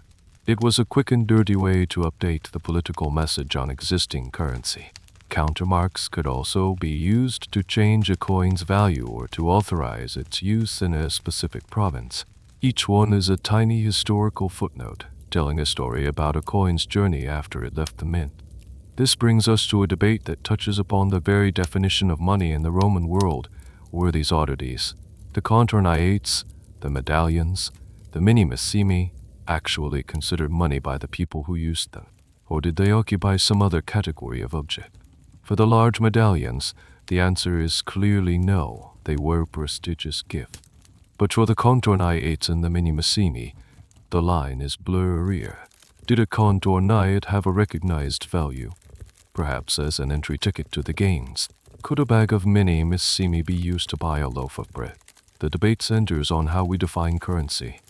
Speaker 1: It was a quick and dirty way to update the political message on existing currency. Countermarks could also be used to change a coin's value or to authorize its use in a specific province. Each one is a tiny historical footnote, telling a story about a coin's journey after it left the mint. This brings us to a debate that touches upon the very definition of money in the Roman world. Were these oddities, the contorniates, the medallions, the minimissimi, actually considered money by the people who used them? Or did they occupy some other category of object? For the large medallions, the answer is clearly no, they were prestigious gifts. But for the contorniates and the minimissimi, the line is blurrier. Did a contorniate have a recognized value? Perhaps as an entry ticket to the games. Could a bag of minimissimi be used to buy a loaf of bread? The debate centers on how we define currency.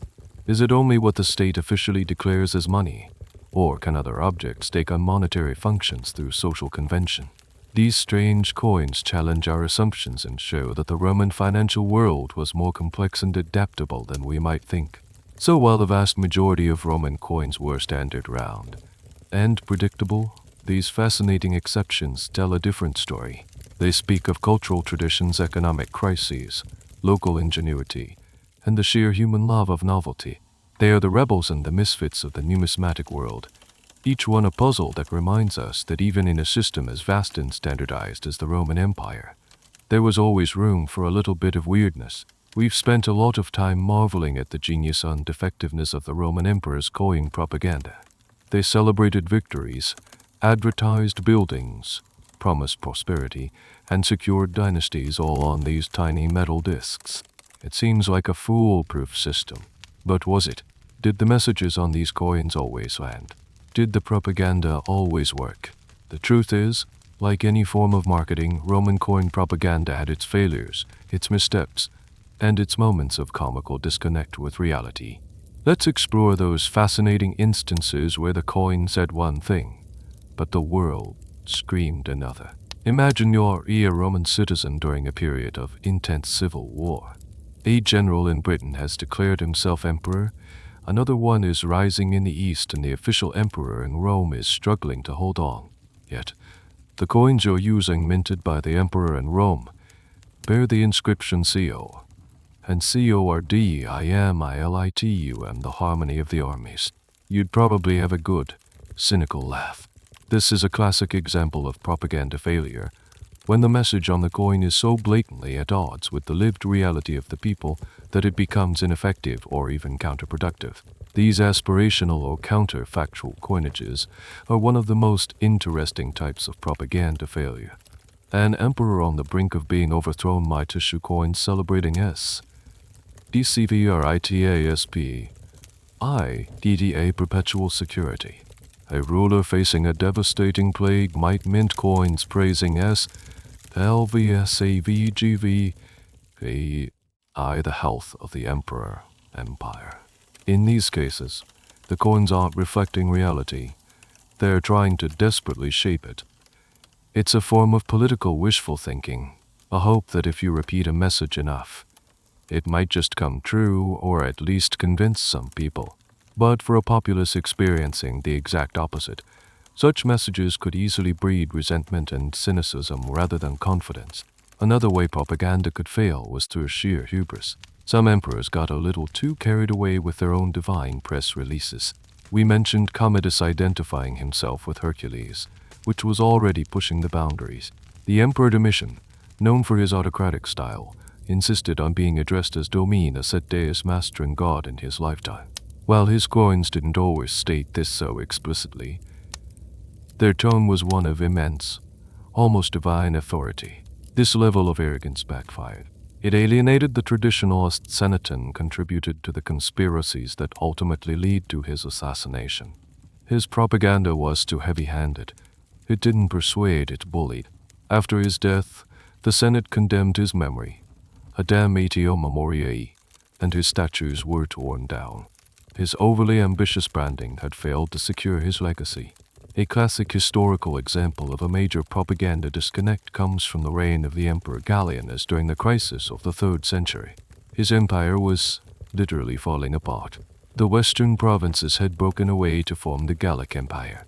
Speaker 1: Is it only what the state officially declares as money? Or can other objects take on monetary functions through social convention? These strange coins challenge our assumptions and show that the Roman financial world was more complex and adaptable than we might think. So while the vast majority of Roman coins were standard round and predictable, these fascinating exceptions tell a different story. They speak of cultural traditions, economic crises, local ingenuity, and the sheer human love of novelty. They are the rebels and the misfits of the numismatic world, each one a puzzle that reminds us that even in a system as vast and standardized as the Roman Empire, there was always room for a little bit of weirdness. We've spent a lot of time marveling at the genius and effectiveness of the Roman emperor's coin propaganda. They celebrated victories, advertised buildings, promised prosperity, and secured dynasties all on these tiny metal discs. It seems like a foolproof system. But was it? Did the messages on these coins always land? Did the propaganda always work? The truth is, like any form of marketing, Roman coin propaganda had its failures, its missteps, and its moments of comical disconnect with reality. Let's explore those fascinating instances where the coin said one thing, but the world screamed another. Imagine you're a Roman citizen during a period of intense civil war. A general in Britain has declared himself emperor, another one is rising in the east, and the official emperor in Rome is struggling to hold on. Yet, the coins you're using, minted by the emperor in Rome, bear the inscription CO, and CORDIAMILITUM, the harmony of the armies. You'd probably have a good, cynical laugh. This is a classic example of propaganda failure, when the message on the coin is so blatantly at odds with the lived reality of the people that it becomes ineffective or even counterproductive. These aspirational or counterfactual coinages are one of the most interesting types of propaganda failure. An emperor on the brink of being overthrown might issue coins celebrating DCVRITASP, IDDA perpetual security. A ruler facing a devastating plague might mint coins praising LVSAVGV, the health of the emperor empire. In these cases, the coins aren't reflecting reality. They're trying to desperately shape it. It's a form of political wishful thinking, a hope that if you repeat a message enough, it might just come true or at least convince some people. But for a populace experiencing the exact opposite, such messages could easily breed resentment and cynicism rather than confidence. Another way propaganda could fail was through sheer hubris. Some emperors got a little too carried away with their own divine press releases. We mentioned Commodus identifying himself with Hercules, which was already pushing the boundaries. The Emperor Domitian, known for his autocratic style, insisted on being addressed as Dominus et Deus, Master and God, in his lifetime. While his coins didn't always state this so explicitly, their tone was one of immense, almost divine authority. This level of arrogance backfired. It alienated the traditionalist Senate and contributed to the conspiracies that ultimately lead to his assassination. His propaganda was too heavy-handed. It didn't persuade, it bullied. After his death, the Senate condemned his memory, a damnatio memoriae, and his statues were torn down. His overly ambitious branding had failed to secure his legacy. A classic historical example of a major propaganda disconnect comes from the reign of the Emperor Gallienus during the crisis of the 3rd century. His empire was literally falling apart. The western provinces had broken away to form the Gallic Empire,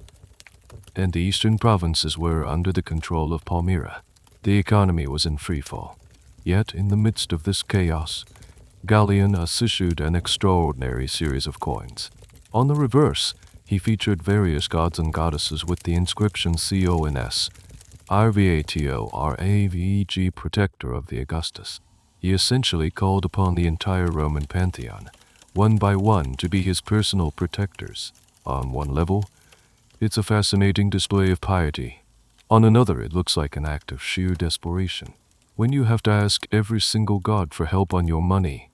Speaker 1: and the eastern provinces were under the control of Palmyra. The economy was in freefall. Yet, in the midst of this chaos, Gallienus issued an extraordinary series of coins. On the reverse, he featured various gods and goddesses with the inscription CONS, RVATO, protector of the Augustus. He essentially called upon the entire Roman pantheon, one by one, to be his personal protectors. On one level, it's a fascinating display of piety. On another, it looks like an act of sheer desperation. When you have to ask every single god for help on your money,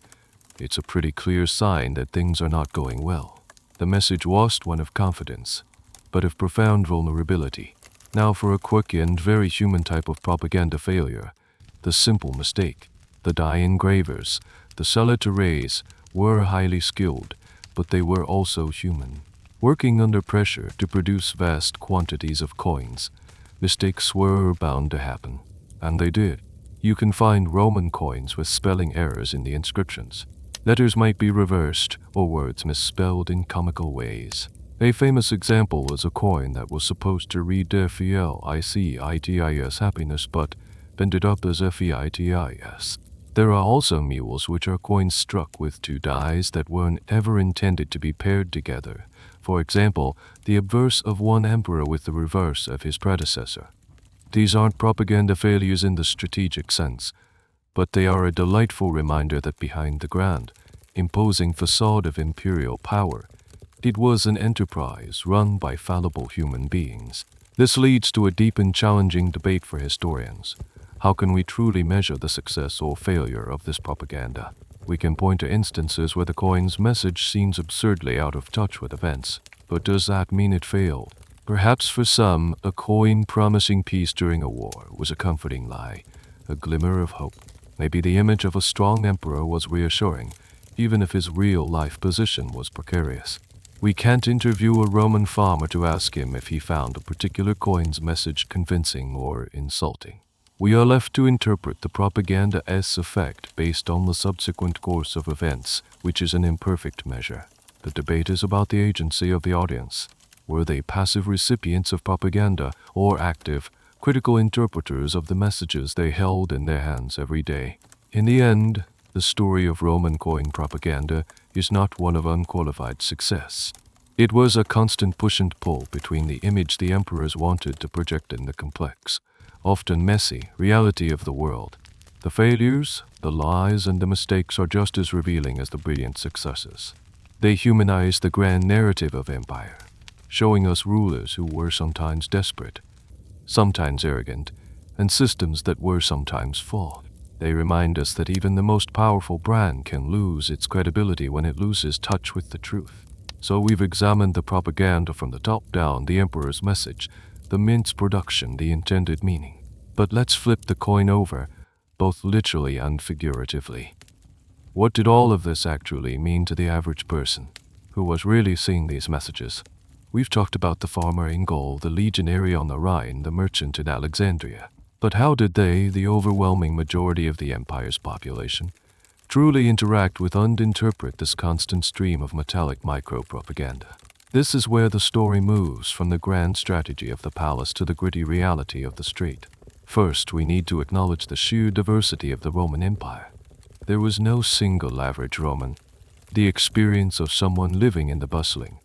Speaker 1: it's a pretty clear sign that things are not going well. The message was one of confidence, but of profound vulnerability. Now for a quirky and very human type of propaganda failure, the simple mistake. The die engravers, the saletaires, were highly skilled, but they were also human. Working under pressure to produce vast quantities of coins, mistakes were bound to happen, and they did. You can find Roman coins with spelling errors in the inscriptions. Letters might be reversed or words misspelled in comical ways. A famous example was a coin that was supposed to read FELICITIS happiness but ended up as FEITIS. There are also mules which are coins struck with two dies that weren't ever intended to be paired together. For example, the obverse of one emperor with the reverse of his predecessor. These aren't propaganda failures in the strategic sense, but they are a delightful reminder that behind the grand, imposing facade of imperial power, it was an enterprise run by fallible human beings. This leads to a deep and challenging debate for historians. How can we truly measure the success or failure of this propaganda? We can point to instances where the coin's message seems absurdly out of touch with events, but does that mean it failed? Perhaps for some, a coin promising peace during a war was a comforting lie, a glimmer of hope. Maybe the image of a strong emperor was reassuring, even if his real-life position was precarious. We can't interview a Roman farmer to ask him if he found a particular coin's message convincing or insulting. We are left to interpret the propaganda's effect based on the subsequent course of events, which is an imperfect measure. The debate is about the agency of the audience. Were they passive recipients of propaganda or active, critical interpreters of the messages they held in their hands every day? In the end, the story of Roman coin propaganda is not one of unqualified success. It was a constant push and pull between the image the emperors wanted to project and the complex, often messy, reality of the world. The failures, the lies, and the mistakes are just as revealing as the brilliant successes. They humanize the grand narrative of empire, showing us rulers who were sometimes desperate, sometimes arrogant, and systems that were sometimes flawed. They remind us that even the most powerful brand can lose its credibility when it loses touch with the truth. So we've examined the propaganda from the top down, the emperor's message, the mint's production, the intended meaning. But let's flip the coin over, both literally and figuratively. What did all of this actually mean to the average person who was really seeing these messages? We've talked about the farmer in Gaul, the legionary on the Rhine, the merchant in Alexandria. But how did they, the overwhelming majority of the empire's population, truly interact with and interpret this constant stream of metallic micro-propaganda? This is where the story moves from the grand strategy of the palace to the gritty reality of the street. First, we need to acknowledge the sheer diversity of the Roman Empire. There was no single average Roman. The experience of someone living in the bustling,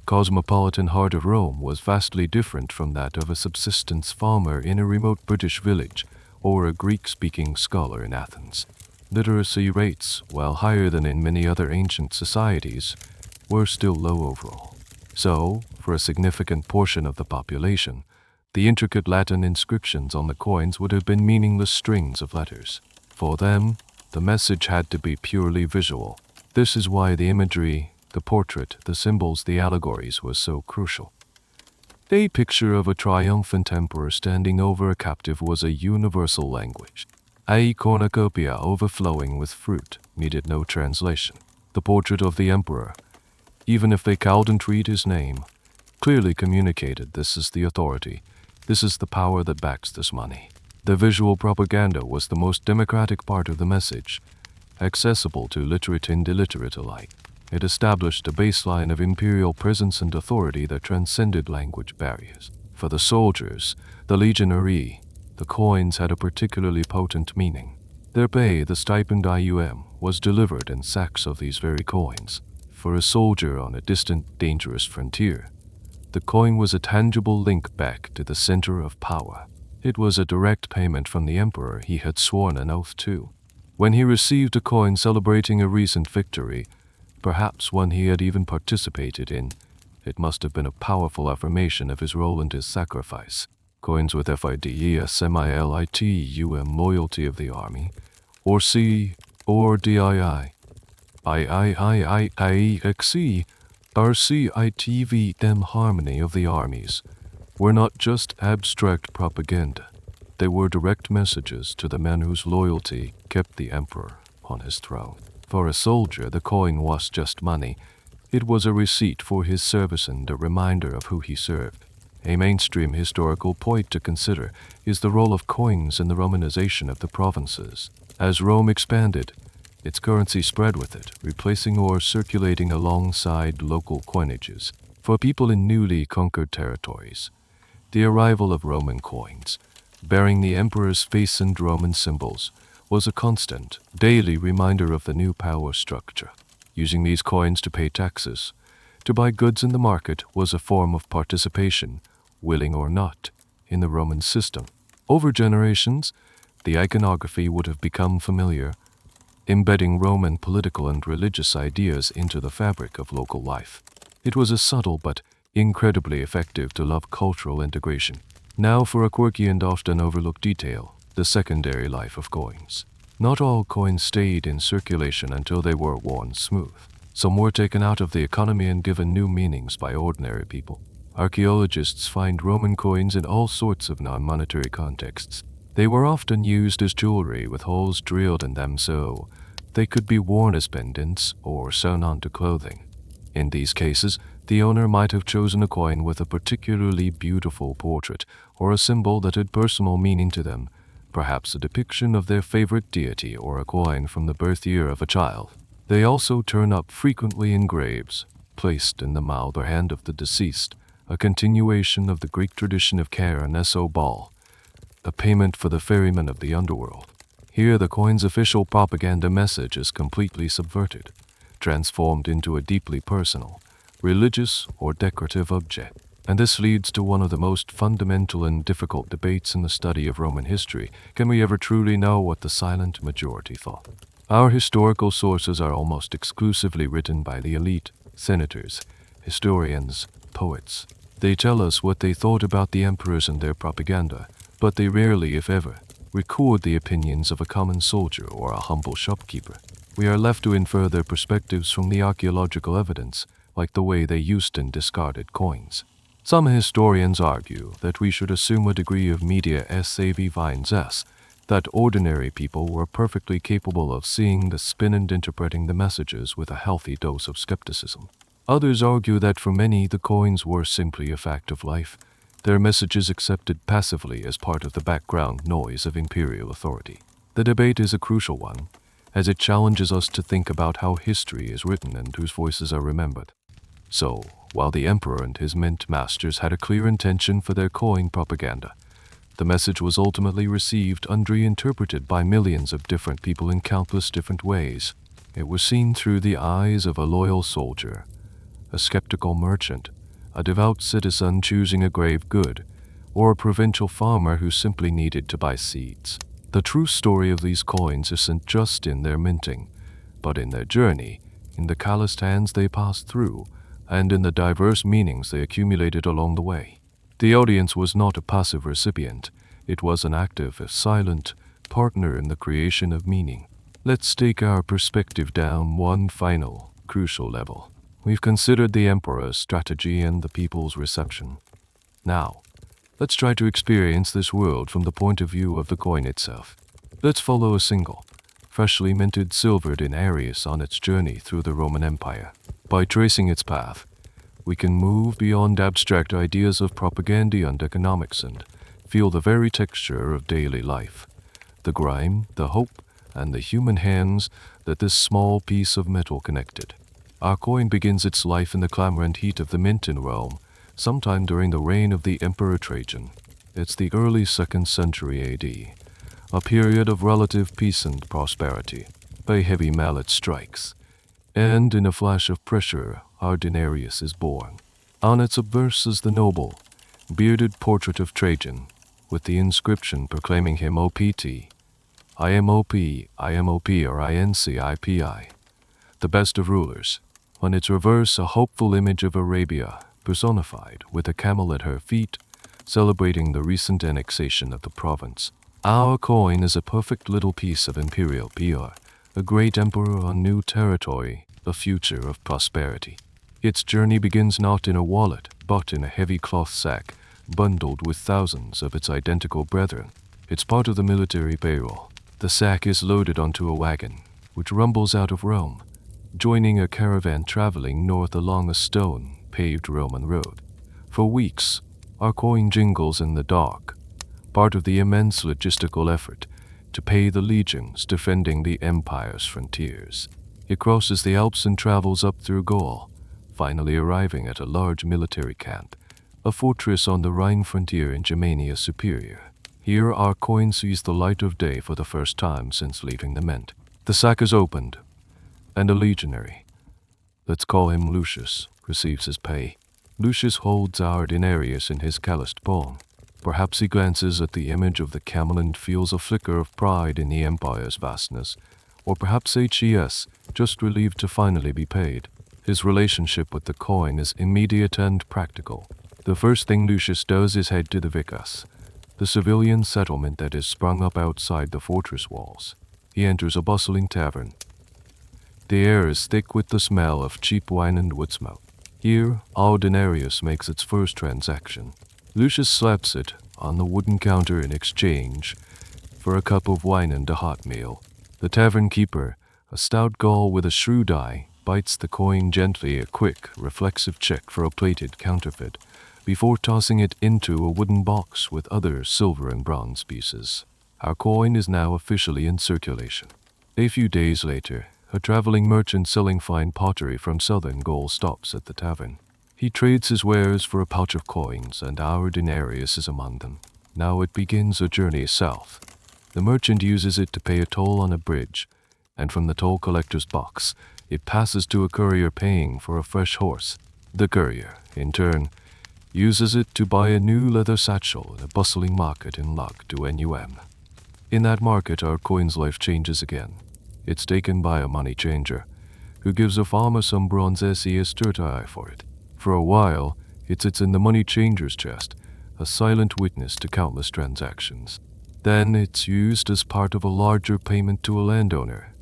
Speaker 1: cosmopolitan heart of Rome was vastly different from that of a subsistence farmer in a remote British village or a Greek-speaking scholar in Athens. Literacy rates, while higher than in many other ancient societies, were still low overall. So, for a significant portion of the population, the intricate Latin inscriptions on the coins would have been meaningless strings of letters. For them, the message had to be purely visual. This is why the imagery, the portrait, the symbols, the allegories was so crucial. A picture of a triumphant emperor standing over a captive was a universal language. A cornucopia overflowing with fruit needed no translation. The portrait of the emperor, even if they couldn't read his name, clearly communicated this is the authority, this is the power that backs this money. The visual propaganda was the most democratic part of the message, accessible to literate and illiterate alike. It established a baseline of imperial presence and authority that transcended language barriers. For the soldiers, the legionary, the coins had a particularly potent meaning. Their pay, the stipend IUM, was delivered in sacks of these very coins. For a soldier on a distant, dangerous frontier, the coin was a tangible link back to the center of power. It was a direct payment from the emperor he had sworn an oath to. When he received a coin celebrating a recent victory, perhaps one he had even participated in, it must have been a powerful affirmation of his role and his sacrifice. Coins with FIDESMILITUM, loyalty of the army, or C, or DII, IIIIIXE, RCITV, harmony of the armies, were not just abstract propaganda. They were direct messages to the men whose loyalty kept the emperor on his throne. For a soldier, the coin was just money. It was a receipt for his service and a reminder of who he served. A mainstream historical point to consider is the role of coins in the Romanization of the provinces. As Rome expanded, its currency spread with it, replacing or circulating alongside local coinages. For people in newly conquered territories, the arrival of Roman coins, bearing the emperor's face and Roman symbols, was a constant, daily reminder of the new power structure. Using these coins to pay taxes, to buy goods in the market, was a form of participation, willing or not, in the Roman system. Over generations, the iconography would have become familiar, embedding Roman political and religious ideas into the fabric of local life. It was a subtle but incredibly effective to love cultural integration. Now for a quirky and often overlooked detail, the secondary life of coins. Not all coins stayed in circulation until they were worn smooth. Some were taken out of the economy and given new meanings by ordinary people. Archaeologists find Roman coins in all sorts of non-monetary contexts. They were often used as jewelry with holes drilled in them so they could be worn as pendants or sewn onto clothing. In these cases, the owner might have chosen a coin with a particularly beautiful portrait or a symbol that had personal meaning to them, perhaps a depiction of their favorite deity or a coin from the birth year of a child. They also turn up frequently in graves, placed in the mouth or hand of the deceased, a continuation of the Greek tradition of care and ball, a payment for the ferryman of the underworld. Here the coin's official propaganda message is completely subverted, transformed into a deeply personal, religious, or decorative object. And this leads to one of the most fundamental and difficult debates in the study of Roman history. Can we ever truly know what the silent majority thought? Our historical sources are almost exclusively written by the elite, senators, historians, poets. They tell us what they thought about the emperors and their propaganda, but they rarely, if ever, record the opinions of a common soldier or a humble shopkeeper. We are left to infer their perspectives from the archaeological evidence, like the way they used and discarded coins. Some historians argue that we should assume a degree of media savviness, that ordinary people were perfectly capable of seeing the spin and interpreting the messages with a healthy dose of skepticism. Others argue that for many the coins were simply a fact of life, their messages accepted passively as part of the background noise of imperial authority. The debate is a crucial one, as it challenges us to think about how history is written and whose voices are remembered. So, while the emperor and his mint masters had a clear intention for their coin propaganda, the message was ultimately received and reinterpreted by millions of different people in countless different ways. It was seen through the eyes of a loyal soldier, a skeptical merchant, a devout citizen choosing a grave good, or a provincial farmer who simply needed to buy seeds. The true story of these coins isn't just in their minting, but in their journey, in the calloused hands they passed through, and in the diverse meanings they accumulated along the way. The audience was not a passive recipient, it was an active, silent partner in the creation of meaning. Let's take our perspective down one final, crucial level. We've considered the emperor's strategy and the people's reception. Now, let's try to experience this world from the point of view of the coin itself. Let's follow a single, freshly minted silver denarius on its journey through the Roman Empire. By tracing its path, we can move beyond abstract ideas of propaganda and economics and feel the very texture of daily life, the grime, the hope, and the human hands that this small piece of metal connected. Our coin begins its life in the clamor and heat of the mint in Rome, sometime during the reign of the Emperor Trajan. It's the early 2nd century AD, a period of relative peace and prosperity. A heavy mallet strikes, and in a flash of pressure, our denarius is born. On its obverse is the noble, bearded portrait of Trajan, with the inscription proclaiming him OPT, IMOP, IMOP, or INCIPI, the best of rulers. On its reverse, a hopeful image of Arabia, personified, with a camel at her feet, celebrating the recent annexation of the province. Our coin is a perfect little piece of imperial PR, a great emperor on new territory, a future of prosperity. Its journey begins not in a wallet, but in a heavy cloth sack, bundled with thousands of its identical brethren. It's part of the military payroll. The sack is loaded onto a wagon, which rumbles out of Rome, joining a caravan traveling north along a stone-paved Roman road. For weeks, our coin jingles in the dark, part of the immense logistical effort to pay the legions defending the empire's frontiers. It crosses the Alps and travels up through Gaul, finally arriving at a large military camp, a fortress on the Rhine frontier in Germania Superior. Here our coin sees the light of day for the first time since leaving the mint. The sack is opened, and a legionary, let's call him Lucius, receives his pay. Lucius holds our denarius in his calloused palm. Perhaps he glances at the image of the camel and feels a flicker of pride in the empire's vastness, or perhaps HES, just relieved to finally be paid. His relationship with the coin is immediate and practical. The first thing Lucius does is head to the Vicus, the civilian settlement that is sprung up outside the fortress walls. He enters a bustling tavern. The air is thick with the smell of cheap wine and wood smoke. Here, our denarius makes its first transaction. Lucius slaps it on the wooden counter in exchange for a cup of wine and a hot meal. The tavern keeper, a stout Gaul with a shrewd eye, bites the coin gently, a quick, reflexive check for a plated counterfeit, before tossing it into a wooden box with other silver and bronze pieces. Our coin is now officially in circulation. A few days later, a traveling merchant selling fine pottery from southern Gaul stops at the tavern. He trades his wares for a pouch of coins, and our denarius is among them. Now it begins a journey south. The merchant uses it to pay a toll on a bridge, and from the toll collector's box, it passes to a courier paying for a fresh horse. The courier, in turn, uses it to buy a new leather satchel in a bustling market in Lac du Num. In that market, our coin's life changes again. It's taken by a money changer, who gives a farmer some bronze SES tertii for it. For a while, it sits in the money changer's chest, a silent witness to countless transactions. Then it's used as part of a larger payment to a landowner,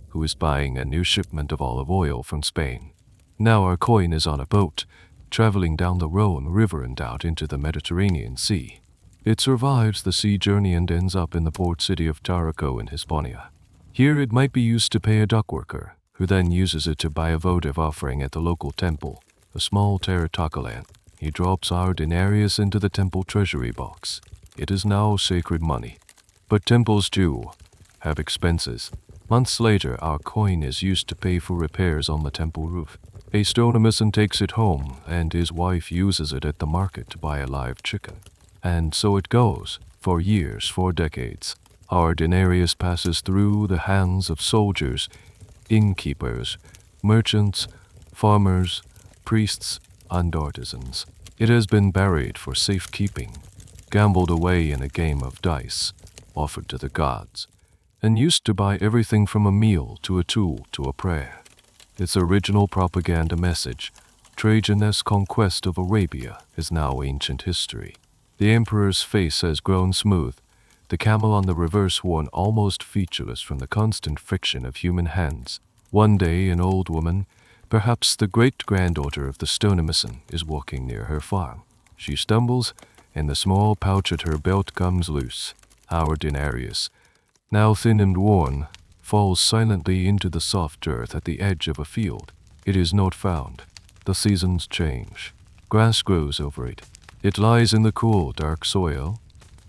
Speaker 1: who is buying a new shipment of olive oil from Spain. Now our coin is on a boat, traveling down the Rhone River and out into the Mediterranean Sea. It survives the sea journey and ends up in the port city of Tarraco in Hispania. Here it might be used to pay a dock worker, who then uses it to buy a votive offering at the local temple, a small terracotta lamp. He drops our denarius into the temple treasury box. It is now sacred money. But temples, too, have expenses. Months later, our coin is used to pay for repairs on the temple roof. A stonemason takes it home, and his wife uses it at the market to buy a live chicken. And so it goes, for years, for decades. Our denarius passes through the hands of soldiers, innkeepers, merchants, farmers, priests, and artisans. It has been buried for safekeeping, gambled away in a game of dice, offered to the gods, and used to buy everything from a meal to a tool to a prayer. Its original propaganda message, Trajan's conquest of Arabia, is now ancient history. The emperor's face has grown smooth, the camel on the reverse worn almost featureless from the constant friction of human hands. One day an old woman, perhaps the great-granddaughter of the stonemason, is walking near her farm. She stumbles, and the small pouch at her belt comes loose. Our denarius, now thin and worn, falls silently into the soft earth at the edge of a field. It is not found. The seasons change. Grass grows over it. It lies in the cool, dark soil,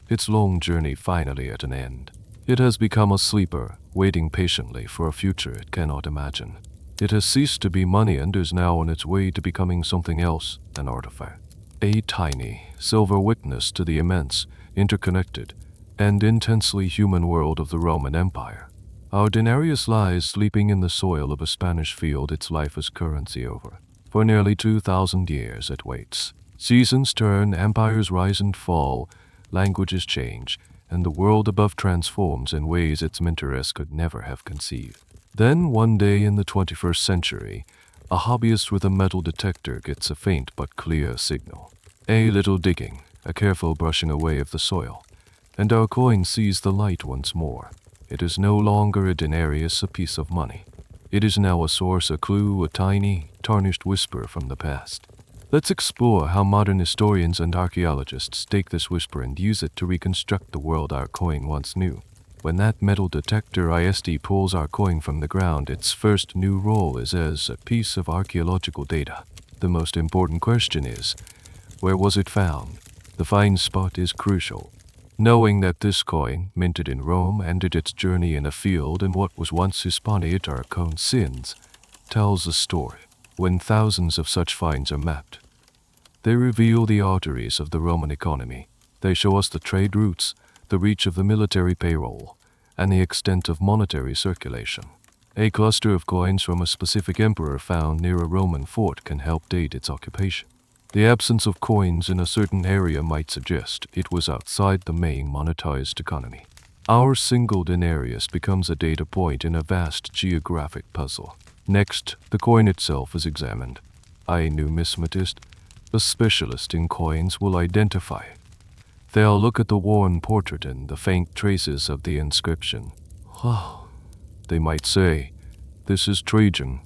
Speaker 1: its long journey finally at an end. It has become a sleeper, waiting patiently for a future it cannot imagine. It has ceased to be money and is now on its way to becoming something else, an artifact. A tiny, silver witness to the immense, interconnected, and intensely human world of the Roman Empire. Our denarius lies sleeping in the soil of a Spanish field, its life as currency over. For nearly 2,000 years it waits. Seasons turn, empires rise and fall, languages change, and the world above transforms in ways its mentors could never have conceived. Then, one day in the 21st century, a hobbyist with a metal detector gets a faint but clear signal. A little digging, a careful brushing away of the soil, and our coin sees the light once more. It is no longer a denarius, a piece of money. It is now a source, a clue, a tiny, tarnished whisper from the past. Let's explore how modern historians and archaeologists take this whisper and use it to reconstruct the world our coin once knew. When that metal detector ISD pulls our coin from the ground, its first new role is as a piece of archaeological data. The most important question is, where was it found? The find spot is crucial. Knowing that this coin, minted in Rome, ended its journey in a field in what was once Hispania or Consins, tells a story. When thousands of such finds are mapped, they reveal the arteries of the Roman economy. They show us the trade routes, the reach of the military payroll, and the extent of monetary circulation. A cluster of coins from a specific emperor found near a Roman fort can help date its occupation. The absence of coins in a certain area might suggest it was outside the main monetized economy. Our single denarius becomes a data point in a vast geographic puzzle. Next, the coin itself is examined. A numismatist, a specialist in coins, will identify it. They'll look at the worn portrait and the faint traces of the inscription. Oh, they might say, this is Trajan,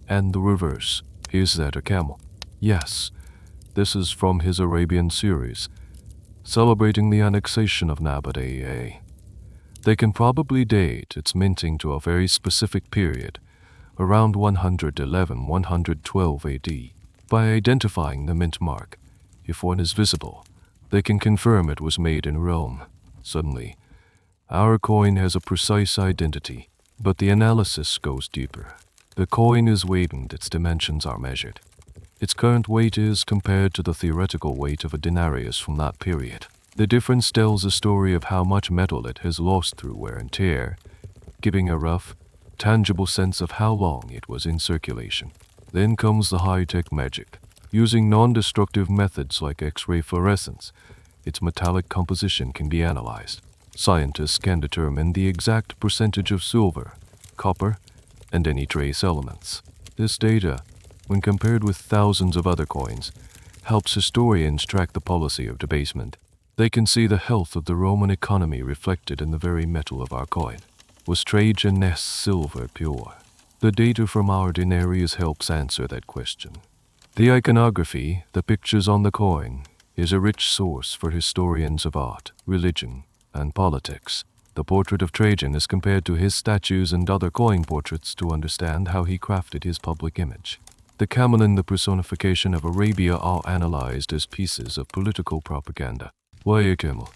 Speaker 1: and the reverse. Is that a camel? Yes, this is from his Arabian series, celebrating the annexation of Nabatea. They can probably date its minting to a very specific period, around 111-112 AD. By identifying the mint mark, if one is visible, they can confirm it was made in Rome. Suddenly, our coin has a precise identity, but the analysis goes deeper. The coin is weighed and its dimensions are measured. Its current weight is compared to the theoretical weight of a denarius from that period. The difference tells a story of how much metal it has lost through wear and tear, giving a rough, tangible sense of how long it was in circulation. Then comes the high-tech magic. Using non-destructive methods like X-ray fluorescence, its metallic composition can be analyzed. Scientists can determine the exact percentage of silver, copper, and any trace elements. This data, when compared with thousands of other coins, helps historians track the policy of debasement. They can see the health of the Roman economy reflected in the very metal of our coin. Was Trajan's silver pure? The data from our denarius helps answer that question. The iconography, the pictures on the coin, is a rich source for historians of art, religion, and politics. The portrait of Trajan is compared to his statues and other coin portraits to understand how he crafted his public image. The camel and the personification of Arabia are analyzed as pieces of political propaganda. Why a camel?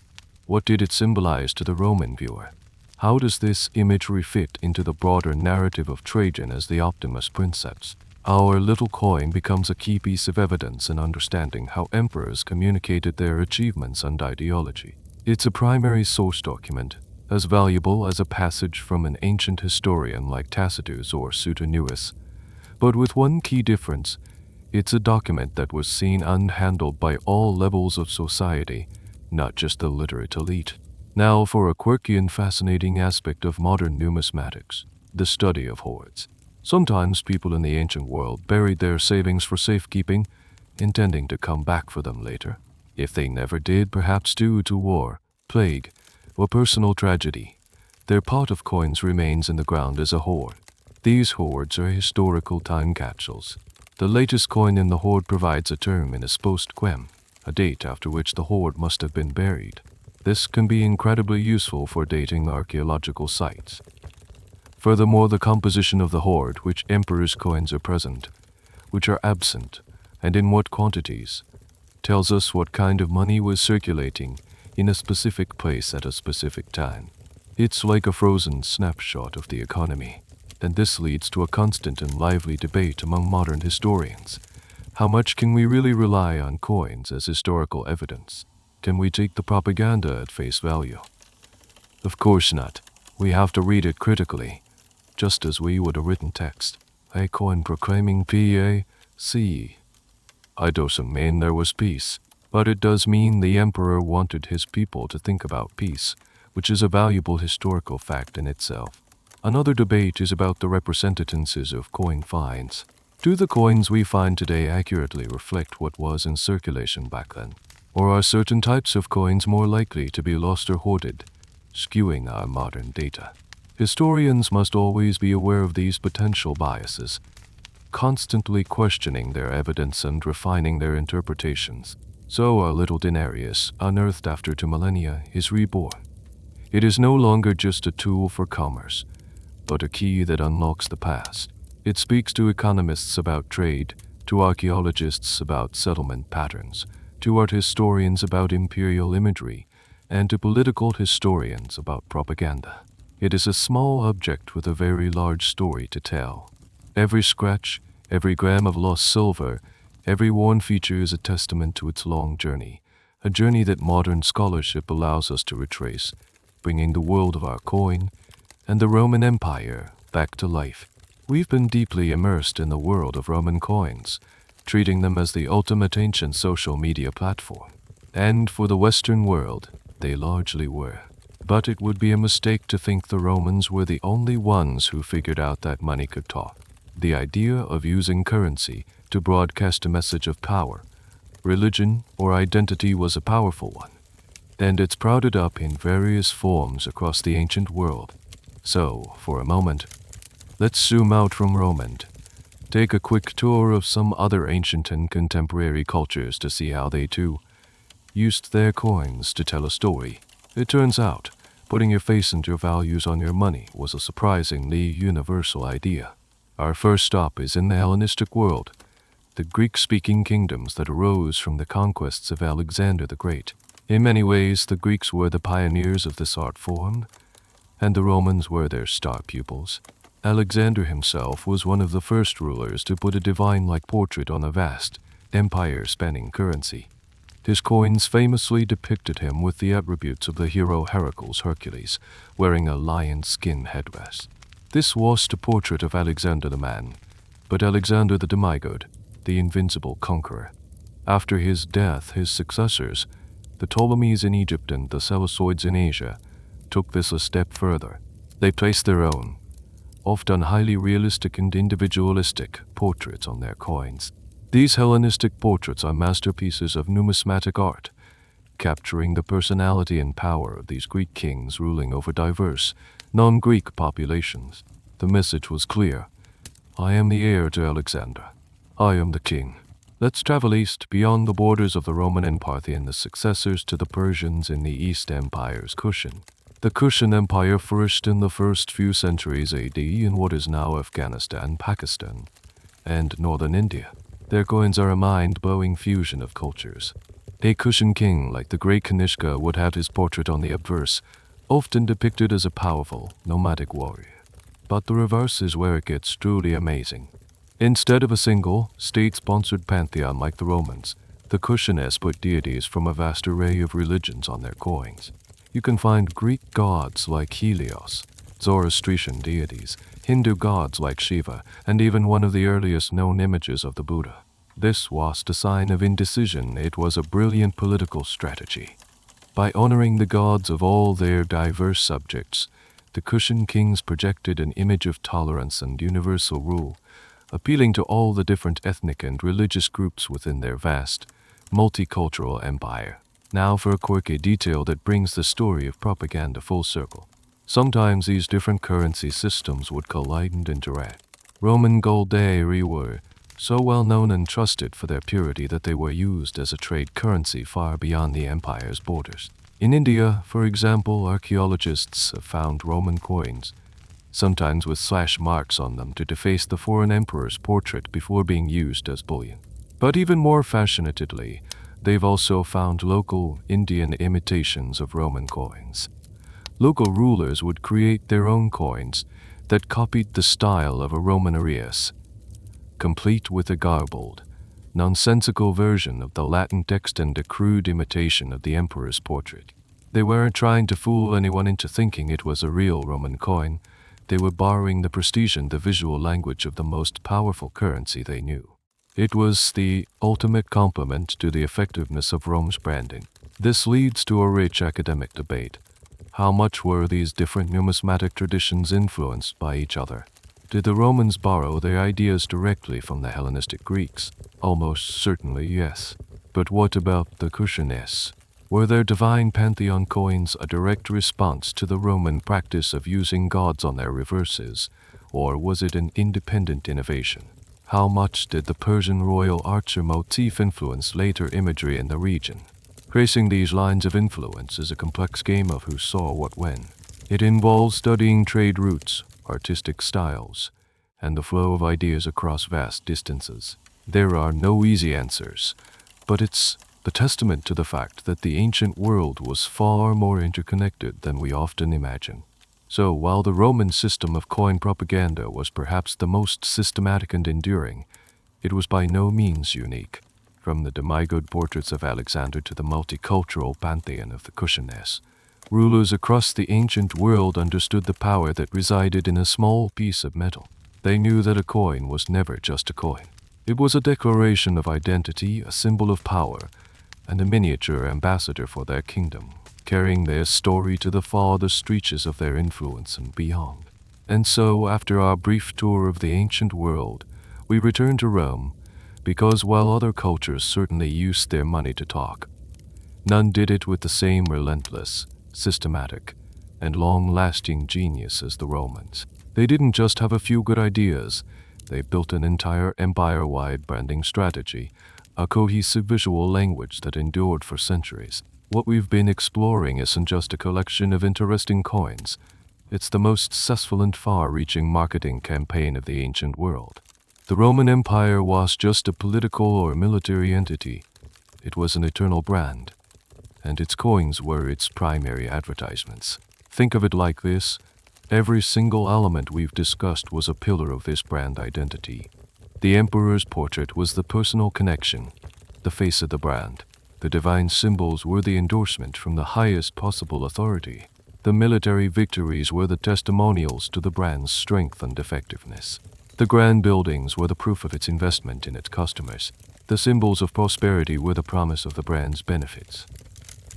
Speaker 1: What did it symbolize to the Roman viewer? How does this imagery fit into the broader narrative of Trajan as the Optimus Princeps? Our little coin becomes a key piece of evidence in understanding how emperors communicated their achievements and ideology. It's a primary source document, as valuable as a passage from an ancient historian like Tacitus or Suetonius. But with one key difference, it's a document that was seen unhandled by all levels of society, not just the literate elite. Now for a quirky and fascinating aspect of modern numismatics, the study of hoards. Sometimes people in the ancient world buried their savings for safekeeping, intending to come back for them later. If they never did, perhaps due to war, plague, or personal tragedy, their pot of coins remains in the ground as a hoard. These hoards are historical time capsules. The latest coin in the hoard provides a term in its post-quem, a date after which the hoard must have been buried. This can be incredibly useful for dating archaeological sites. Furthermore, the composition of the hoard, which emperors' coins are present, which are absent, and in what quantities, tells us what kind of money was circulating in a specific place at a specific time. It's like a frozen snapshot of the economy, and this leads to a constant and lively debate among modern historians. How much can we really rely on coins as historical evidence? Can we take the propaganda at face value? Of course not. We have to read it critically, just as we would a written text. A coin proclaiming P.A.C. I doesn't mean there was peace, but it does mean the emperor wanted his people to think about peace, which is a valuable historical fact in itself. Another debate is about the representations of coin finds. Do the coins we find today accurately reflect what was in circulation back then? Or are certain types of coins more likely to be lost or hoarded, skewing our modern data? Historians must always be aware of these potential biases, constantly questioning their evidence and refining their interpretations. So our little denarius, unearthed after 2 millennia, is reborn. It is no longer just a tool for commerce, but a key that unlocks the past. It speaks to economists about trade, to archaeologists about settlement patterns, to art historians about imperial imagery, and to political historians about propaganda. It is a small object with a very large story to tell. Every scratch, every gram of lost silver, every worn feature is a testament to its long journey, a journey that modern scholarship allows us to retrace, bringing the world of our coin and the Roman Empire back to life. We've been deeply immersed in the world of Roman coins, treating them as the ultimate ancient social media platform. And for the Western world, they largely were. But it would be a mistake to think the Romans were the only ones who figured out that money could talk. The idea of using currency to broadcast a message of power, religion, or identity was a powerful one, and it sprouted up in various forms across the ancient world. So, for a moment, let's zoom out from Roman. Take a quick tour of some other ancient and contemporary cultures to see how they too used their coins to tell a story. It turns out, putting your face and your values on your money was a surprisingly universal idea. Our first stop is in the Hellenistic world, the Greek-speaking kingdoms that arose from the conquests of Alexander the Great. In many ways, the Greeks were the pioneers of this art form, and the Romans were their star pupils. Alexander himself was one of the first rulers to put a divine-like portrait on a vast, empire-spanning currency. His coins famously depicted him with the attributes of the hero Hercules, wearing a lion skin headdress. This was a portrait of Alexander the man, but Alexander the demigod, the invincible conqueror. After his death, his successors, the Ptolemies in Egypt and the Seleucids in Asia, took this a step further. They placed their own, often highly realistic and individualistic, portraits on their coins. These Hellenistic portraits are masterpieces of numismatic art, capturing the personality and power of these Greek kings ruling over diverse, non-Greek populations. The message was clear. I am the heir to Alexander. I am the king. Let's travel east, beyond the borders of the Roman and Parthian, the successors to the Persians in the East Empire's Kushan. The Kushan Empire flourished in the first few centuries AD in what is now Afghanistan, Pakistan, and northern India. Their coins are a mind-blowing fusion of cultures. A Kushan king like the great Kanishka would have his portrait on the obverse, often depicted as a powerful, nomadic warrior. But the reverse is where it gets truly amazing. Instead of a single, state-sponsored pantheon like the Romans, the Kushanes put deities from a vast array of religions on their coins. You can find Greek gods like Helios, Zoroastrian deities, Hindu gods like Shiva, and even one of the earliest known images of the Buddha. This was a sign of indecision. It was a brilliant political strategy. By honoring the gods of all their diverse subjects, the Kushan kings projected an image of tolerance and universal rule, appealing to all the different ethnic and religious groups within their vast, multicultural empire. Now for a quirky detail that brings the story of propaganda full circle. Sometimes these different currency systems would collide and interact. Roman gold dairy were so well known and trusted for their purity that they were used as a trade currency far beyond the empire's borders. In India, for example, archaeologists have found Roman coins, sometimes with slash marks on them to deface the foreign emperor's portrait before being used as bullion. But even more fascinatedly, they've also found local Indian imitations of Roman coins. Local rulers would create their own coins that copied the style of a Roman Arius, complete with a garbled, nonsensical version of the Latin text and a crude imitation of the emperor's portrait. They weren't trying to fool anyone into thinking it was a real Roman coin. They were borrowing the prestige and the visual language of the most powerful currency they knew. It was the ultimate compliment to the effectiveness of Rome's branding. This leads to a rich academic debate. How much were these different numismatic traditions influenced by each other? Did the Romans borrow their ideas directly from the Hellenistic Greeks? Almost certainly yes. But what about the Kushanes? Were their divine pantheon coins a direct response to the Roman practice of using gods on their reverses, or was it an independent innovation? How much did the Persian royal archer motif influence later imagery in the region? Tracing these lines of influence is a complex game of who saw what when. It involves studying trade routes, artistic styles, and the flow of ideas across vast distances. There are no easy answers, but it's a testament to the fact that the ancient world was far more interconnected than we often imagine. So, while the Roman system of coin propaganda was perhaps the most systematic and enduring, it was by no means unique. From the demigod portraits of Alexander to the multicultural pantheon of the Kushanes, rulers across the ancient world understood the power that resided in a small piece of metal. They knew that a coin was never just a coin. It was a declaration of identity, a symbol of power, and a miniature ambassador for their kingdom, carrying their story to the farthest reaches of their influence and beyond. And so, after our brief tour of the ancient world, we return to Rome, because while other cultures certainly used their money to talk, none did it with the same relentless, systematic, and long-lasting genius as the Romans. They didn't just have a few good ideas, they built an entire empire-wide branding strategy, a cohesive visual language that endured for centuries. What we've been exploring isn't just a collection of interesting coins, it's the most successful and far-reaching marketing campaign of the ancient world. The Roman Empire was just a political or military entity. It was an eternal brand, and its coins were its primary advertisements. Think of it like this: every single element we've discussed was a pillar of this brand identity. The emperor's portrait was the personal connection, the face of the brand. The divine symbols were the endorsement from the highest possible authority. The military victories were the testimonials to the brand's strength and effectiveness. The grand buildings were the proof of its investment in its customers. The symbols of prosperity were the promise of the brand's benefits.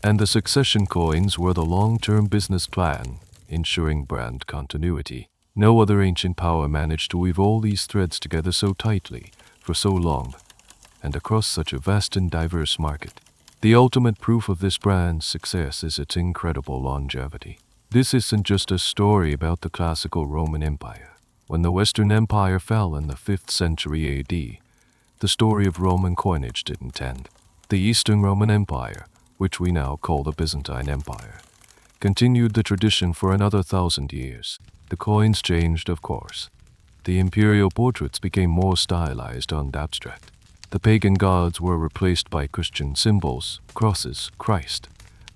Speaker 1: And the succession coins were the long-term business plan, ensuring brand continuity. No other ancient power managed to weave all these threads together so tightly, for so long, and across such a vast and diverse market. The ultimate proof of this brand's success is its incredible longevity. This isn't just a story about the classical Roman Empire. When the Western Empire fell in the 5th century AD, the story of Roman coinage didn't end. The Eastern Roman Empire, which we now call the Byzantine Empire, continued the tradition for another 1,000 years. The coins changed, of course. The imperial portraits became more stylized and abstract. The pagan gods were replaced by Christian symbols, crosses, Christ,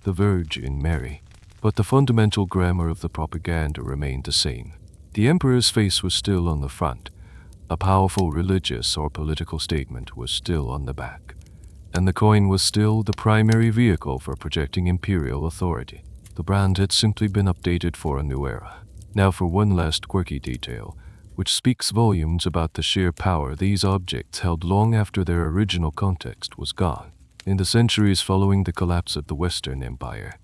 Speaker 1: the Virgin Mary. But the fundamental grammar of the propaganda remained the same. The emperor's face was still on the front. A powerful religious or political statement was still on the back. And the coin was still the primary vehicle for projecting imperial authority. The brand had simply been updated for a new era. Now for one last quirky detail, which speaks volumes about the sheer power these objects held long after their original context was gone. In the centuries following the collapse of the Western Empire,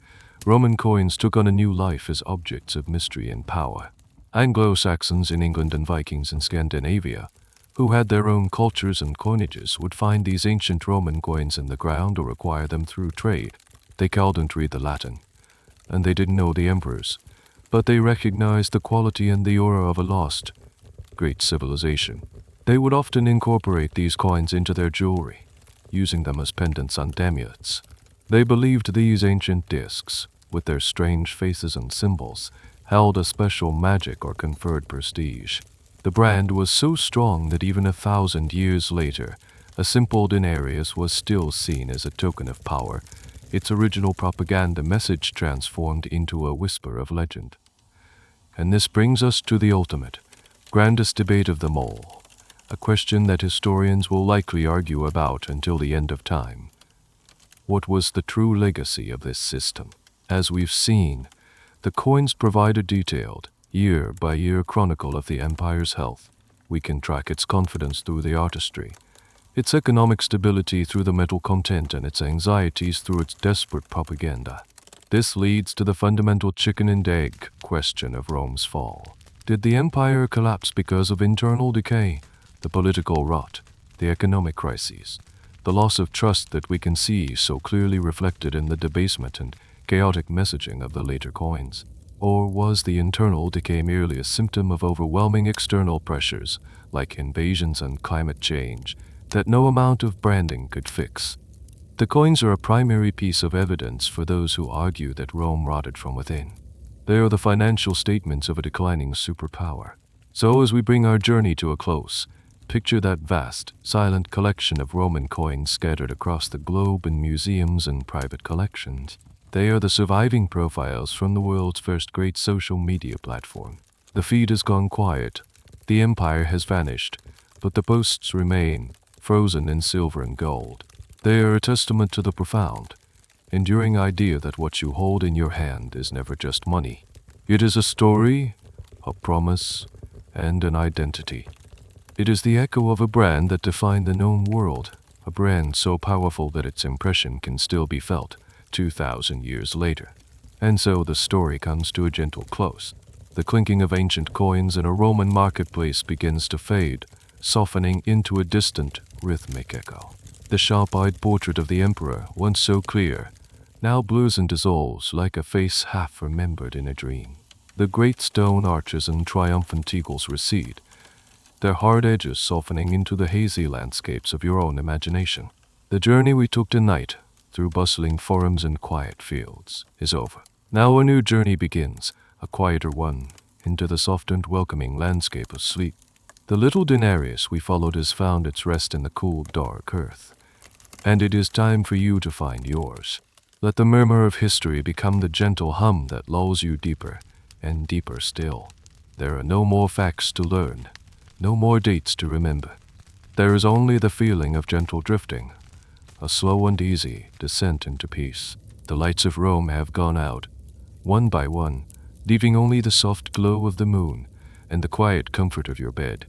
Speaker 1: Roman coins took on a new life as objects of mystery and power. Anglo-Saxons in England and Vikings in Scandinavia, who had their own cultures and coinages, would find these ancient Roman coins in the ground or acquire them through trade. They couldn't read the Latin, and they didn't know the emperors, but they recognized the quality and the aura of a lost, great civilization. They would often incorporate these coins into their jewelry, using them as pendants and amulets. They believed these ancient discs, with their strange faces and symbols, held a special magic or conferred prestige. The brand was so strong that even 1,000 years later, a simple denarius was still seen as a token of power, its original propaganda message transformed into a whisper of legend. And this brings us to the ultimate, grandest debate of them all, a question that historians will likely argue about until the end of time. What was the true legacy of this system? As we've seen, the coins provide a detailed, year-by-year chronicle of the empire's health. We can track its confidence through the artistry, its economic stability through the metal content, and its anxieties through its desperate propaganda. This leads to the fundamental chicken and egg question of Rome's fall. Did the empire collapse because of internal decay, the political rot, the economic crises, the loss of trust that we can see so clearly reflected in the debasement and chaotic messaging of the later coins? Or was the internal decay merely a symptom of overwhelming external pressures, like invasions and climate change, that no amount of branding could fix? The coins are a primary piece of evidence for those who argue that Rome rotted from within. They are the financial statements of a declining superpower. So as we bring our journey to a close, picture that vast, silent collection of Roman coins scattered across the globe in museums and private collections. They are the surviving profiles from the world's first great social media platform. The feed has gone quiet, the empire has vanished, but the posts remain, frozen in silver and gold. They are a testament to the profound, enduring idea that what you hold in your hand is never just money. It is a story, a promise, and an identity. It is the echo of a brand that defined the known world, a brand so powerful that its impression can still be felt 2,000 years later. And so the story comes to a gentle close. The clinking of ancient coins in a Roman marketplace begins to fade, softening into a distant, rhythmic echo. The sharp-eyed portrait of the emperor, once so clear, now blurs and dissolves like a face half remembered in a dream. The great stone arches and triumphant eagles recede, their hard edges softening into the hazy landscapes of your own imagination. The journey we took tonight, through bustling forums and quiet fields, is over. Now a new journey begins, a quieter one, into the soft and welcoming landscape of sleep. The little denarius we followed has found its rest in the cool, dark earth, and it is time for you to find yours. Let the murmur of history become the gentle hum that lulls you deeper and deeper still. There are no more facts to learn, no more dates to remember. There is only the feeling of gentle drifting, a slow and easy descent into peace. The lights of Rome have gone out, one by one, leaving only the soft glow of the moon and the quiet comfort of your bed.